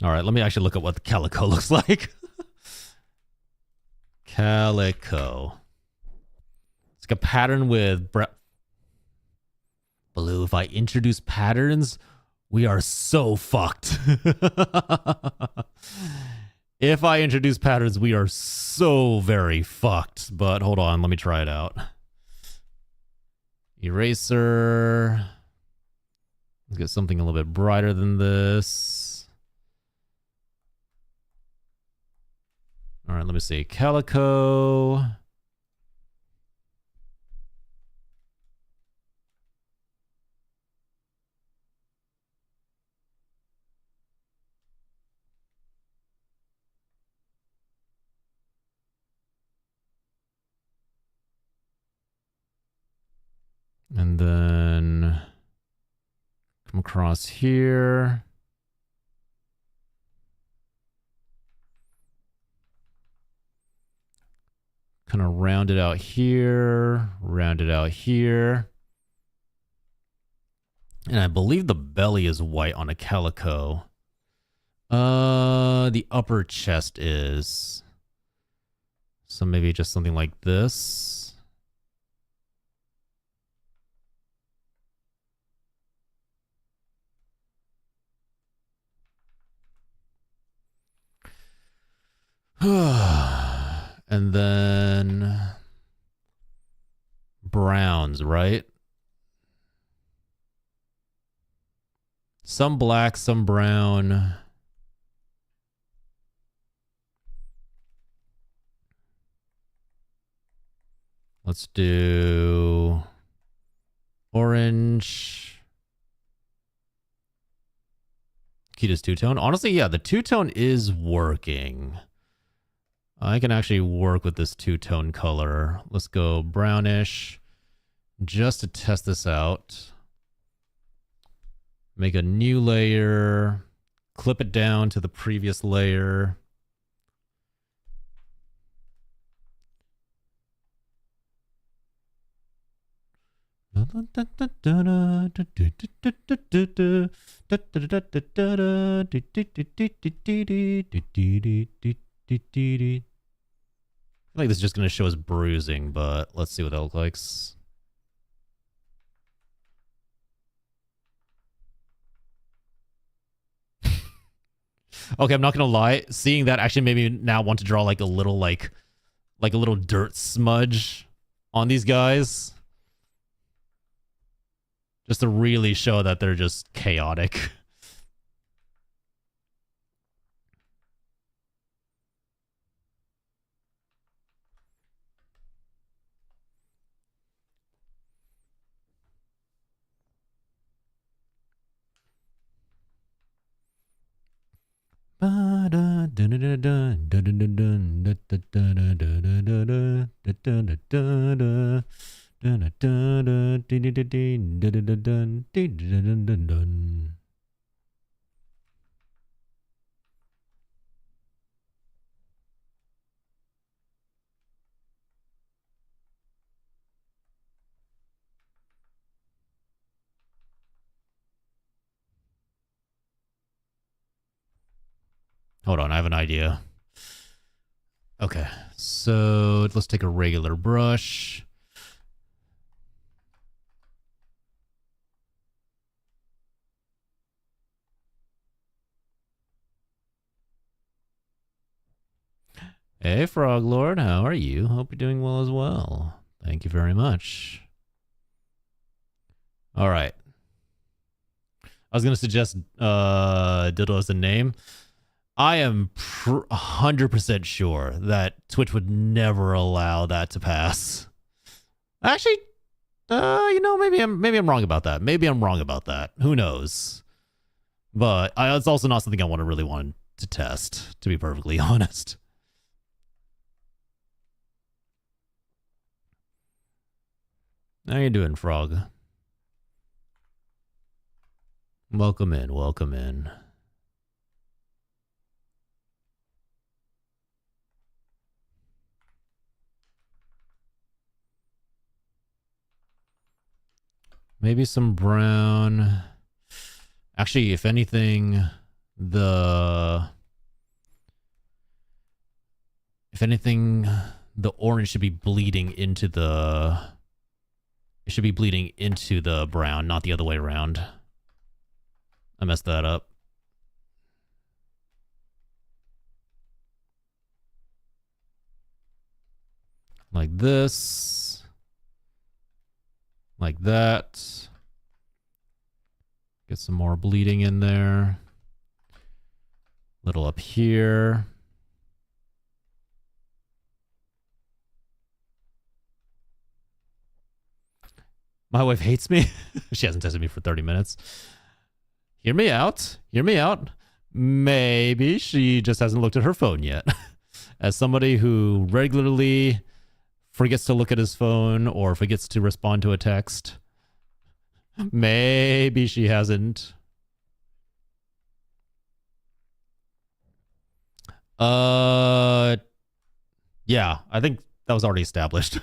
All right, let me actually look at what the calico looks like. Calico. Let's like a pattern with blue. If I introduce patterns, we are so fucked. If I introduce patterns, we are so very fucked. But hold on, let me try it out. Eraser. Let's get something a little bit brighter than this. All right, let me see. Calico. And then come across here. Kind of round it out here, round it out here. And I believe the belly is white on a calico. The upper chest is. So maybe just something like this. And then browns, right? Some black, some brown. Let's do orange. Kita's two-tone. Honestly, yeah, the two-tone is working. I can actually work with this two-tone color. Let's go brownish just to test this out. Make a new layer. Clip it down to the previous layer. I feel like this is just going to show us bruising, but let's see what that looks like. Okay, I'm not going to lie. Seeing that actually made me now want to draw like a little dirt smudge on these guys. Just to really show that they're just chaotic. Hold on, I have an idea. Okay, so let's take a regular brush. Hey, Frog Lord, how are you? Hope you're doing well as well. Thank you very much. All right. I was going to suggest Diddle as a name. I am 100% sure that Twitch would never allow that to pass. Actually, you know, maybe I'm wrong about that. Maybe I'm wrong about that. Who knows? But it's also not something I really want to test, to be perfectly honest. How you doing, Frog? Welcome in, welcome in. Maybe some brown. Actually, if anything, the orange should be bleeding into the It should be bleeding into the brown, not the other way around. I messed that up. Like this. Like that. Get some more bleeding in there. Little up here. My wife hates me. She hasn't tested me for 30 minutes. Hear me out. Hear me out. Maybe she just hasn't looked at her phone yet. As somebody who regularly forgets to look at his phone or forgets to respond to a text, maybe she hasn't. Yeah, I think that was already established.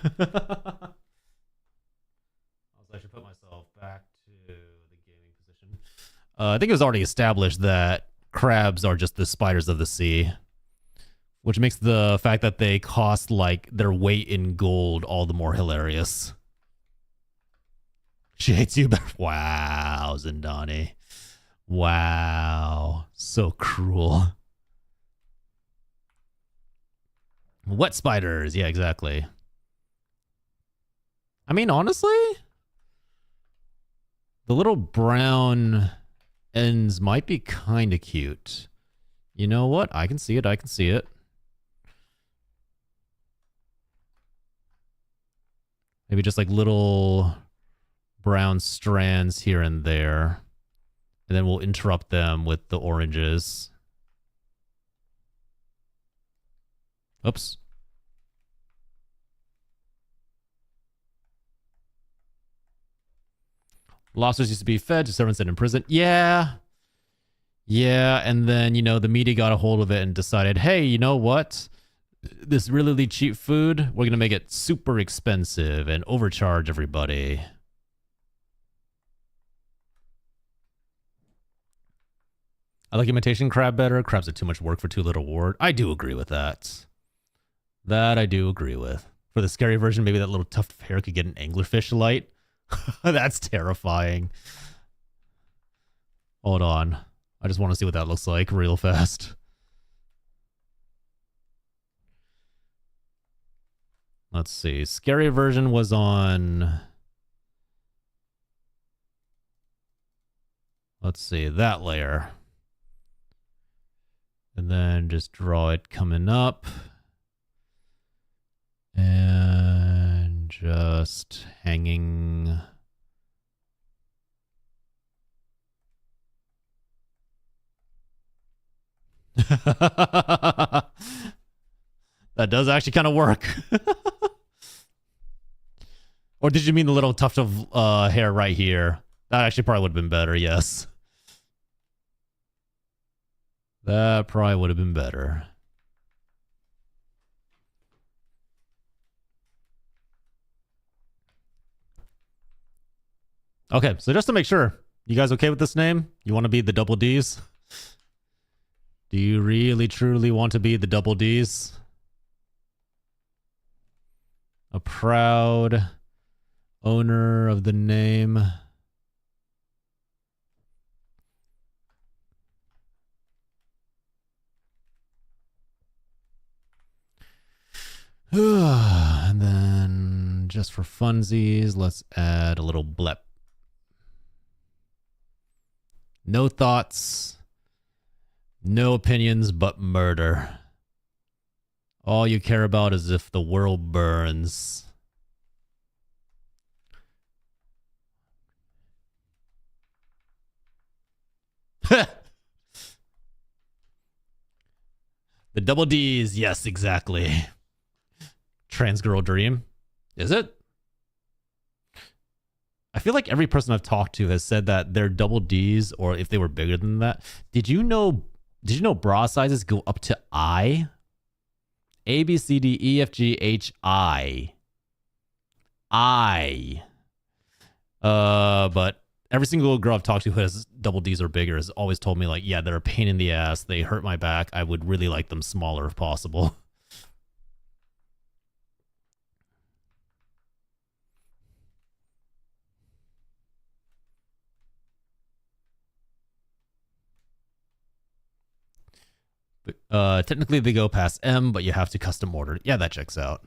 I should put myself back to the gaming position. I think it was already established that crabs are just the spiders of the sea, which makes the fact that they cost like their weight in gold all the more hilarious. She hates you, but wow, Zindani. Wow, so cruel. Wet spiders, yeah, exactly. I mean, honestly, the little brown ends might be kind of cute. You know what? I can see it. I can see it. Maybe just like little brown strands here and there. And then we'll interrupt them with the oranges. Oops. Lobsters used to be fed to servants and in prison. Yeah. Yeah, and then, you know, the media got a hold of it and decided, hey, you know what? This really cheap food, we're going to make it super expensive and overcharge everybody. I like imitation crab better. Crabs are too much work for too little reward. I do agree with that. That I do agree with. For the scary version, maybe that little tuft of hair could get an anglerfish light. That's terrifying. Hold on. I just want to see what that looks like real fast. Let's see. Scary version was on... Let's see. That layer. And then just draw it coming up. And just hanging... That does actually kind of work. Or did you mean the little tuft of hair right here? That actually probably would have been better, yes. That probably would have been better. Okay, so just to make sure, you guys okay with this name? You want to be the double Ds? Do you really, truly want to be the double Ds? A proud owner of the name. And then, just for funsies, let's add a little blep. No thoughts, no opinions, but murder. All you care about is if the world burns. The double D's, yes, exactly. Trans girl dream. Is it? I feel like every person I've talked to has said that they're double D's, or if they were bigger than that. Did you know bra sizes go up to I? A, B, C, D, E, F, G, H, I. But every single girl I've talked to who has double D's or bigger has always told me, like, yeah, they're a pain in the ass. They hurt my back. I would really like them smaller if possible. Technically they go past M, but you have to custom order. Yeah, that checks out.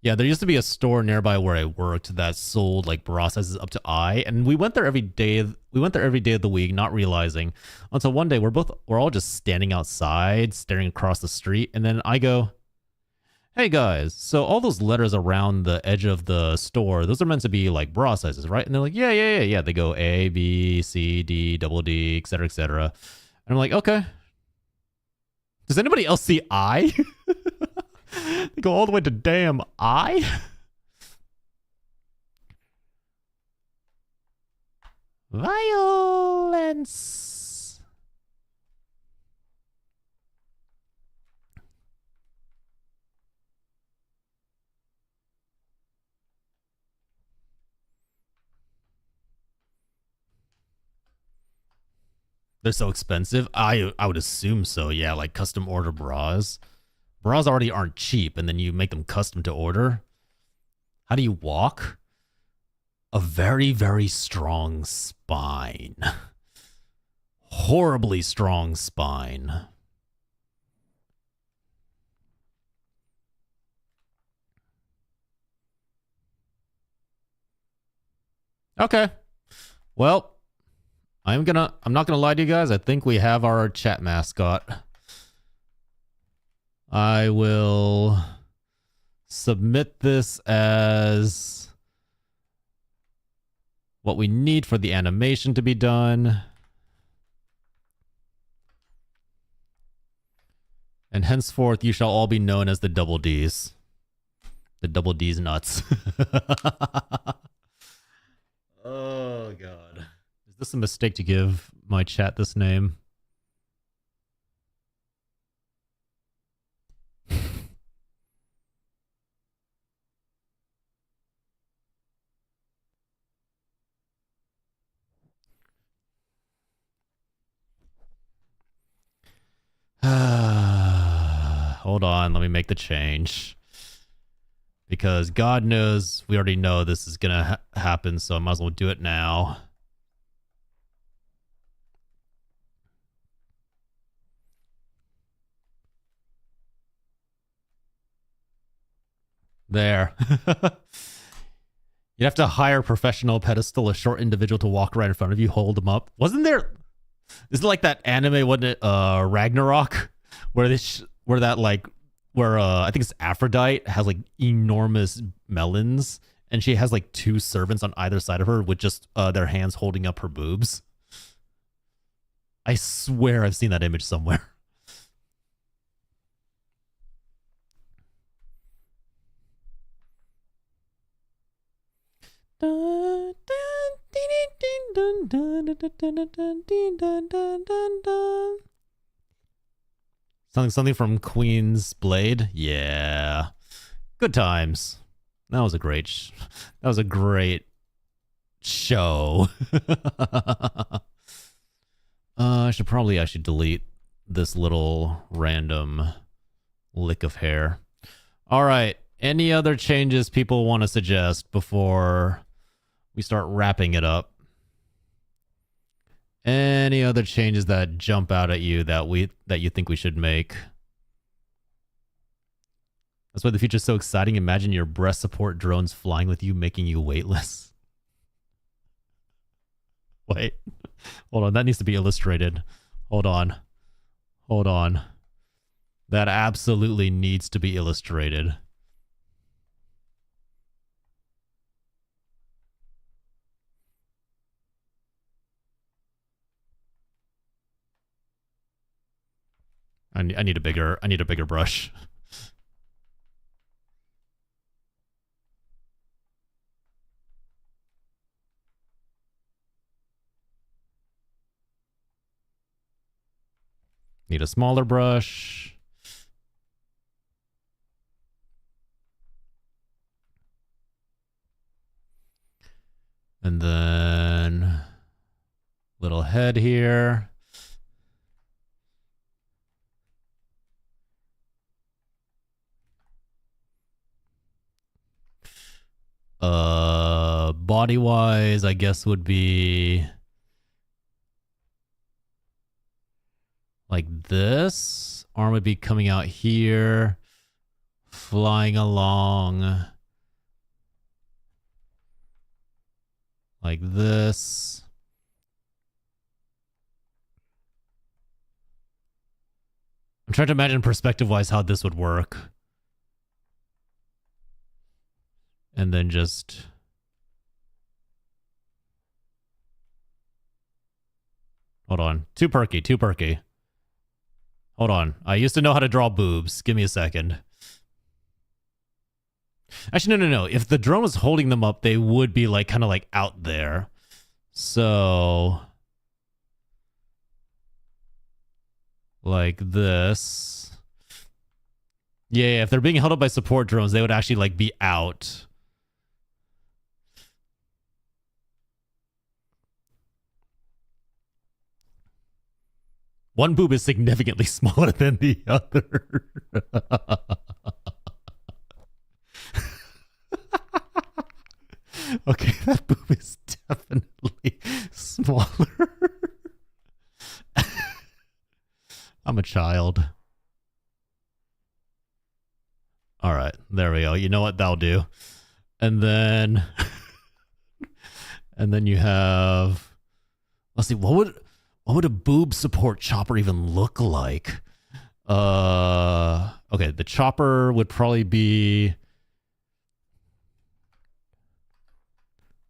Yeah, there used to be a store nearby where I worked that sold like bra sizes up to I, and we went there every day. We went there every day of the week, not realizing until one day we're all just standing outside, staring across the street, and then I go, "Hey guys, so all those letters around the edge of the store, those are meant to be like bra sizes, right?" And they're like, "Yeah." They go A, B, C, D, double D, etc., etc. And I'm like, "Okay." Does anybody else see I? They go all the way to damn I? Violence. They're so expensive. I would assume so. Yeah, like custom order bras. Bras already aren't cheap, and then you make them custom to order. How do you walk? A very, very strong spine. Horribly strong spine. Okay. Well, I'm not gonna lie to you guys. I think we have our chat mascot. I will submit this as what we need for the animation to be done. And henceforth, you shall all be known as the Double Ds. The Double D's nuts. Oh, God. Is this a mistake to give my chat this name? Hold on, let me make the change. Because God knows we already know this is going to happen, so I might as well do it now. There. You'd have to hire a professional pedestal, a short individual to walk right in front of you, hold them up. Wasn't there... Is it like that anime, wasn't it, Ragnarok? Where I think it's Aphrodite has like enormous melons, and she has like two servants on either side of her with just their hands holding up her boobs. I swear I've seen that image somewhere. Something from Queen's Blade. Yeah, good times. That was a great show. I should probably actually delete this little random lick of hair. All right. Any other changes people want to suggest before we start wrapping it up? Any other changes that jump out at you that you think we should make? That's why the future's so exciting. Imagine your breast support drones flying with you, making you weightless. Wait. Hold on. That needs to be illustrated. Hold on. That absolutely needs to be illustrated. I need a bigger brush. Need a smaller brush. And then little head here. Body wise, I guess would be like this, arm would be coming out here, flying along like this. I'm trying to imagine perspective-wise how this would work. And then just... Hold on. Too perky, too perky. Hold on. I used to know how to draw boobs. Give me a second. Actually, no. If the drone was holding them up, they would be like kind of like out there. So... like this. Yeah, if they're being held up by support drones, they would actually like be out. One boob is significantly smaller than the other. Okay, that boob is definitely smaller. I'm a child. All right, there we go. You know what? That'll do. And then... and then you have... let's see, what would a boob support chopper even look like? Okay, the chopper would probably be...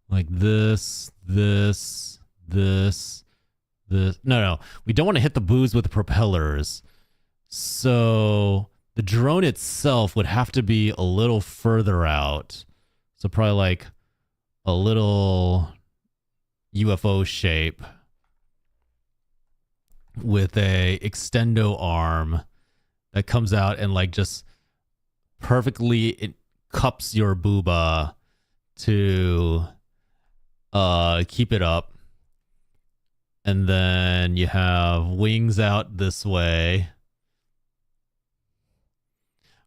like this. No. We don't want to hit the boobs with the propellers. So the drone itself would have to be a little further out. So probably like a little UFO shape with a extendo arm that comes out and like just perfectly it cups your booba to keep it up. And then you have wings out this way.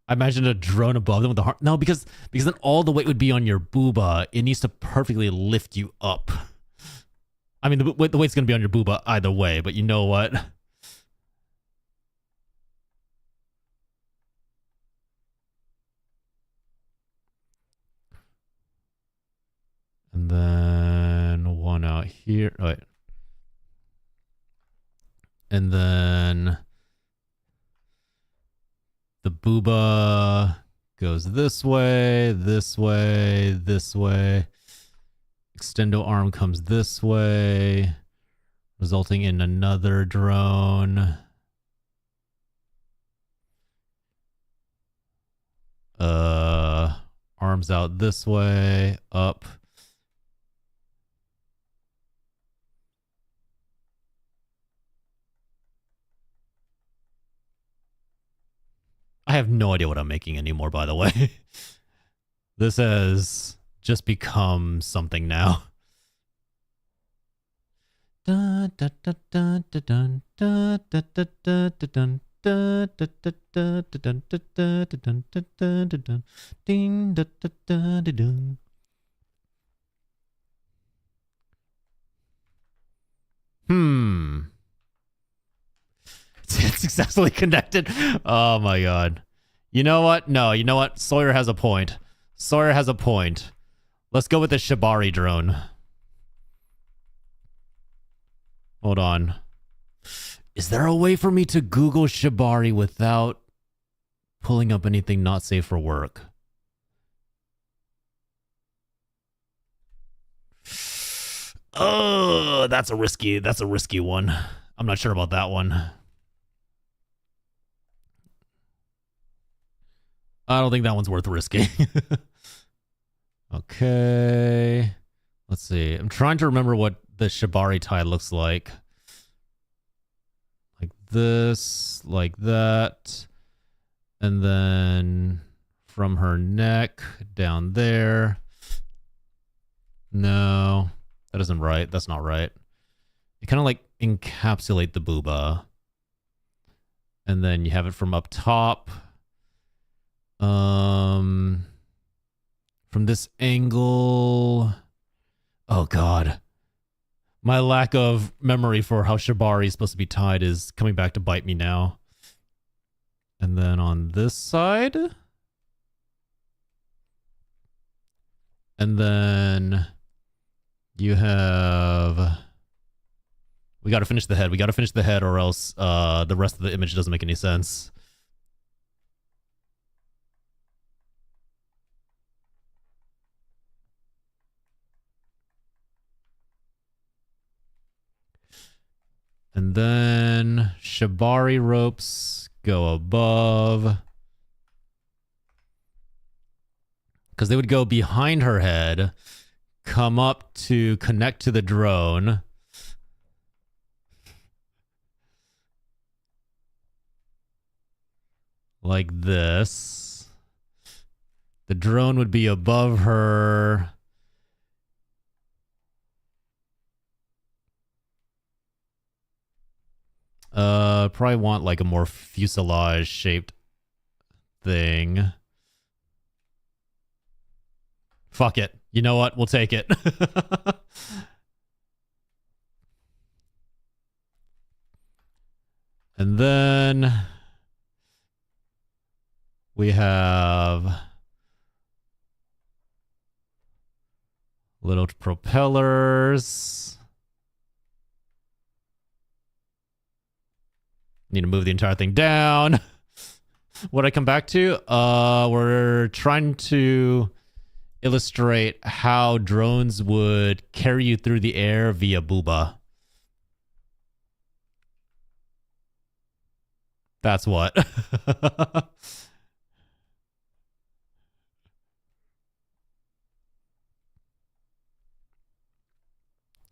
I imagine a drone above them with the heart. No, because then all the weight would be on your booba. It needs to perfectly lift you up. I mean, the weight's going to be on your booba either way, but you know what? And then one out here. Oh, wait. And then the booba goes this way, this way, this way. Extendo arm comes this way, resulting in another drone. Arms out this way, up. I have no idea what I'm making anymore, by the way. This has just become something now. It's successfully connected. Oh my god. You know what? No, you know what? Sawyer has a point. Sawyer has a point. Let's go with the Shibari drone. Hold on. Is there a way for me to Google Shibari without pulling up anything not safe for work? Oh, that's a risky one. I'm not sure about that one. I don't think that one's worth risking. Okay. Let's see. I'm trying to remember what the Shibari tie looks like. Like this, like that. And then from her neck down there. No, that isn't right. That's not right. You kind of like encapsulate the booba. And then you have it from up top. From this angle. Oh god. My lack of memory for how Shibari is supposed to be tied is coming back to bite me now. And then on this side. And then you have... We got to finish the head. We got to finish the head or else the rest of the image doesn't make any sense. And then shibari ropes go above. Because they would go behind her head, come up to connect to the drone. Like this. The drone would be above her. Probably want like a more fuselage shaped thing. Fuck it. You know what? We'll take it. And then we have little propellers. Need to move the entire thing down. What I come back to? We're trying to illustrate how drones would carry you through the air via booba. That's what.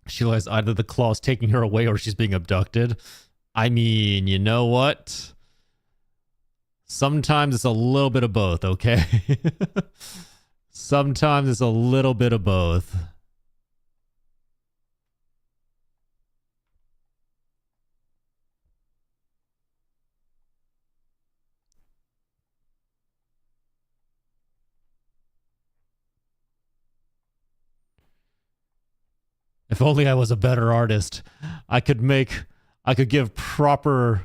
She realized either the claw's taking her away or she's being abducted. I mean, you know what? Sometimes it's a little bit of both, okay? Sometimes it's a little bit of both. If only I was a better artist, I could give proper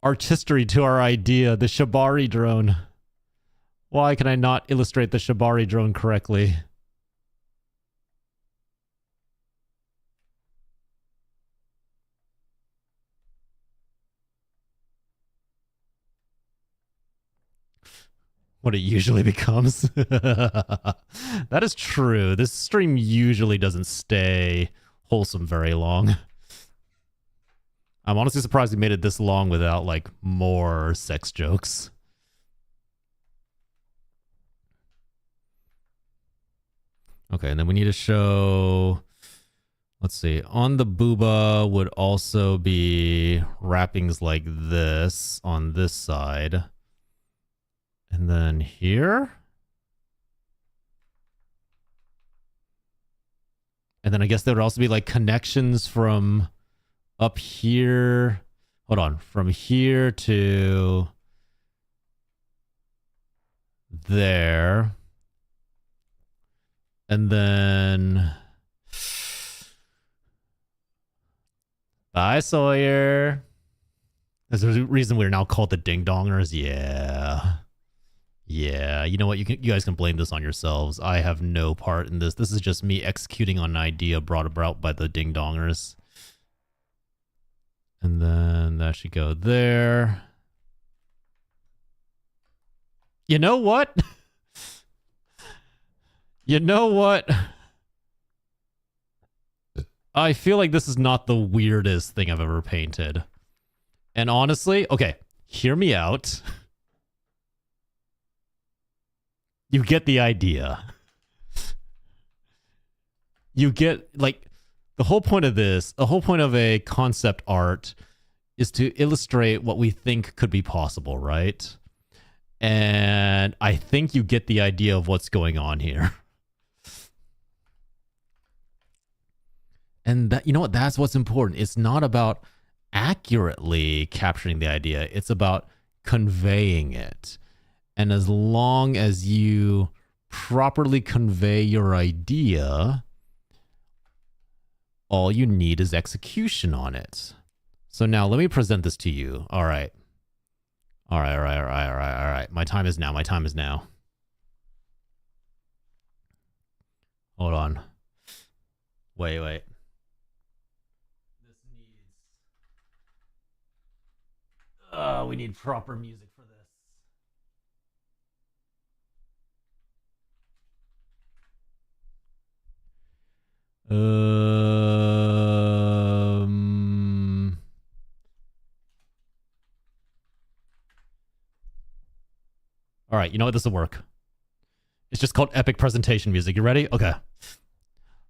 artistry to our idea, the shibari drone. Why can I not illustrate the shibari drone correctly? What it usually becomes. That is true. This stream usually doesn't stay wholesome very long. I'm honestly surprised we made it this long without, like, more sex jokes. Okay, and then we need to show... Let's see. On the booba would also be wrappings like this on this side. And then here. And then I guess there would also be like connections from up here. Hold on. From here to there. And then... Bye, Sawyer. There's a reason we're now called the Ding Dongers. Yeah. Yeah, you know what? You guys can blame this on yourselves. I have no part in this. This is just me executing on an idea brought about by the Ding Dongers. And then that should go there. You know what? You know what? I feel like this is not the weirdest thing I've ever painted. And honestly, okay, hear me out. You get the idea. You get, like, the whole point of this, the whole point of a concept art is to illustrate what we think could be possible, right? And I think you get the idea of what's going on here. And that, you know what? That's what's important. It's not about accurately capturing the idea. It's about conveying it. And as long as you properly convey your idea, all you need is execution on it. So now let me present this to you. All right. All right, all right, all right, all right, all right. My time is now. My time is now. Hold on. Wait. This needs... we need proper music for this. All right, you know what? This will work. It's just called epic presentation music. You ready? Okay.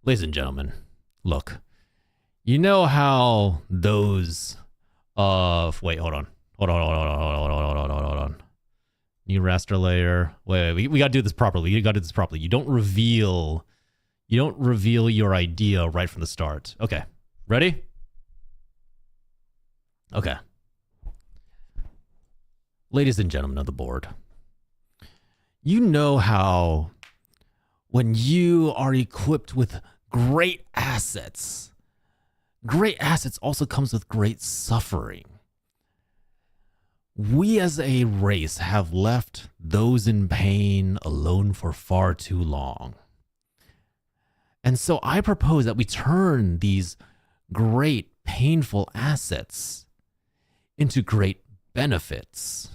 Ladies and gentlemen, look. You know how those wait, hold on. Hold on. New raster layer. Wait, we gotta do this properly. You don't reveal your idea right from the start. Okay. Ready? Okay. Ladies and gentlemen of the board. You know how when you are equipped with great assets also comes with great suffering. We as a race have left those in pain alone for far too long. And so I propose that we turn these great painful assets into great benefits.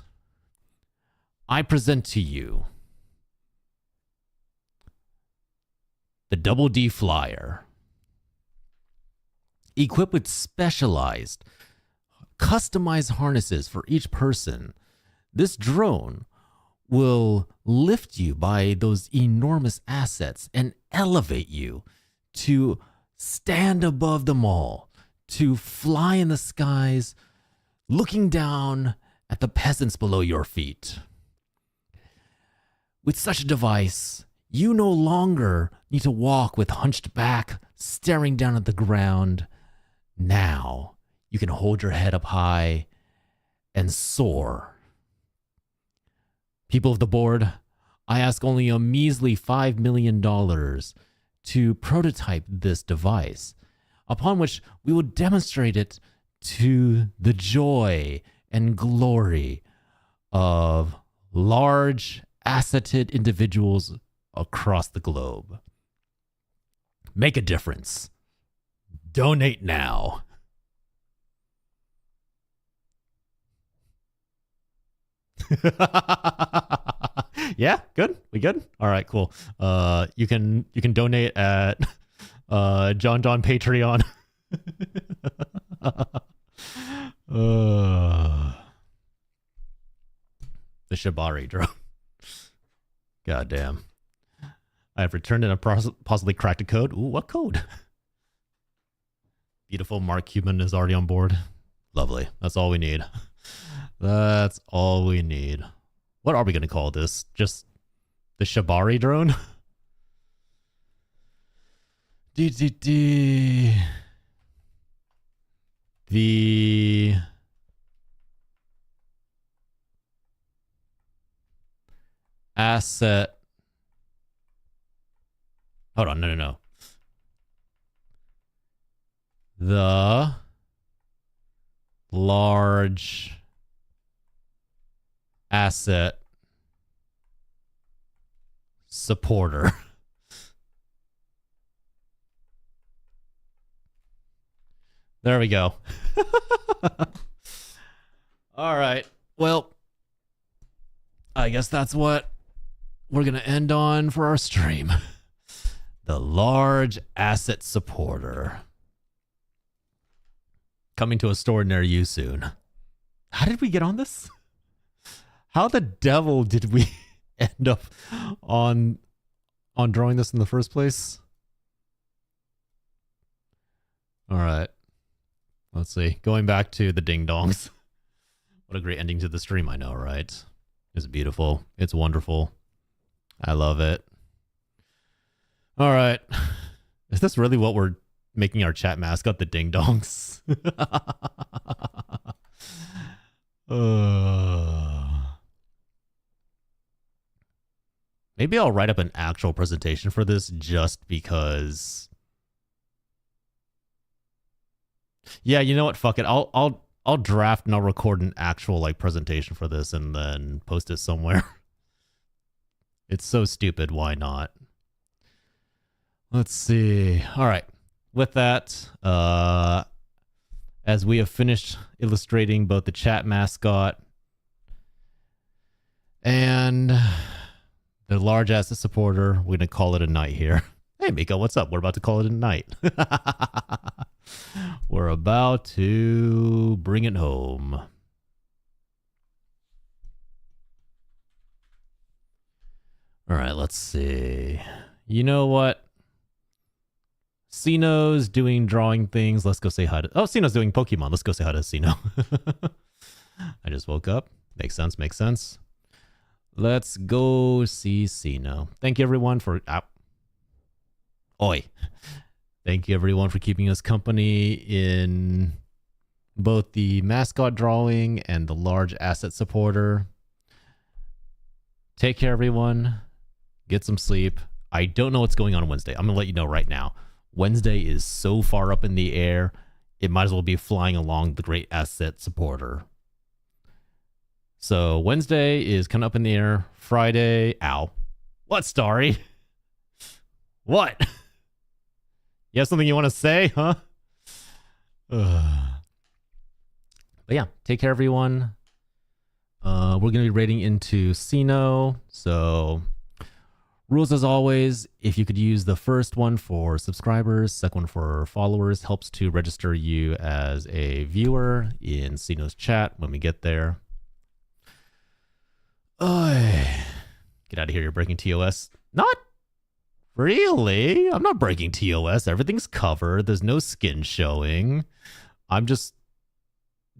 I present to you the Double D Flyer, equipped with specialized, customized harnesses for each person. This drone will lift you by those enormous assets and elevate you to stand above them all, to fly in the skies, looking down at the peasants below your feet. With such a device, you no longer need to walk with hunched back, staring down at the ground. Now, you can hold your head up high and soar. People of the board, I ask only a measly $5 million to prototype this device, upon which we will demonstrate it to the joy and glory of large asseted individuals across the globe. Make a difference. Donate now. Yeah, good. We good? All right, cool. You can donate at John Don Patreon. The Shibari drone. God damn. I have returned and possibly cracked a code. Ooh, what code? Beautiful Mark Cuban is already on board. Lovely. That's all we need. That's all we need. What are we going to call this? Just the Shibari drone? The asset. Hold on, no. The large asset supporter. There we go. All right. Well, I guess that's what we're going to end on for our stream. The large asset supporter. Coming to a store near you soon. How did we get on this? How the devil did we end up on drawing this in the first place? All right. Let's see. Going back to the ding dongs. What a great ending to the stream, I know, right? It's beautiful. It's wonderful. I love it. All right. Is this really what we're making our chat mascot, the ding dongs? Maybe I'll write up an actual presentation for this just because Yeah, you know what? Fuck it. I'll draft and I'll record an actual like presentation for this and then post it somewhere. It's so stupid. Why not? Let's see. All right. With that, as we have finished illustrating both the chat mascot and the large asset supporter, we're gonna call it a night here. Hey Miko, what's up? We're about to call it a night. We're about to bring it home. All right, let's see. You know what? Sino's doing drawing things. Let's go say hi to... Oh, Sino's doing Pokemon. Let's go say hi to Sino. I just woke up. Makes sense, makes sense. Let's go see Sino. Thank you, everyone, for... Oi. Thank you, everyone, for keeping us company in both the mascot drawing and the large asset supporter. Take care, everyone. Get some sleep. I don't know what's going on Wednesday. I'm going to let you know right now. Wednesday is so far up in the air, it might as well be flying along the great asset supporter. So Wednesday is kind of up in the air. Friday, ow. What, Starry? What? You have something you want to say, huh? But yeah, take care, everyone. We're going to be raiding into Sino. So rules as always, if you could use the first one for subscribers, second one for followers, helps to register you as a viewer in Sino's chat when we get there. Get out of here, you're breaking TOS. Not really. I'm not breaking TOS. Everything's covered. There's no skin showing. I'm just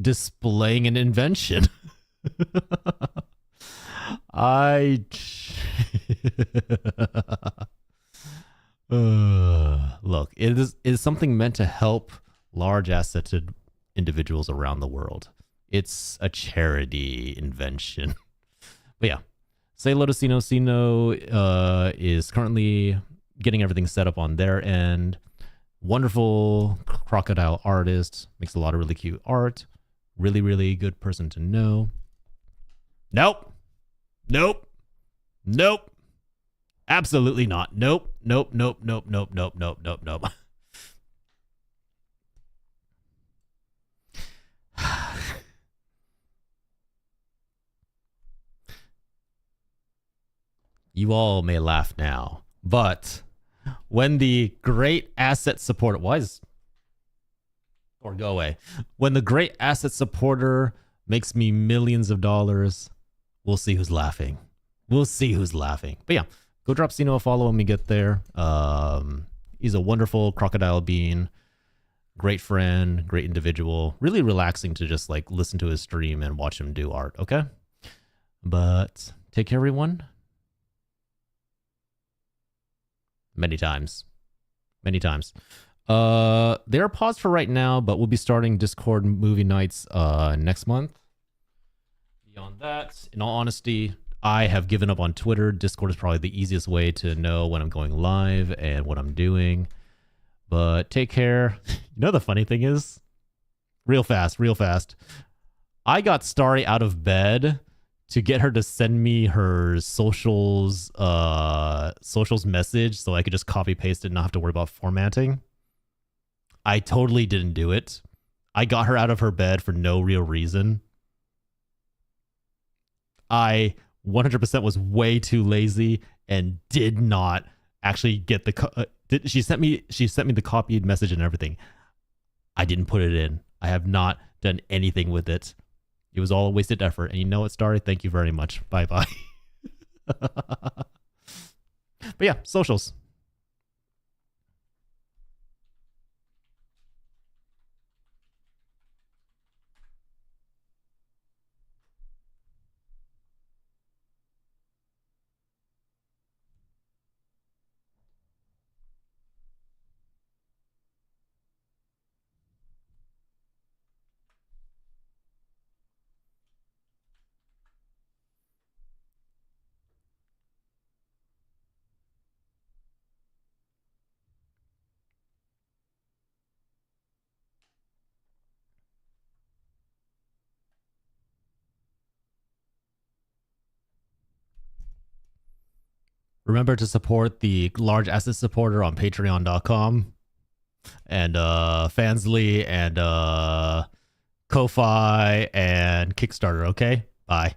displaying an invention. Look, it is something meant to help large asseted individuals around the world. It's a charity invention. But yeah, say hello to Sino. Sino is currently getting everything set up on their end. Wonderful crocodile artist. Makes a lot of really cute art. Really, really good person to know. Nope. Nope. Nope. Absolutely not. Nope. Nope. Nope. Nope. Nope. Nope. Nope. Nope. Nope. You all may laugh now, but when the great asset supporter, or go away. When the great asset supporter makes me millions of dollars, we'll see who's laughing. We'll see who's laughing. But yeah, go drop Sino a follow when we get there. He's a wonderful crocodile being, great friend, great individual. Really relaxing to just like listen to his stream and watch him do art. Okay, but take care, everyone. Many times. Many times. They're paused for right now, but we'll be starting Discord movie nights next month. Beyond that, in all honesty, I have given up on Twitter. Discord is probably the easiest way to know when I'm going live and what I'm doing. But take care. You know the funny thing is, real fast. I got Starry out of bed to get her to send me her socials message so I could just copy paste it and not have to worry about formatting. I totally didn't do it. I got her out of her bed for no real reason. I 100% was way too lazy and did not actually get the she sent me the copied message and everything. I didn't put it in. I have not done anything with it. It was all a wasted effort. And you know what, Starry? Thank you very much. Bye-bye. But yeah, socials. Remember to support the large asset supporter on patreon.com and Fansly and Ko-Fi and Kickstarter, okay? Bye.